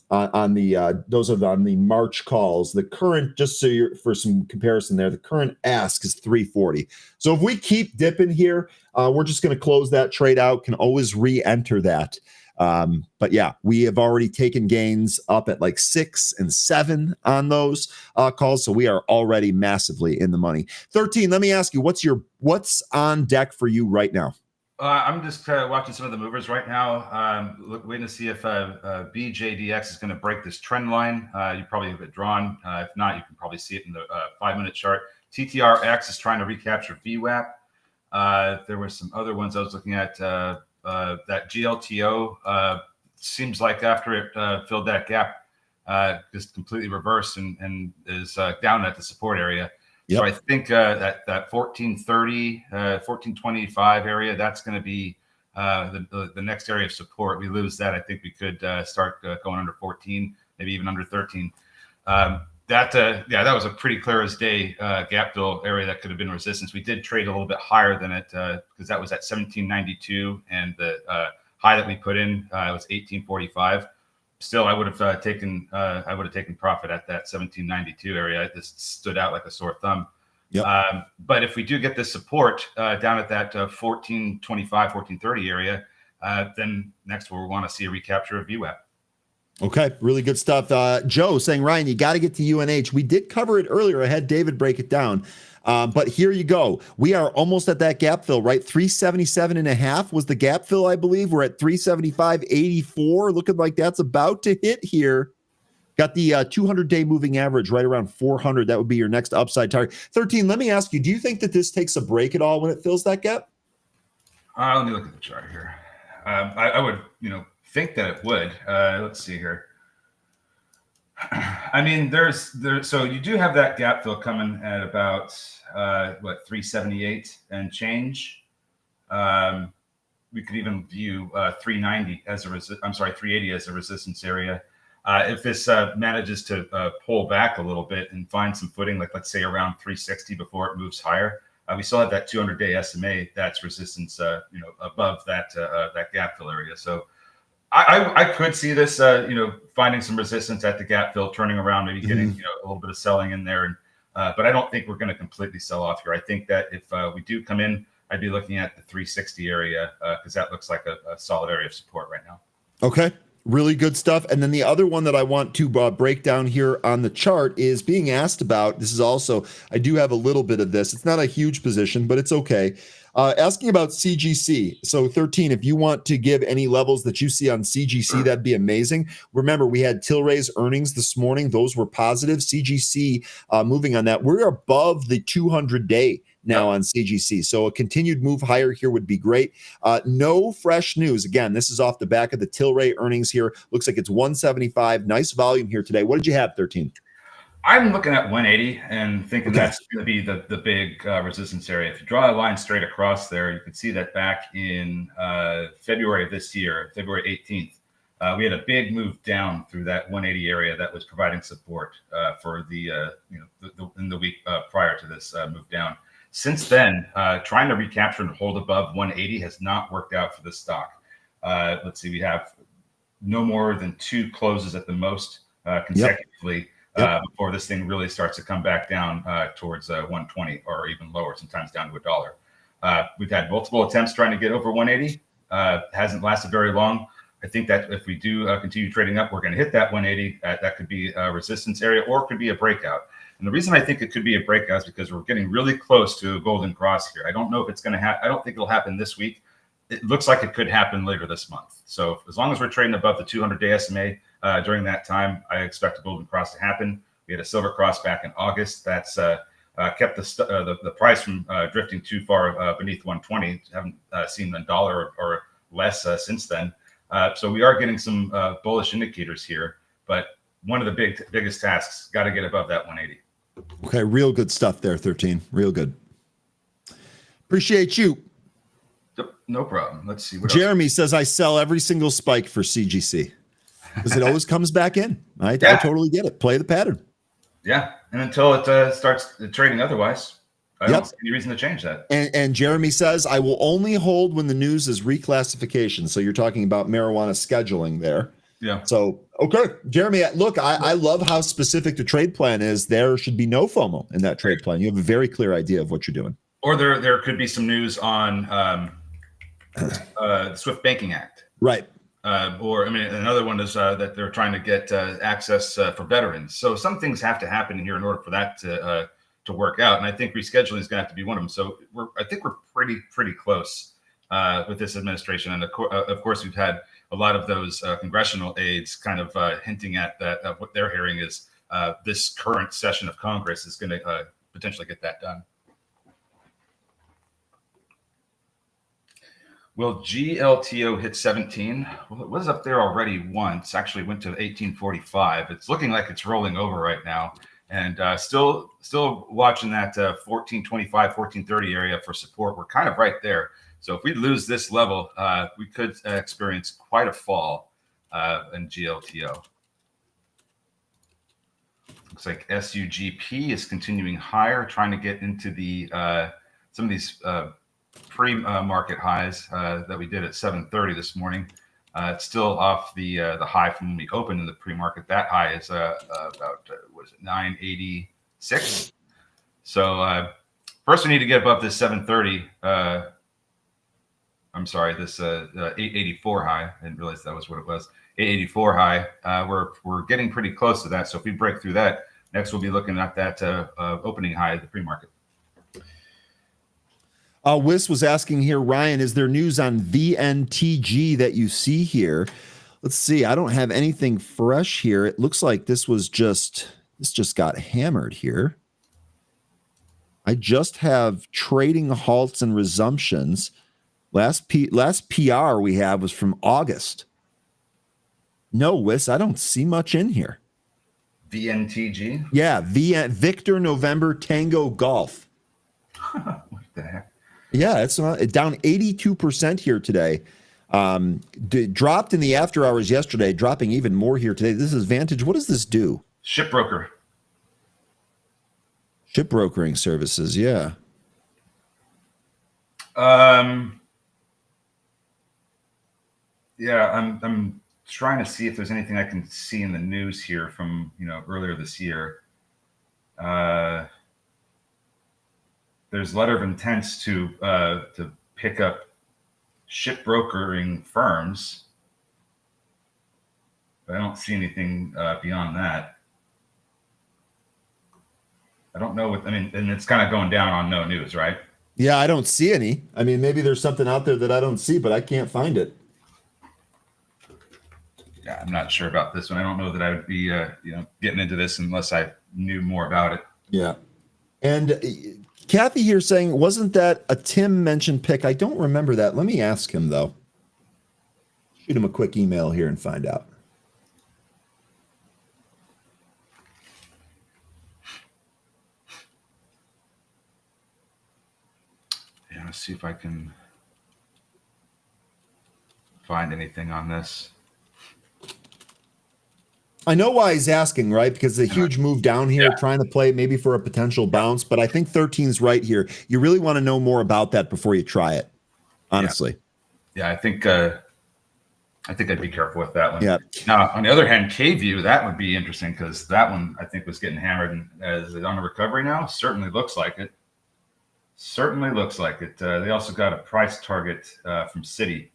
On the those are on the March calls. The current, just so you're for some comparison there, the current ask is 340. So if we keep dipping here, we're just going to close that trade out. Can always re-enter that. But yeah, we have already taken gains up at like 6 and 7 on those calls. So we are already massively in the money. 13. Let me ask you, what's on deck for you right now? I'm just watching some of the movers right now. Waiting to see if BJDX is going to break this trend line. You probably have it drawn. If not, you can probably see it in the 5-minute chart. TTRX is trying to recapture VWAP. There were some other ones I was looking at. That GLTO seems like after it filled that gap, just completely reversed and is down at the support area. Yep. So I think that 1430, 1425 area, that's going to be the next area of support. We lose that, I think we could start going under 14, maybe even under 13. That was a pretty clear as day gap fill area that could have been resistance. We did trade a little bit higher than it because that was at 1792, and the high that we put in was 1845. Still, I would have taken profit at that 1792 area. It just stood out like a sore thumb. Yep. But if we do get this support down at that 1425, 1430 area, then next we'll want to see a recapture of VWAP. Okay, really good stuff. Joe saying, Ryan, you got to get to UNH. We did cover it earlier. I had David break it down. But here you go. We are almost at that gap fill, right? 377.5 was the gap fill, I believe. We're at 375.84. Looking like that's about to hit here. Got the 200-day moving average right around 400. That would be your next upside target. 13, let me ask you, do you think that this takes a break at all when it fills that gap? Let me look at the chart here. I would, think that it would. Let's see here. I mean, so you do have that gap fill coming at about 378 and change. We could even view 390 as 380 as a resistance area. If this manages to pull back a little bit and find some footing, like let's say around 360 before it moves higher, we still have that 200-day SMA that's resistance, above that that gap fill area. So I could see this, finding some resistance at the gap fill, turning around, maybe getting a little bit of selling in there, and but I don't think we're going to completely sell off here. I think that if we do come in, I'd be looking at the 360 area because that looks like a solid area of support right now. Okay. Really good stuff. And then the other one that I want to break down here on the chart is being asked about. This is also, I do have a little bit of this. It's not a huge position, but it's okay. Asking about CGC. So 13, if you want to give any levels that you see on CGC, that'd be amazing. Remember, we had Tilray's earnings this morning. Those were positive. CGC moving on that. We're above the 200-day now on CGC. So a continued move higher here would be great. No fresh news. Again, this is off the back of the Tilray earnings here. Looks like it's 175. Nice volume here today. What did you have, 13? I'm looking at 180 and thinking that's going to be the big resistance area. If you draw a line straight across there, you can see that back in February of this year, February 18th, we had a big move down through that 180 area that was providing support for in the week prior to this move down. Since then, trying to recapture and hold above 180 has not worked out for this stock. Let's see, we have no more than 2 closes at the most consecutively before this thing really starts to come back down towards 120 or even lower, sometimes down to $1. We've had multiple attempts trying to get over 180. Hasn't lasted very long. I think that if we do continue trading up, we're going to hit that 180. That could be a resistance area or it could be a breakout. And the reason I think it could be a breakout is because we're getting really close to a golden cross here. I don't know if it's going to happen. I don't think it'll happen this week. It looks like it could happen later this month. So as long as we're trading above the 200-day SMA during that time, I expect a golden cross to happen. We had a silver cross back in August. That's kept the price from drifting too far beneath 120. Haven't seen $1 or less since then. So we are getting some bullish indicators here. But one of the biggest tasks, got to get above that 180. Okay, real good stuff there, 13. Real good. Appreciate you. No problem. Let's see. What Jeremy says, I sell every single spike for CGC because it always comes back in. I totally get it. Play the pattern. Yeah, and until it starts trading otherwise, I don't see any reason to change that. And Jeremy says, I will only hold when the news is reclassification. So you're talking about marijuana scheduling there. Yeah. So, okay. Jeremy, look, I love how specific the trade plan is. There should be no FOMO in that trade plan. You have a very clear idea of what you're doing. Or there could be some news on the Swift Banking Act. Right. Another one is that they're trying to get access for veterans. So some things have to happen here in order for that to work out. And I think rescheduling is going to have to be one of them. So I think we're pretty close with this administration. And of course, we've had a lot of those congressional aides kind of hinting at that what they're hearing is this current session of Congress is going to potentially get that done. Will GLTO hit 17? Well, it was up there already once. Actually went to 1845. It's looking like it's rolling over right now. And still watching that 1425, 1430 area for support. We're kind of right there. So if we lose this level, we could experience quite a fall in GLTO. Looks like SUGP is continuing higher, trying to get into the some of these pre-market highs that we did at 7:30 this morning. It's still off the high from when we opened in the pre-market. That high is about 986. So first we need to get above this 730. I'm sorry, this 884 high. I didn't realize that was what it was. 884 high. We're getting pretty close to that. So if we break through that, next we'll be looking at that opening high of the pre-market. Wiss was asking here, Ryan, is there news on VNTG that you see here? Let's see. I don't have anything fresh here. It looks like this just got hammered here. I just have trading halts and resumptions. Last PR we have was from August. No, Wiss, I don't see much in here. VNTG? Yeah, Victor November Tango Golf. What the heck? Yeah, it's down 82% here today. Dropped in the after hours yesterday, dropping even more here today. This is Vantage. What does this do? Shipbroker. Shipbrokering services, yeah. Yeah, I'm trying to see if there's anything I can see in the news here from earlier this year. There's letter of intents to pick up ship brokering firms, but I don't see anything beyond that. I don't know and it's kind of going down on no news, right? Yeah, I don't see any. I mean, maybe there's something out there that I don't see, but I can't find it. Yeah, I'm not sure about this one. I don't know that I would be, getting into this unless I knew more about it. Yeah. And Kathy here saying, wasn't that a Tim mentioned pick? I don't remember that. Let me ask him, though. Shoot him a quick email here and find out. Yeah, let's see if I can find anything on this. I know why he's asking, right? Because the huge move down here, trying to play maybe for a potential bounce, but I think 13's right here. You really want to know more about that before you try it, honestly. Yeah, I think I'd be careful with that one. Yeah. Now, on the other hand, K-View, that would be interesting because that one I think was getting hammered. And is it on a recovery now? Certainly looks like it. Certainly looks like it. They also got a price target from Citi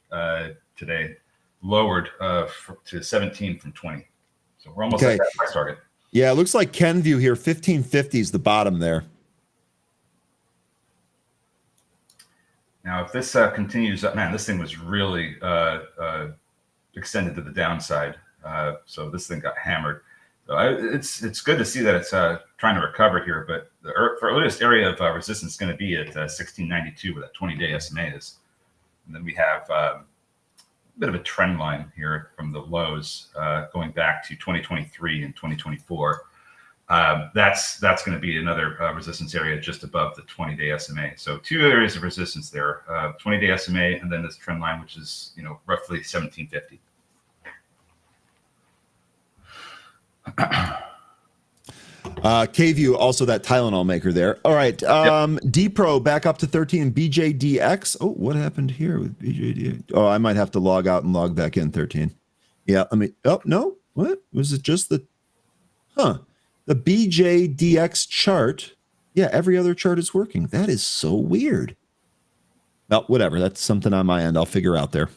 today, lowered to 17 from 20. So we're almost at that price target. Yeah, it looks like Kenview here, 1550 is the bottom there. Now, if this continues, man, this thing was really extended to the downside. So this thing got hammered. So it's good to see that it's trying to recover here, but the earliest area of resistance is going to be at 1692 where that 20-day SMA is. And then we have a bit of a trend line here from the lows going back to 2023 and 2024. That's going to be another resistance area just above the 20-day SMA. So two areas of resistance there, 20-day SMA and then this trend line, which is roughly 1750. K-View, also that Tylenol maker there. All right. D-Pro back up to 13. BJDX. Oh, what happened here with BJDX? Oh, I might have to log out and log back in 13. Yeah. No. What? Was it just the BJDX chart? Yeah. Every other chart is working. That is so weird. Well, whatever. That's something on my end. I'll figure out there.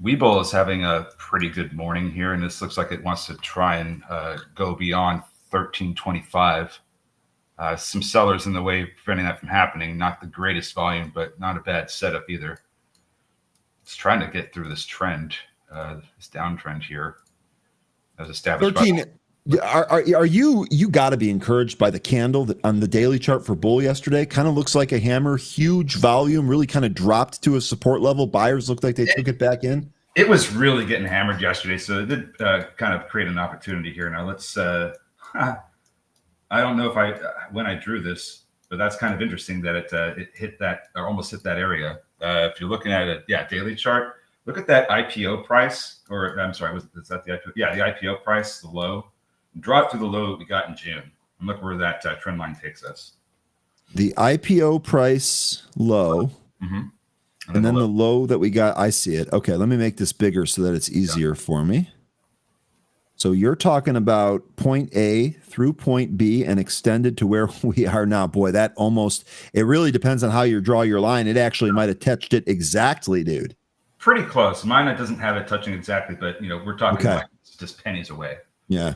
Webull is having a pretty good morning here, and this looks like it wants to try and go beyond 1325. Some sellers in the way preventing that from happening. Not the greatest volume, but not a bad setup either. It's trying to get through this trend, this downtrend here, as established. 13. Are you got to be encouraged by the candle that on the daily chart for bull yesterday? Kind of looks like a hammer, huge volume, really kind of dropped to a support level. Buyers looked like they took it back in. It was really getting hammered yesterday, so it did kind of create an opportunity here. Now let's. I don't know if when I drew this, but that's kind of interesting that it hit that or almost hit that area. If you're looking at it, daily chart. Look at that IPO price, or I'm sorry, is that the IPO? Yeah, the IPO price, the low. Draw it through the low that we got in June, and look where that trend line takes us. The IPO price low, and then the low that we got. I see it. Okay, let me make this bigger so that it's easier for me. So you're talking about point A through point B and extended to where we are now. Boy, that almost, it really depends on how you draw your line. It actually might have touched it exactly, dude. Pretty close. Mine, it doesn't have it touching exactly, but we're talking like it's just pennies away. Yeah.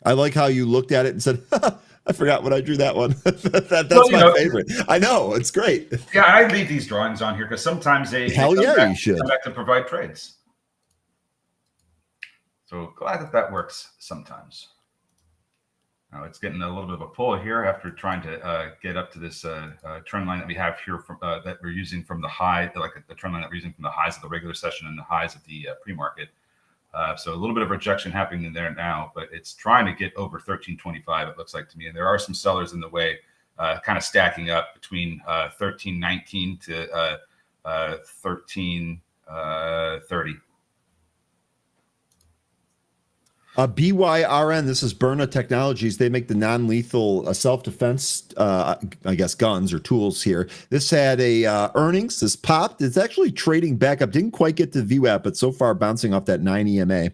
I like how you looked at it and said, I forgot when I drew that one. That's my favorite. I know. It's great. Yeah, I leave these drawings on here because sometimes you should come back to provide trades. So glad that works sometimes. Now it's getting a little bit of a pull here after trying to get up to this trend line that we have here from that we're using from the high, like the trend line that we're using from the highs of the regular session and the highs of the pre-market. So a little bit of rejection happening in there now, but it's trying to get over 1325, it looks like to me. And there are some sellers in the way, kind of stacking up between 1319 to 1330. BYRN, this is Byrna Technologies. They make the non-lethal self-defense, I guess, guns or tools here. This had a earnings. This popped. It's actually trading back up. Didn't quite get to VWAP, but so far bouncing off that 9 EMA.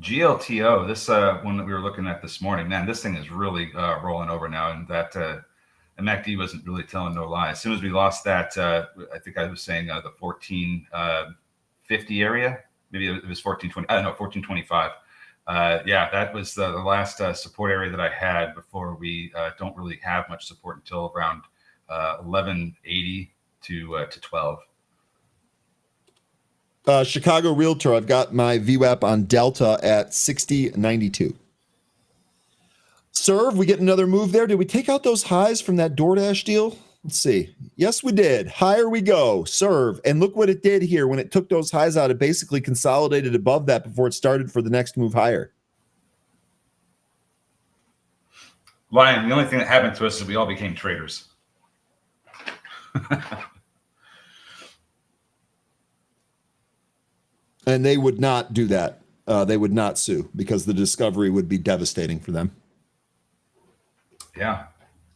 GLTO, this one that we were looking at this morning, man, this thing is really rolling over now. And that MACD wasn't really telling no lie. As soon as we lost that, I think I was saying the 1450 area. Maybe it was 1420. I don't know, 1425. Yeah, that was the last support area that I had before we don't really have much support until around 1180 to 12. Chicago Realtor, I've got my VWAP on Delta at 60.92. Serve, we get another move there. Did we take out those highs from that DoorDash deal? Let's see. Yes, we did. Higher we go. Serve. And look what it did here. When it took those highs out, it basically consolidated above that before it started for the next move higher. Lion, the only thing that happened to us is we all became traders. And they would not do that. They would not sue because the discovery would be devastating for them. Yeah.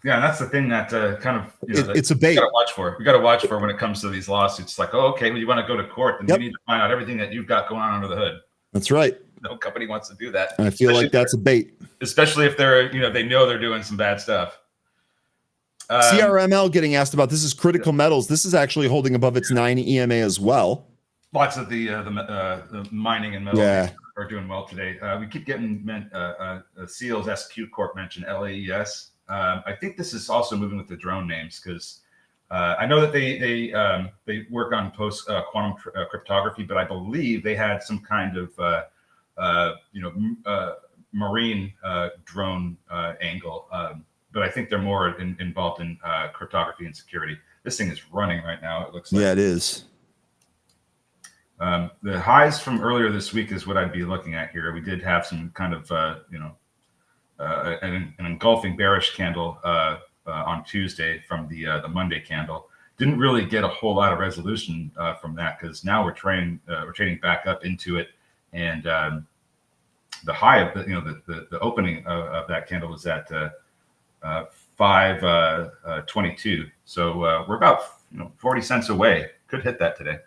Yeah, and that's the thing that kind of it's a bait. We got to watch for. We got to watch for when it comes to these lawsuits. Like, oh, okay, well, you want to go to court, then you need to find out everything that you've got going on under the hood. That's right. No company wants to do that. And I feel like that's a bait, especially if they're they know they're doing some bad stuff. CRML getting asked about. This is critical metals. This is actually holding above its 9 EMA as well. Lots of the mining and metal are doing well today. We keep getting Seals SQ Corp mentioned, LAES. I think this is also moving with the drone names because I know that they work on post quantum cryptography, but I believe they had some kind of marine drone angle. But I think they're more involved in cryptography and security. This thing is running right now. It looks like. Yeah, it is. The highs from earlier this week is what I'd be looking at here. We did have some kind of an engulfing bearish candle on Tuesday from the Monday candle. Didn't really get a whole lot of resolution from that because now we're trading back up into it, and the high of the opening of that candle was at 522. So we're about 40 cents away. Could hit that today.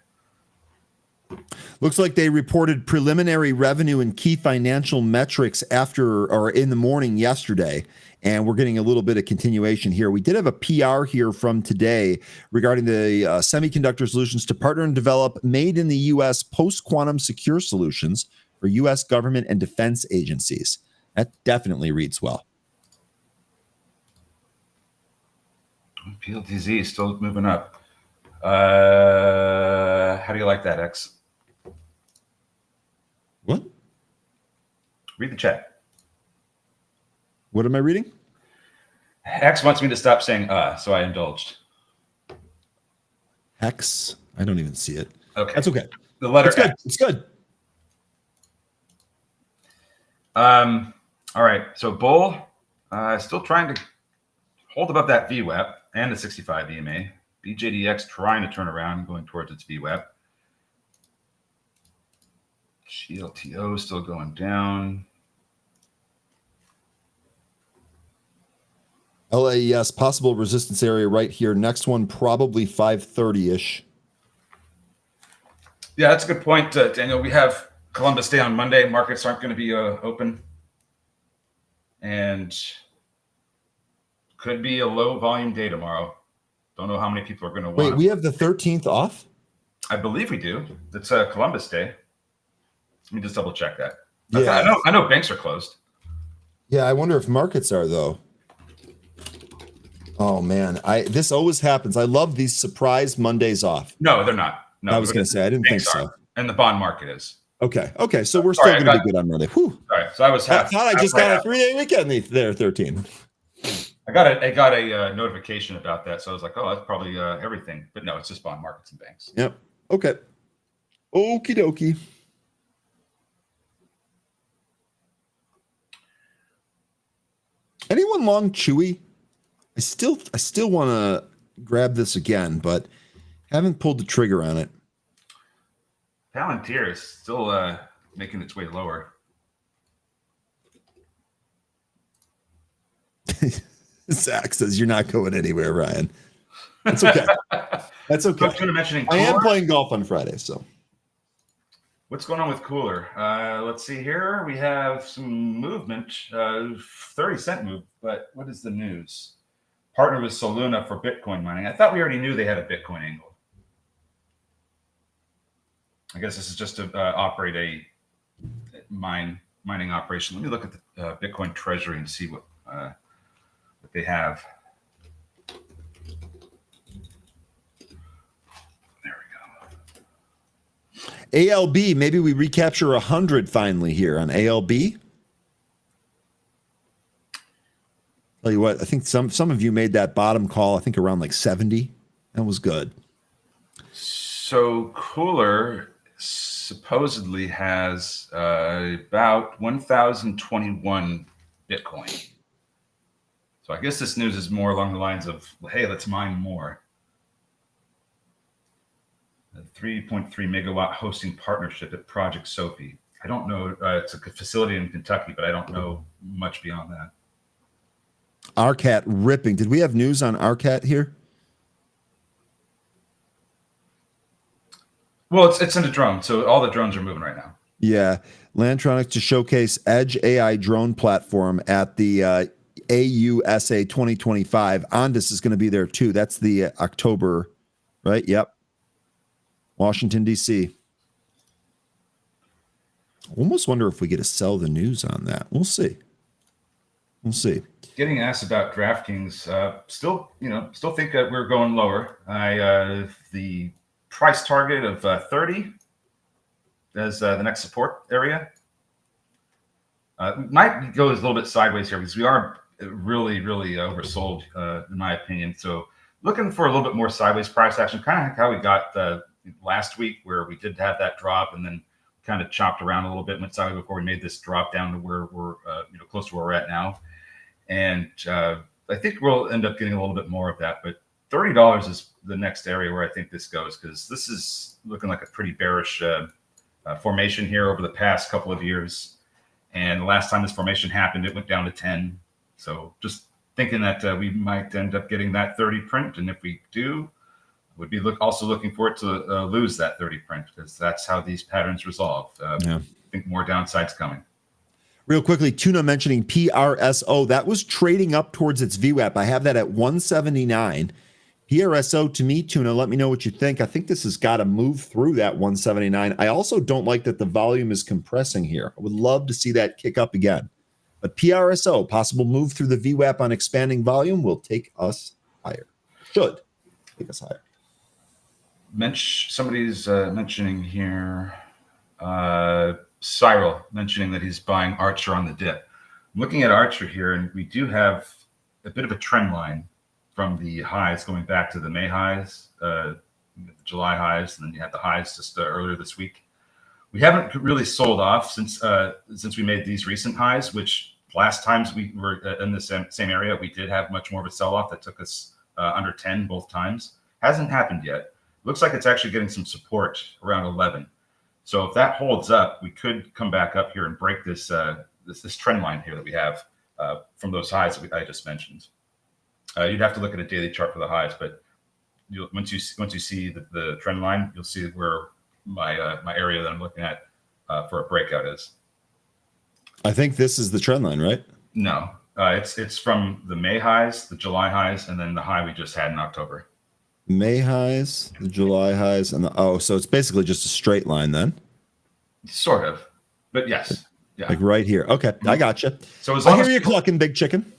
Looks like they reported preliminary revenue and key financial metrics after or in the morning yesterday, and we're getting a little bit of continuation here. We did have a PR here from today regarding the semiconductor solutions to partner and develop made in the U.S. post-quantum secure solutions for U.S. government and defense agencies. That definitely reads well. PLTZ is still moving up. How do you like that, X? What? Read the chat. What am I reading? X wants me to stop saying so I indulged. X? I don't even see it. Okay. That's okay. The letter It's good. X. It's good. All right. So Bull still trying to hold above that VWAP and the 65 EMA. BJDX trying to turn around, going towards its VWAP. GLTO still going down. LAES, possible resistance area right here. Next one, probably 530-ish. Yeah, that's a good point, Daniel. We have Columbus Day on Monday. Markets aren't going to be open. And could be a low volume day tomorrow. Don't know how many people are going to want. Wait, we have the 13th off? I believe we do. It's Columbus Day. Let me just double check that. Yeah. I know banks are closed. Yeah, I wonder if markets are though. Oh man, this always happens. I love these surprise Mondays off. No, they're not. No, I was going to say I didn't think so. And the bond market is. Okay, so we're still going to be good on Monday. Whew. All right, so I was half. I thought I just got a 3-day weekend there, 13. I got a notification about that, so I was like, oh, that's probably everything. But no, it's just bond markets and banks. Yep. Okay. Okie dokie. Anyone long Chewy? I still want to grab this again, but haven't pulled the trigger on it. Palantir is still making its way lower. Zach says you're not going anywhere, Ryan. That's okay. That's okay. I am playing golf on Friday, so. What's going on with Cooler? Let's see here. We have some movement, 30-cent move, but what is the news? Partner with Soluna for Bitcoin mining. I thought we already knew they had a Bitcoin angle. I guess this is just to operate a mining operation. Let me look at the Bitcoin treasury and see what they have. ALB, maybe we recapture 100 finally here on ALB. Tell you what, I think some of you made that bottom call, I think around like 70. That was good. So Cooler supposedly has about 1,021 Bitcoin. So I guess this news is more along the lines of, hey, let's mine more. A 3.3 megawatt hosting partnership at Project Sophie. I don't know. It's a facility in Kentucky, but I don't know much beyond that. RCAT ripping. Did we have news on RCAT here? Well, it's in a drone, so all the drones are moving right now. Yeah. Lantronix to showcase Edge AI drone platform at the AUSA 2025. Ondas is going to be there too. That's the October, right? Yep. Washington, D.C. Almost wonder if we get to sell the news on that. We'll see. We'll see. Getting asked about DraftKings, still think that we're going lower. The price target of 30 as the next support area. Might go a little bit sideways here because we are really, really oversold, in my opinion. So looking for a little bit more sideways price action, kind of like how we got last week, where we did have that drop and then kind of chopped around a little bit, went sideways before we made this drop down to where we're close to where we're at now. And I think we'll end up getting a little bit more of that, but $30 is the next area where I think this goes, because this is looking like a pretty bearish formation here over the past couple of years. And the last time this formation happened, it went down to 10. So just thinking that we might end up getting that 30 print. And if we do, would be also looking for it to lose that 30 print, because that's how these patterns resolve. I think more downside's coming. Real quickly, Tuna mentioning PRSO. That was trading up towards its VWAP. I have that at 179. PRSO to me, Tuna, let me know what you think. I think this has got to move through that 179. I also don't like that the volume is compressing here. I would love to see that kick up again. But PRSO, possible move through the VWAP on expanding volume, will take us higher. Should take us higher. Somebody's mentioning here, Cyril mentioning that he's buying Archer on the dip. I'm looking at Archer here, and we do have a bit of a trend line from the highs going back to the May highs, the July highs, and then you had the highs just earlier this week. We haven't really sold off since we made these recent highs, which last times we were in the same area, we did have much more of a sell-off that took us under 10 both times. Hasn't happened yet. Looks like it's actually getting some support around 11. So if that holds up, we could come back up here and break this this trend line here that we have from those highs that I just mentioned. You'd have to look at a daily chart for the highs, but once you see the trend line, you'll see where my area that I'm looking at for a breakout is. I think this is the trend line, right? No, it's from the May highs, the July highs, and then the high we just had in October. May highs, the July highs, and so it's basically just a straight line then. Sort of, but yes, yeah, like right here. Okay, I got you. So as long I as hear you clucking, big chicken.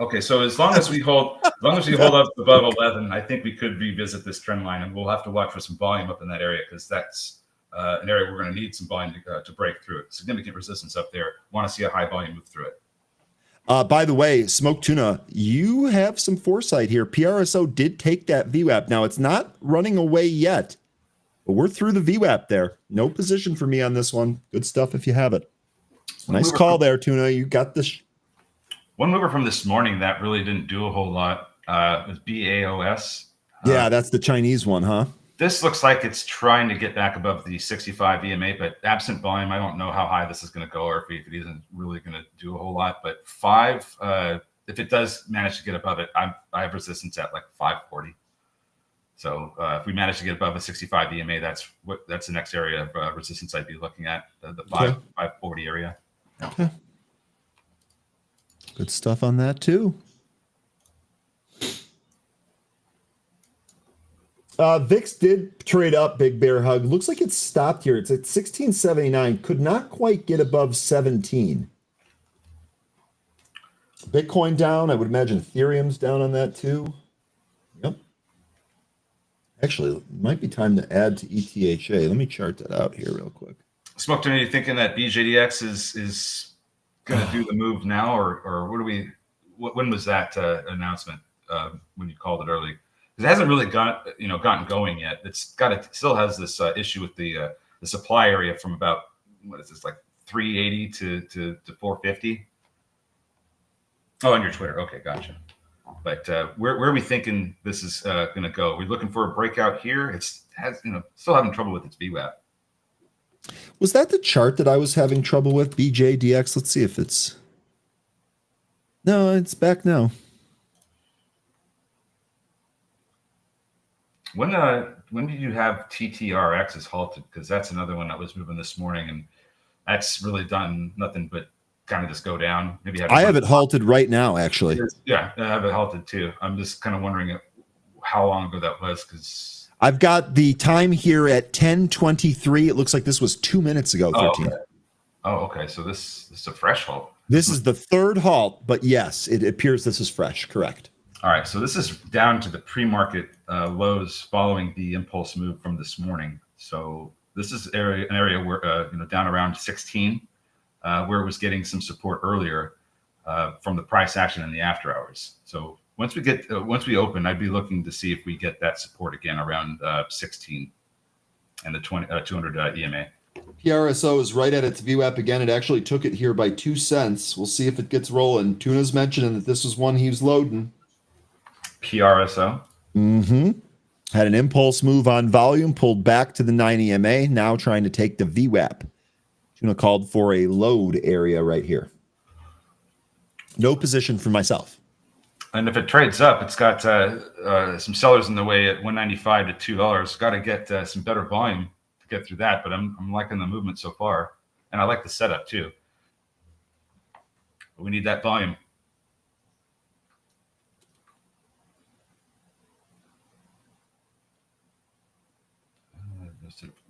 Okay, so as long as we hold up above 11, I think we could revisit this trend line, and we'll have to watch for some volume up in that area, because that's an area we're going to need some volume to break through it. Significant resistance up there. Want to see a high volume move through it. By the way, Smoke Tuna, you have some foresight here. PRSO did take that VWAP. Now, it's not running away yet, but we're through the VWAP there. No position for me on this one. Good stuff if you have it. Nice call there, Tuna. You got this. One mover from this morning that really didn't do a whole lot was BAOS. Yeah, that's the Chinese one, huh? This looks like it's trying to get back above the 65 EMA, but absent volume, I don't know how high this is going to go, or if it isn't really going to do a whole lot. But 5, if it does manage to get above it, I have resistance at like 540. So if we manage to get above a 65 EMA, that's the next area of resistance I'd be looking at, the 540 area. Yeah. Okay. Good stuff on that too. VIX did trade up, Big Bear Hug. Looks like it's stopped here. It's at 1679. Could not quite get above 17. Bitcoin down. I would imagine Ethereum's down on that too. Yep. Actually, it might be time to add to ETHA. Let me chart that out here real quick. Smoke, are you thinking that BJDX is going to do the move now, or what do we? When was that announcement? When you called it early? It hasn't really gotten going yet. It still has this issue with the supply area from about, what is this, like 380 to 450. Oh, on your Twitter. Okay, gotcha. But where are we thinking this is going to go? We're looking for a breakout here. Still having trouble with its VWAP. Was that the chart that I was having trouble with? BJDX. Let's see if it's. No, it's back now. When did you have TTRX is halted? Because that's another one that was moving this morning, and that's really done nothing but kind of just go down. Maybe I have it halted right now, actually. Yeah, I have it halted too. I'm just kind of wondering how long ago that was, because I've got the time here at 10:23. It looks like this was 2 minutes ago. 13. Okay. So this is a fresh halt. This is the third halt, but yes, it appears this is fresh. Correct. All right, so this is down to the pre-market lows following the impulse move from this morning. So this is an area where down around 16, where it was getting some support earlier from the price action in the after hours. So once we open, I'd be looking to see if we get that support again around 16 and the 200 EMA. PRSO is right at its VWAP again. It actually took it here by 2 cents. We'll see if it gets rolling. Tuna's mentioning that this was one he was loading. PRSO. Had an impulse move on volume, pulled back to the 9 EMA, now trying to take the VWAP. Tuna called for a load area right here. No position for myself. And if it trades up, it's got some sellers in the way at $1.95 to $2. Got to get some better volume to get through that, but I'm liking the movement so far. And I like the setup too. But we need that volume.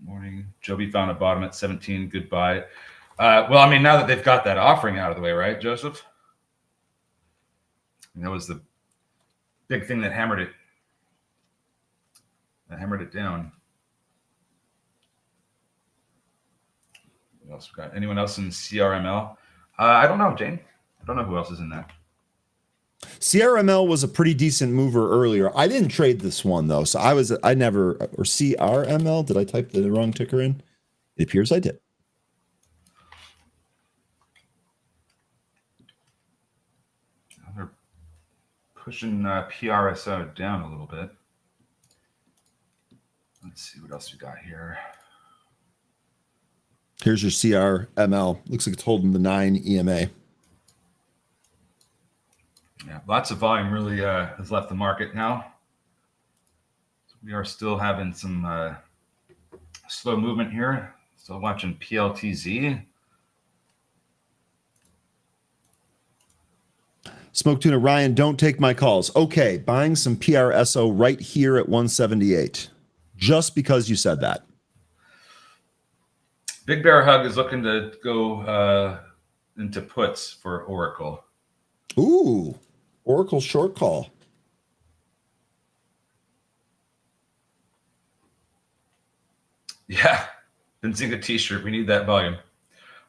Morning. Joby found a bottom at 17. Goodbye. Well, I mean, now that they've got that offering out of the way, right, Joseph? And that was the big thing that hammered it. Down. What else we got? Anyone else in CRML? I don't know, Jane. I don't know who else is in that. CRML was a pretty decent mover earlier. I didn't trade this one though, so I never, or CRML. Did I type the wrong ticker in? It appears I did. They're pushing PRSO down a little bit. Let's see what else we got here. Here's your CRML. Looks like it's holding the 9 EMA. Yeah, lots of volume really has left the market now. So we are still having some slow movement here. Still watching PLTZ. Smoke Tuna Ryan, don't take my calls. Okay, buying some PRSO right here at 178. Just because you said that. Big Bear Hug is looking to go into puts for Oracle. Ooh. Oracle short call. Yeah, Benzinga t-shirt. We need that volume.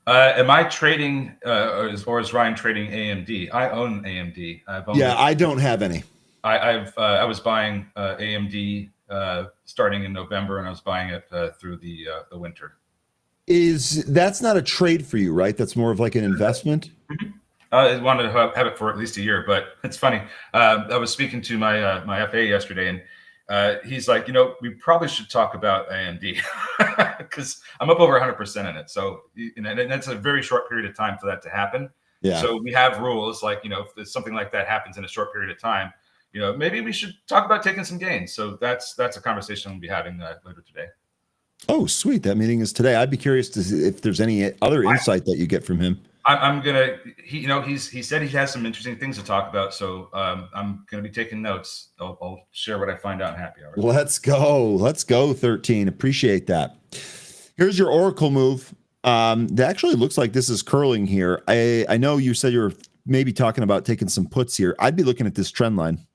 Am I trading, or is Ryan trading AMD? I own AMD. I don't have any. I was buying AMD starting in November, and I was buying it through the winter. That's not a trade for you, right? That's more of like an investment. Mm-hmm. I wanted to have it for at least a year, but it's funny. I was speaking to my FA yesterday, and he's like, we probably should talk about AMD because I'm up over 100% in it. So, and that's a very short period of time for that to happen. Yeah. So we have rules like, if something like that happens in a short period of time, maybe we should talk about taking some gains. So that's a conversation we'll be having later today. Oh, sweet. That meting is today. I'd be curious to see if there's any other insight that you get from him. I'm gonna. He said he has some interesting things to talk about, so I'm gonna be taking notes. I'll share what I find out in happy hour. Let's go 13. Appreciate that. Here's your Oracle move. That actually looks like this is curling here. I know you said you were maybe talking about taking some puts here. I'd be looking at this trend line.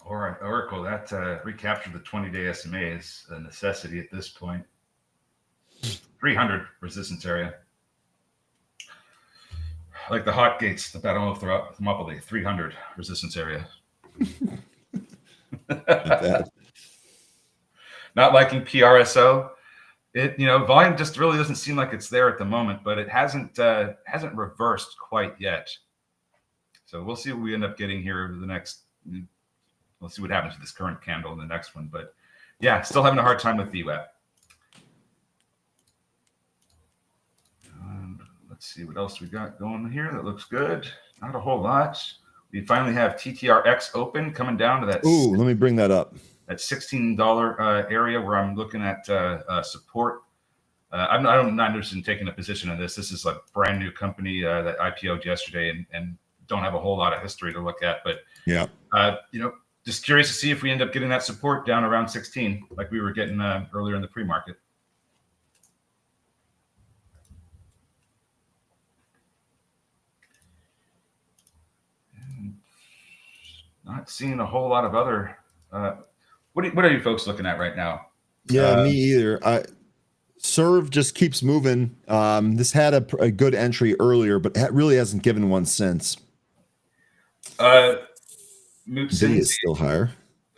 Oracle, that recaptured the 20-day SMA is a necessity at this point. 300 resistance area. Like the hot gates, I don't know if they're up all day. 300 resistance area. Not liking PRSO. It volume just really doesn't seem like it's there at the moment, but it hasn't reversed quite yet. So we'll see what we end up getting here over the next. We'll see what happens to this current candle in the next one. But yeah, still having a hard time with VWAP. Let's see what else we got going here. That looks good. Not a whole lot. We finally have TTRX open coming down to that. Ooh, let me bring that up. That $16 area where I'm looking at support. I'm not interested in taking a position in this. This is a brand new company that IPO'd yesterday and don't have a whole lot of history to look at. But yeah, just curious to see if we end up getting that support down around 16, like we were getting earlier in the pre-market. Not seeing a whole lot of other. What are you folks looking at right now? Yeah, me either. Serve just keeps moving. This had a good entry earlier, but it really hasn't given one since. Nvidia is still higher.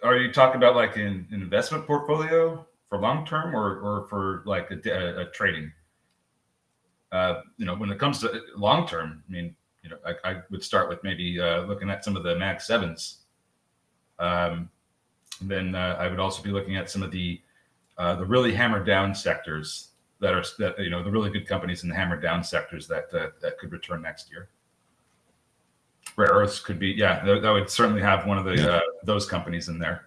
Are you talking about like an investment portfolio for long term or for like a trading? When it comes to long term, I mean, I would start with maybe looking at some of the Mag 7s. Then I would also be looking at some of the really hammered down sectors that the really good companies in the hammered down sectors that could return next year. Rare earths could be, that would certainly have one of the those companies in there.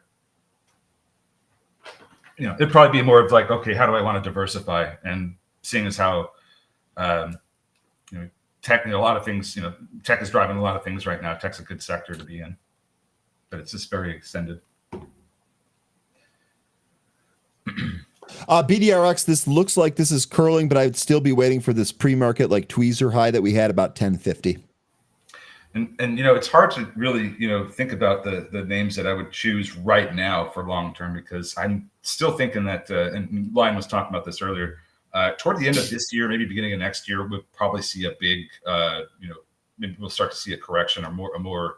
It'd probably be more of like, okay, how do I want to diversify? And seeing as how tech, a lot of things, tech is driving a lot of things right now. Tech's a good sector to be in, but it's just very extended. BDRX, this looks like this is curling, but I would still be waiting for this pre-market like tweezer high that we had about 1050. And it's hard to really think about the names that I would choose right now for long term, because I'm still thinking that and Lion was talking about this earlier. Toward the end of this year, maybe beginning of next year, we'll probably see a big maybe we'll start to see a correction or a more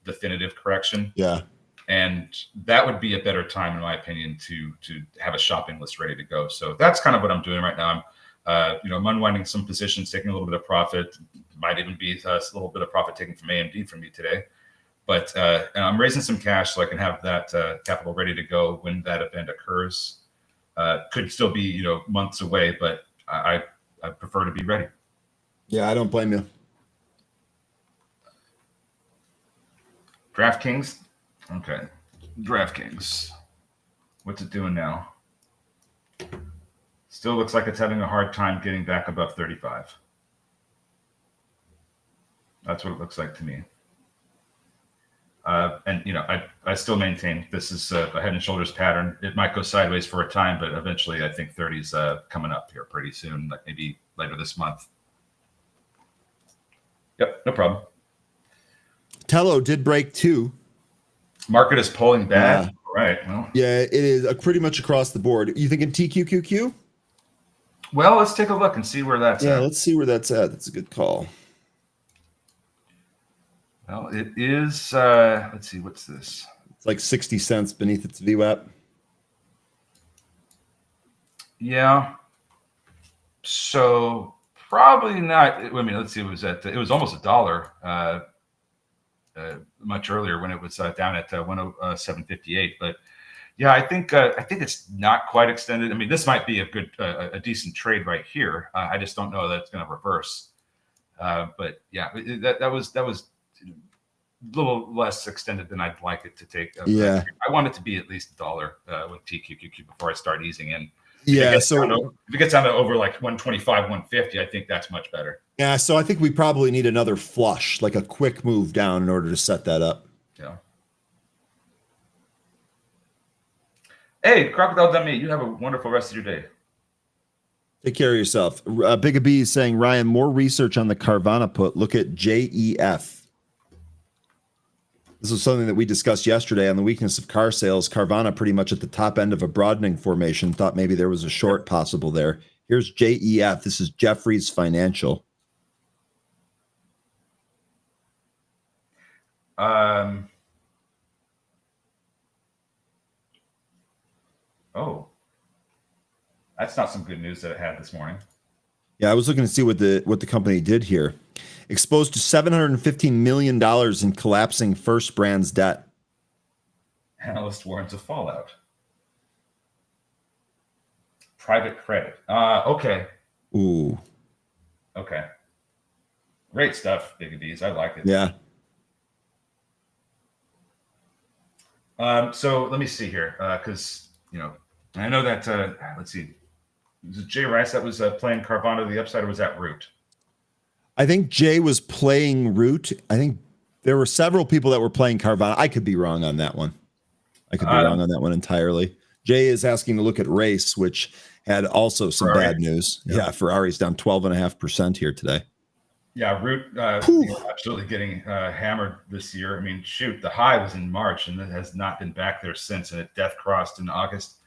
definitive correction. Yeah. And that would be a better time, in my opinion, to have a shopping list ready to go. So that's kind of what I'm doing right now. I'm unwinding some positions, taking a little bit of profit. Might even be a little bit of profit taken from AMD from me today. But and I'm raising some cash so I can have that capital ready to go when that event occurs. Could still be months away, but I prefer to be ready. Yeah, I don't blame you. DraftKings. Okay. DraftKings. What's it doing now? Still looks like it's having a hard time getting back above 35. That's what it looks like to me. And I still maintain this is a head and shoulders pattern. It might go sideways for a time, but eventually I think 30 is coming up here pretty soon, like maybe later this month. Yep, no problem. Tello did break 2. Market is pulling back. Right. Well, yeah, it is pretty much across the board. You thinking TQQQ? Well, let's take a look and see where that's at. Yeah, let's see where that's at. That's a good call. Well, it is, let's see, what's this? It's like 60 cents beneath its VWAP. Yeah. So Probably not. I mean, let's see. It was almost $1 much earlier when it was down at 107.58. But yeah, I think it's not quite extended. I mean, this might be a decent trade right here. I just don't know that it's going to reverse. But yeah, that was a little less extended than I'd like it to take. Yeah, I want it to be at least $1 with TQQQ before I start easing in. Yeah, if it gets down to over like 125, 150, I think that's much better. Yeah, so I think we probably need another flush, like a quick move down in order to set that up. Yeah. Hey, Crocodile Dummy, you have a wonderful rest of your day. Take care of yourself. Big B is saying, Ryan, more research on the Carvana put. Look at JEF. This was something that we discussed yesterday on the weakness of car sales. Carvana pretty much at the top end of a broadening formation. Thought maybe there was a short possible there. Here's JEF. This is Jefferies Financial. Oh, that's not some good news that it had this morning. Yeah, I was looking to see what the company did here. Exposed to $715 million in collapsing First Brands debt. Analyst warns of fallout. Private credit. Okay. Ooh. Okay. Great stuff, Big D's. I like it. Yeah. So let me see here, because I know that. Let's see. Was it Jay Rice that was playing Carvana to the upside, or was that Root? I think Jay was playing Root. I think there were several people that were playing Carvana. I could be wrong on that one. I could be wrong on that one entirely. Jay is asking to look at Race, which had also some Ferrari. bad news. Yeah, Ferrari's down 12.5% here today. Yeah, Root absolutely getting hammered this year. I mean, shoot, the high was in March, and it has not been back there since, and it death crossed in August.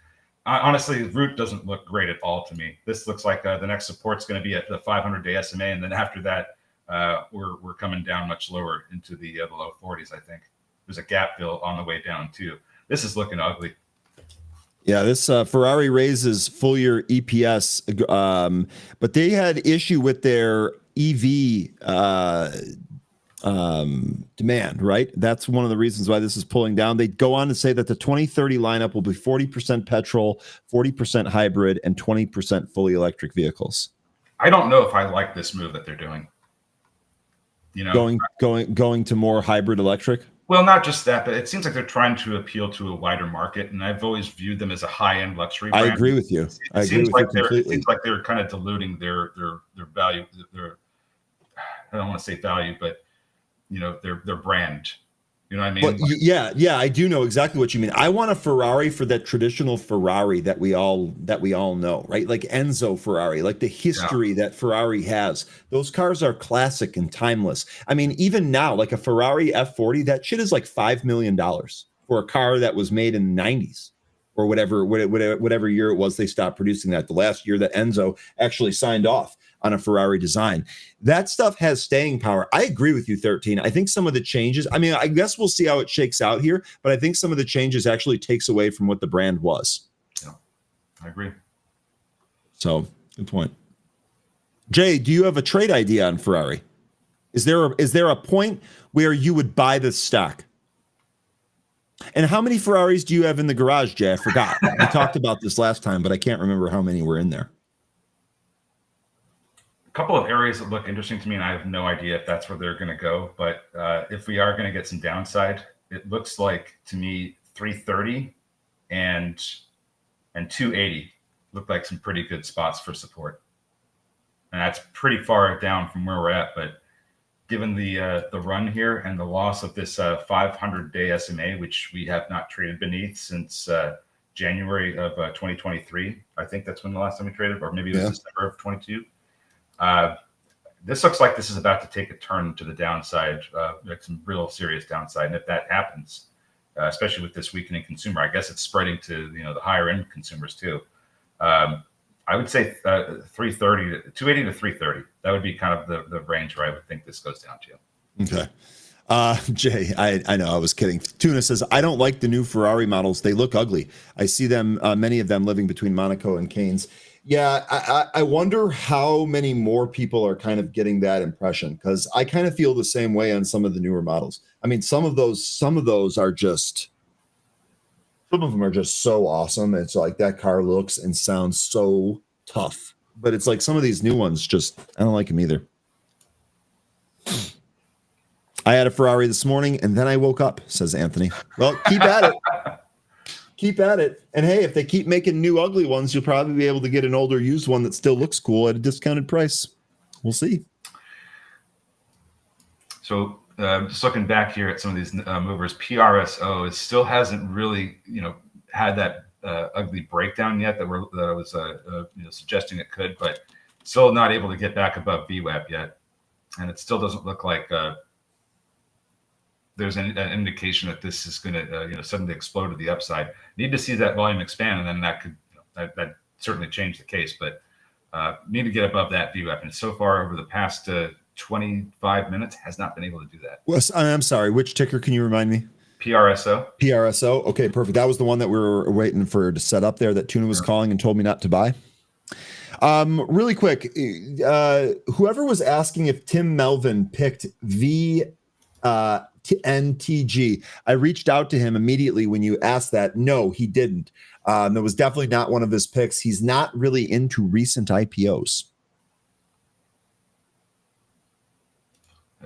Honestly, Root doesn't look great at all to me. This looks like the next support's going to be at the 500-day SMA, and then after that, we're coming down much lower into the low 40s. I think there's a gap fill on the way down too. This is looking ugly. Yeah, this Ferrari raises full year EPS, but they had issue with their EV demand, right? That's one of the reasons why this is pulling down. They go on to say that the 2030 lineup will be 40% petrol, 40% hybrid, and 20% fully electric vehicles. I don't know if I like this move that they're doing. Going to more hybrid electric. Well, not just that, but it seems like they're trying to appeal to a wider market, and I've always viewed them as a high-end luxury brand. I agree with you. I agree with you completely. It seems like they're kind of diluting their value. I don't want to say value, but their brand. You know what I mean? But yeah, I do know exactly what you mean. I want a Ferrari for that traditional Ferrari that we all know, right? Like Enzo Ferrari, like the history that Ferrari has. Those cars are classic and timeless. I mean, even now, like a Ferrari F40, that shit is like $5 million for a car that was made in the 90s or whatever year it was they stopped producing that. The last year that Enzo actually signed off on a Ferrari design. That stuff has staying power. I agree with you, 13. I think some of the changes, I mean, I guess we'll see how it shakes out here, but I think some of the changes actually takes away from what the brand was. Yeah, I agree. So, good point. Jay, do you have a trade idea on Ferrari? Is there a point where you would buy this stock? And how many Ferraris do you have in the garage, Jay? I forgot. We talked about this last time, but I can't remember how many were in there. A couple of areas that look interesting to me, and I have no idea if that's where they're going to go. But if we are going to get some downside, it looks like to me 330 and 280 look like some pretty good spots for support. And that's pretty far down from where we're at. But given the run here and the loss of this 500-day SMA, which we have not traded beneath since January of 2023, I think that's when the last time we traded, or maybe it was December of 22. This looks like this is about to take a turn to the downside, like some real serious downside. And if that happens, especially with this weakening consumer, I guess it's spreading to the higher end consumers too. I would say 280 to 330. That would be kind of the range where I would think this goes down to. Okay. Jay, I know I was kidding. Tuna says, I don't like the new Ferrari models. They look ugly. I see them, many of them living between Monaco and Cannes. Yeah, I wonder how many more people are kind of getting that impression, because I kind of feel the same way on some of the newer models. I mean, some of those are just, some of them are just so awesome. It's like that car looks and sounds so tough, but it's like some of these new ones just, I don't like them either. I had a Ferrari this morning and then I woke up, says Anthony. Well, keep at it. Keep at it. And hey, if they keep making new ugly ones, you'll probably be able to get an older used one that still looks cool at a discounted price. We'll see. So just looking back here at some of these movers, PRSO still hasn't really, had that ugly breakdown yet that I was suggesting it could, but still not able to get back above VWAP yet. And it still doesn't look like there's an indication that this is going to suddenly explode to the upside. Need to see that volume expand, and then that could that certainly change the case. But need to get above that VWAP, and so far over the past 25 minutes has not been able to do that. Well, I'm sorry, which ticker can you remind me? PRSO. PRSO. Okay, perfect. That was the one that we were waiting for to set up there that Tuna was calling and told me not to buy. Really quick, whoever was asking if Tim Melvin picked NTG, I reached out to him immediately when you asked that. No, he didn't. That was definitely not one of his picks. He's not really into recent IPOs.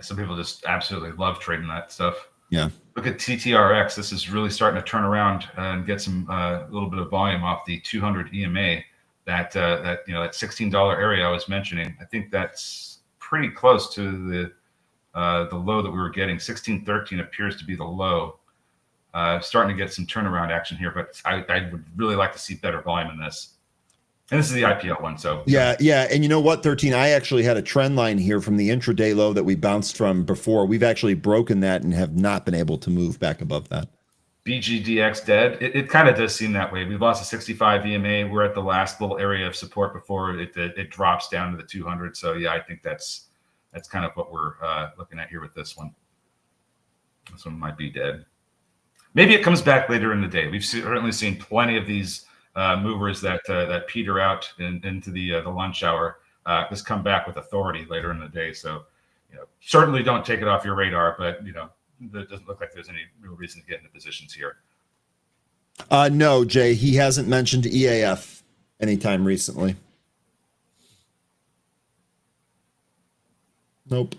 Some people just absolutely love trading that stuff. Yeah. Look at TTRX. This is really starting to turn around and get some little bit of volume off the 200 EMA. That $16 area I was mentioning. I think that's pretty close to the low that we were getting. 16.13 appears to be the low. Starting to get some turnaround action here, but I would really like to see better volume in this. And this is the IPO one, so yeah. And you know what, 13? I actually had a trend line here from the intraday low that we bounced from before. We've actually broken that and have not been able to move back above that. BGDX dead. It kind of does seem that way. We've lost a 65 EMA. We're at the last little area of support before it drops down to the 200. So yeah, I think that's kind of what we're looking at here with this one. This one might be dead. Maybe it comes back later in the day. We've certainly seen plenty of these movers that peter out into the lunch hour. Just come back with authority later in the day. So certainly don't take it off your radar, but it doesn't look like there's any real reason to get into positions here. No, Jay, he hasn't mentioned EAF anytime recently. Nope.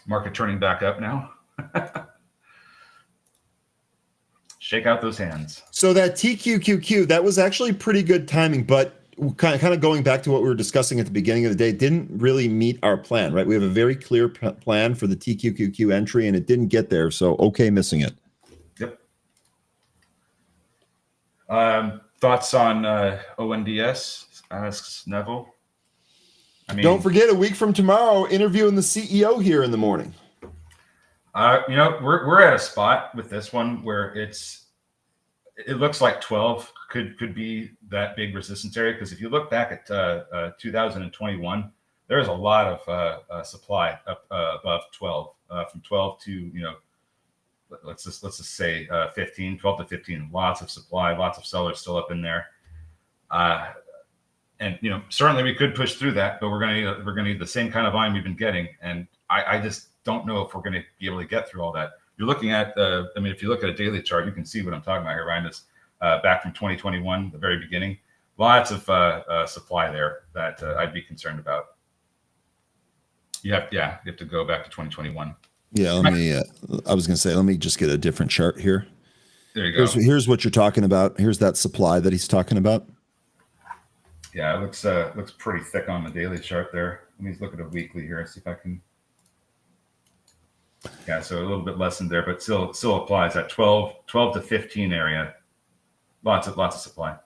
Market turning back up now. Shake out those hands. So that TQQQ, that was actually pretty good timing, but kind of going back to what we were discussing at the beginning of the day, didn't really meet our plan, right? We have a very clear plan for the TQQQ entry, and it didn't get there. So, okay, missing it. Yep. Thoughts on ONDS? Asks Neville. Don't forget, a week from tomorrow, interviewing the CEO here in the morning. We're at a spot with this one where it looks like 12 could be that big resistance area, because if you look back at 2021, there is a lot of supply up above 12, from 12 to let's just say 15, 12 to 15. Lots of supply, lots of sellers still up in there. And certainly we could push through that, but we're gonna need the same kind of volume we've been getting, and I just don't know if we're going to be able to get through all that. You're looking at if you look at a daily chart, you can see what I'm talking about here, Ryan. Is back from 2021, the very beginning, lots of supply there that I'd be concerned about. You have to go back to 2021. Yeah, let me. I was going to say, let me just get a different chart here. There you go. Here's what you're talking about. Here's that supply that he's talking about. Yeah, it looks pretty thick on the daily chart there. Let me look at a weekly here and see if I can. Yeah, so a little bit less in there, but still applies that 12 to 15 area. Lots of supply.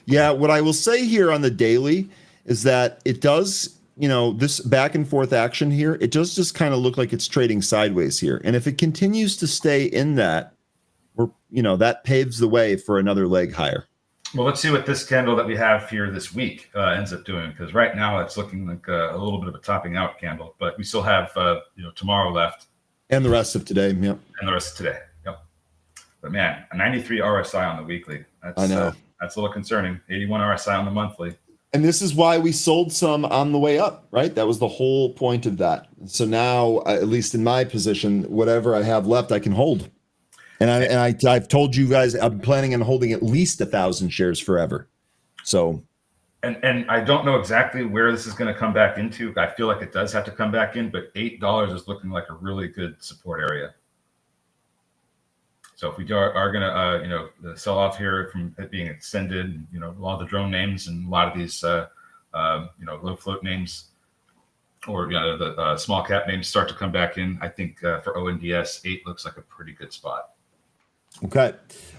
Yeah, what I will say here on the daily is that it does, this back and forth action here, it does just kind of look like it's trading sideways here. And if it continues to stay in that, that paves the way for another leg higher. Well, let's see what this candle that we have here this week ends up doing, because right now it's looking like a little bit of a topping out candle, but we still have tomorrow left, and the rest of today. Yep. And the rest of today. Yep. But man, a 93 RSI on the weekly. That's, I know. That's a little concerning. 81 RSI on the monthly. And this is why we sold some on the way up, right? That was the whole point of that. So now, at least in my position, whatever I have left, I can hold. And I've told you guys, I'm planning on holding at least 1,000 shares forever. So, and I don't know exactly where this is going to come back into. I feel like it does have to come back in, but $8 is looking like a really good support area. So if we are going to, the sell off here from it being extended, a lot of the drone names and a lot of these, low float names or the small cap names start to come back in. I think for ONDS, 8 looks like a pretty good spot. Okay.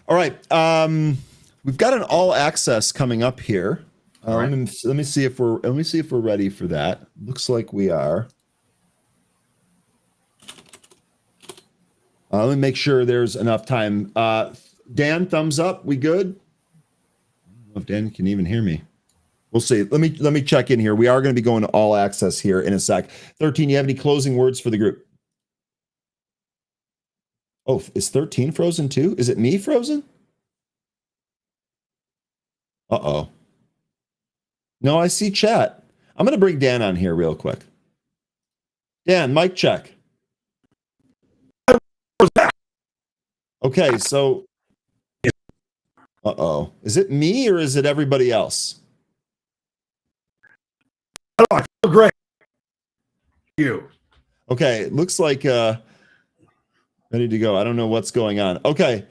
All right. We've got an all access coming up here. Right. Let me see if we're ready for that. Looks like we are. Let me make sure there's enough time. Dan, thumbs up. We good? I don't know if Dan can even hear me. We'll see. Let me check in here. We are going to be going to all access here in a sec. 13, you have any closing words for the group? Oh, is 13 frozen too? Is it me frozen? Uh-oh. No, I see chat. I'm going to bring Dan on here real quick. Dan, mic check. Okay, so is it me or is it everybody else? Oh, I feel great. You. Okay, it looks like ready to go. I don't know what's going on. Okay.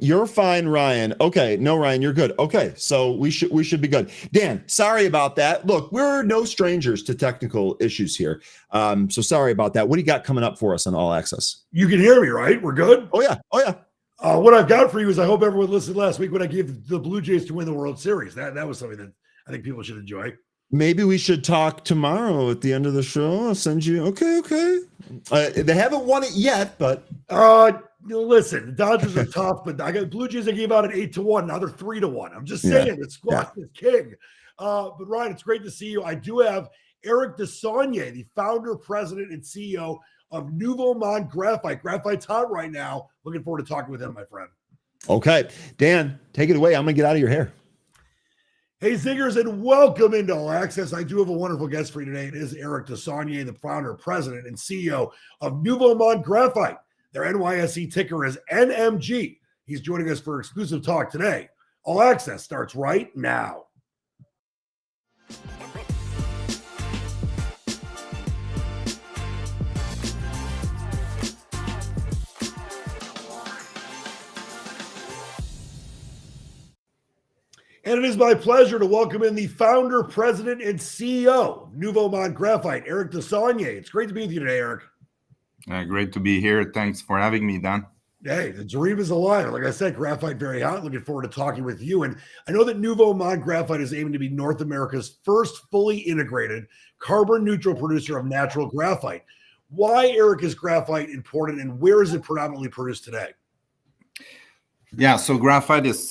You're fine, Ryan. Okay, no, Ryan, you're good. Okay, so we should be good. Dan, sorry about that. Look, we're no strangers to technical issues here. So sorry about that. What do you got coming up for us on All Access? You can hear me, right? We're good? Oh yeah. What I've got for you is I hope everyone listened last week when I gave the Blue Jays to win the World Series. That was something that I think people should enjoy. Maybe we should talk tomorrow at the end of the show. I'll send you. Okay. They haven't won it yet, but listen, the Dodgers are tough, but I got Blue Jays. I gave out an 8-1. Now they're 3-1. I'm just saying, the squad is king. But Ryan, it's great to see you. I do have Eric Desaulniers, the founder, president, and CEO of Nouveau Monde Graphite. Graphite's hot right now. Looking forward to talking with him, my friend. Okay, Dan, take it away. I'm gonna get out of your hair. Hey, Zingers, and welcome into All Access. I do have a wonderful guest for you today. It is Eric Desaulniers, the founder, president, and CEO of Nouveau Monde Graphite. Their NYSE ticker is NMG. He's joining us for exclusive talk today. All Access starts right now. And it is my pleasure to welcome in the founder, president, and CEO of Nouveau Monde Graphite, Eric Desaulniers. It's great to be with you today, Eric. Great to be here. Thanks for having me, Dan. Hey, the dream is alive. Like I said, graphite very hot. Looking forward to talking with you. And I know that Nouveau Monde Graphite is aiming to be North America's first fully integrated carbon neutral producer of natural graphite. Why, Eric, is graphite important and where is it predominantly produced today? Yeah, so graphite is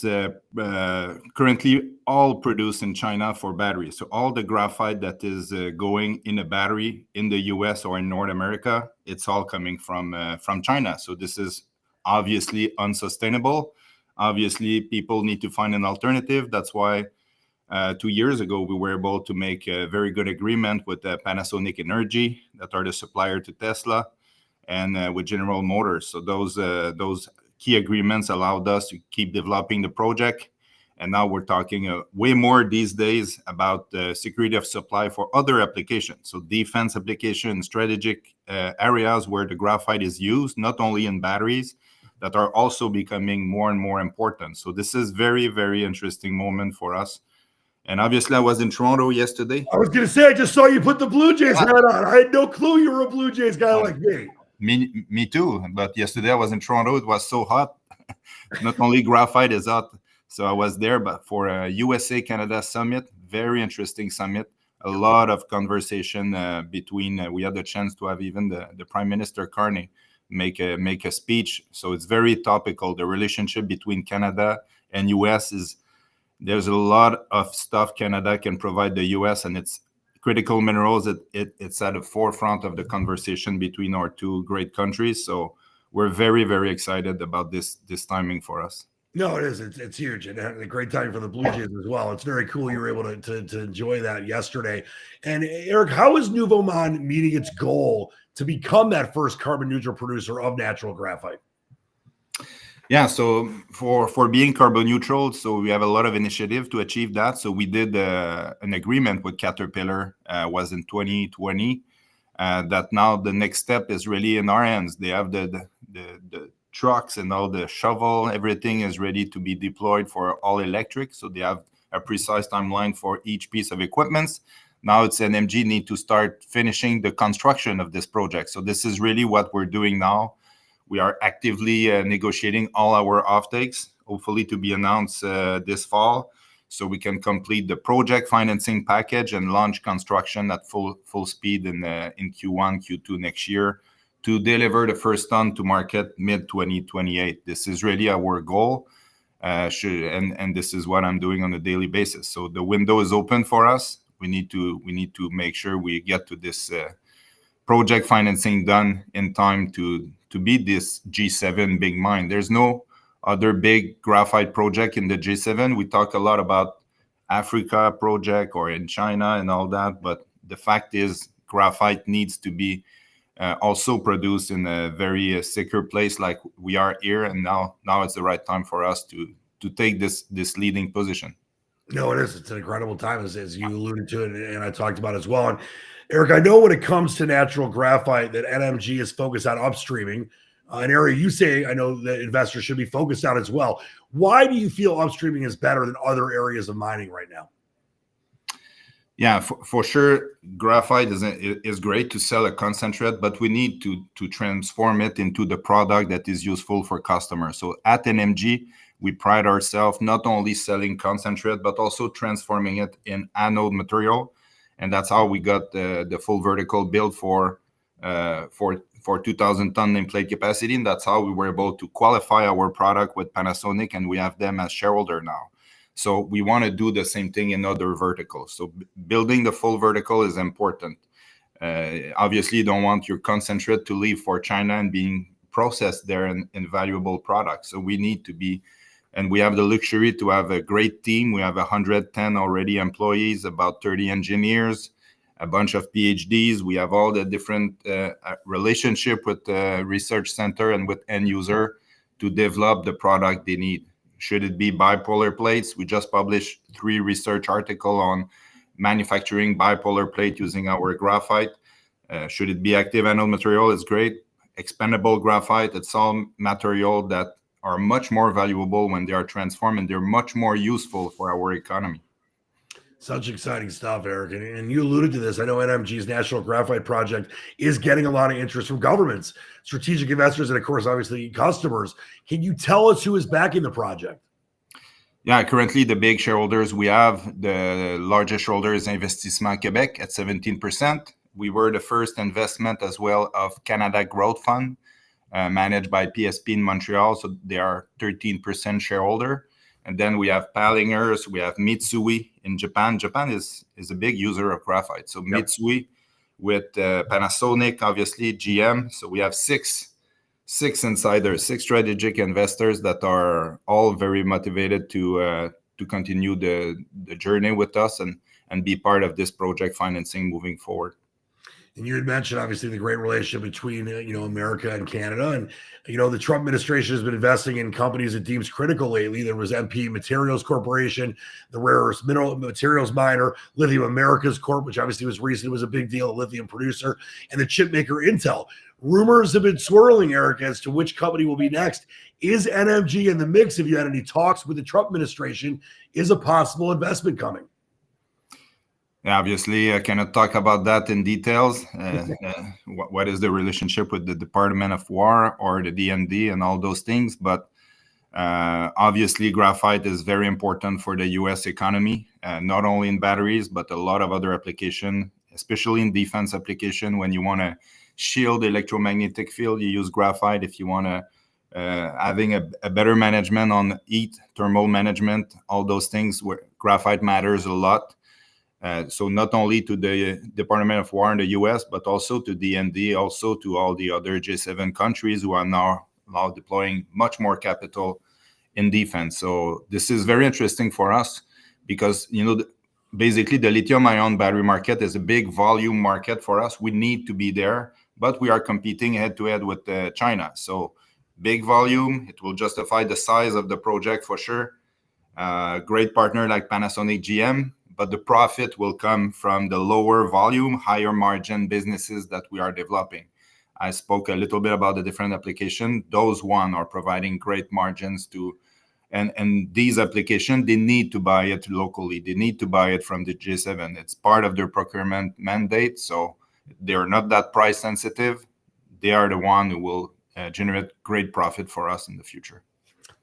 currently all produced in China for batteries. So all the graphite that is going in a battery in the US or in North America, it's all coming from China. So this is obviously unsustainable. Obviously, people need to find an alternative. That's why 2 years ago, we were able to make a very good agreement with Panasonic Energy, that are the supplier to Tesla, and with General Motors. So those key agreements allowed us to keep developing the project. And now we're talking way more these days about the security of supply for other applications. So defense application, strategic areas where the graphite is used, not only in batteries, that are also becoming more and more important. So this is very, very interesting moment for us. And obviously I was in Toronto yesterday. I was going to say, I just saw you put the Blue Jays hat on. I had no clue you were a Blue Jays guy like me. Me too. But yesterday I was in Toronto. It was so hot. Not only graphite is hot. So I was there, but for a USA Canada summit, very interesting summit. A lot of conversation between. We had the chance to have even the Prime Minister Carney make a speech. So it's very topical. The relationship between Canada and US there's a lot of stuff Canada can provide the US, and it's critical minerals. It's at the forefront of the conversation between our two great countries. So we're very, very excited about this timing for us. No, it is. It's huge, and a great time for the Blue Jays as well. It's very cool you were able to enjoy that yesterday. And Eric, how is Nouveau Monde meeting its goal to become that first carbon neutral producer of natural graphite? Yeah, so for being carbon neutral, so we have a lot of initiative to achieve that. So we did an agreement with Caterpillar, was in 2020. That now the next step is really in our hands. They have the trucks and all the shovel, everything is ready to be deployed for all electric. So they have a precise timeline for each piece of equipment. Now it's NMG need to start finishing the construction of this project. So this is really what we're doing now. We are actively negotiating all our offtakes, hopefully to be announced this fall, so we can complete the project financing package and launch construction at full speed in Q1, Q2 next year, to deliver the first ton to market mid-2028. This is really our goal, and this is what I'm doing on a daily basis. So the window is open for us. We need to make sure we get to this project financing done in time to beat this G7 big mine. There's no other big graphite project in the G7. We talk a lot about Africa project or in China and all that, but the fact is graphite needs to be also produced in a very secure place like we are here, and now it's the right time for us to take this leading position. No, it is. It's an incredible time, as you alluded to, and I talked about as well. And Eric, I know when it comes to natural graphite that NMG is focused on upstreaming, an area you say I know that investors should be focused on as well. Why do you feel upstreaming is better than other areas of mining right now? Yeah, for sure, graphite is great to sell a concentrate, but we need to transform it into the product that is useful for customers. So at NMG, we pride ourselves not only selling concentrate, but also transforming it in anode material. And that's how we got the full vertical build for 2,000 ton nameplate capacity. And that's how we were able to qualify our product with Panasonic, and we have them as shareholder now. So we want to do the same thing in other verticals. So building the full vertical is important. Obviously, you don't want your concentrate to leave for China and being processed there in valuable products. So we need to be, and we have the luxury to have a great team. We have 110 already employees, about 30 engineers, a bunch of PhDs. We have all the different relationship with the research center and with end user to develop the product they need. Should it be bipolar plates? We just published 3 research articles on manufacturing bipolar plate using our graphite. Should it be active anode material? It's great. Expandable graphite, it's all material that are much more valuable when they are transformed, and they're much more useful for our economy. Such exciting stuff, Eric. And you alluded to this. I know NMG's National Graphite Project is getting a lot of interest from governments, strategic investors, and of course, obviously, customers. Can you tell us who is backing the project? Yeah, currently the big shareholders we have, the largest shareholder is Investissement Québec at 17%. We were the first investment as well of Canada Growth Fund, managed by PSP in Montreal. So they are 13% shareholder. And then we have Palingers, we have Mitsui in Japan. Japan is a big user of graphite. So yep. Mitsui with Panasonic, obviously GM. So we have six insiders, 6 strategic investors that are all very motivated to continue the journey with us and be part of this project financing moving forward. And you had mentioned, obviously, the great relationship between, America and Canada. And, the Trump administration has been investing in companies it deems critical lately. There was MP Materials Corporation, the rare earth mineral materials miner, Lithium Americas Corp, which obviously was recent, was a big deal, a lithium producer, and the chip maker Intel. Rumors have been swirling, Eric, as to which company will be next. Is NMG in the mix? Have you had any talks with the Trump administration? Is a possible investment coming? Obviously, I cannot talk about that in details. What is the relationship with the Department of War or the DND and all those things? But obviously, graphite is very important for the U.S. economy, not only in batteries, but a lot of other applications, especially in defense application. When you want to shield the electromagnetic field, you use graphite. If you want to having a better management on heat, thermal management, all those things, where graphite matters a lot. So not only to the Department of War in the US, but also to DND, also to all the other G7 countries who are now deploying much more capital in defense. So this is very interesting for us because, basically the lithium-ion battery market is a big volume market for us. We need to be there, but we are competing head-to-head with China. So big volume, it will justify the size of the project for sure. Great partner like Panasonic, GM, but the profit will come from the lower volume, higher margin businesses that we are developing. I spoke a little bit about the different applications. Those one are providing great margins to, and these applications, they need to buy it locally. They need to buy it from the G7. It's part of their procurement mandate. So they're not that price sensitive. They are the one who will generate great profit for us in the future.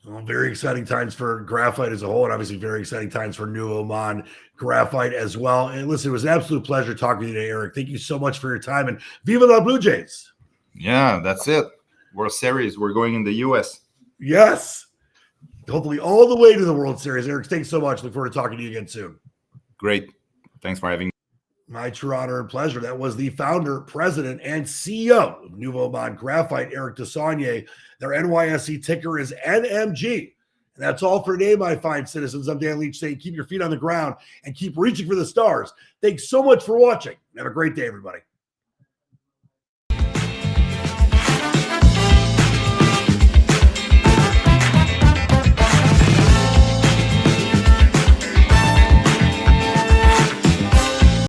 Well, very exciting times for graphite as a whole, and obviously very exciting times for New Oman Graphite as well. And listen, it was an absolute pleasure talking to you today, Eric. Thank you so much for your time, and Viva la Blue Jays. Yeah, that's it. World Series. We're going in the U.S. Yes. Hopefully all the way to the World Series. Eric, thanks so much. Look forward to talking to you again soon. Great. Thanks for having me. My true honor and pleasure. That was the founder, president, and CEO of Nouveau Monde Graphite, Eric Desaulniers. Their NYSE ticker is NMG. And that's all for today, my fine citizens. I'm Dan Leach saying keep your feet on the ground and keep reaching for the stars. Thanks so much for watching. Have a great day, everybody.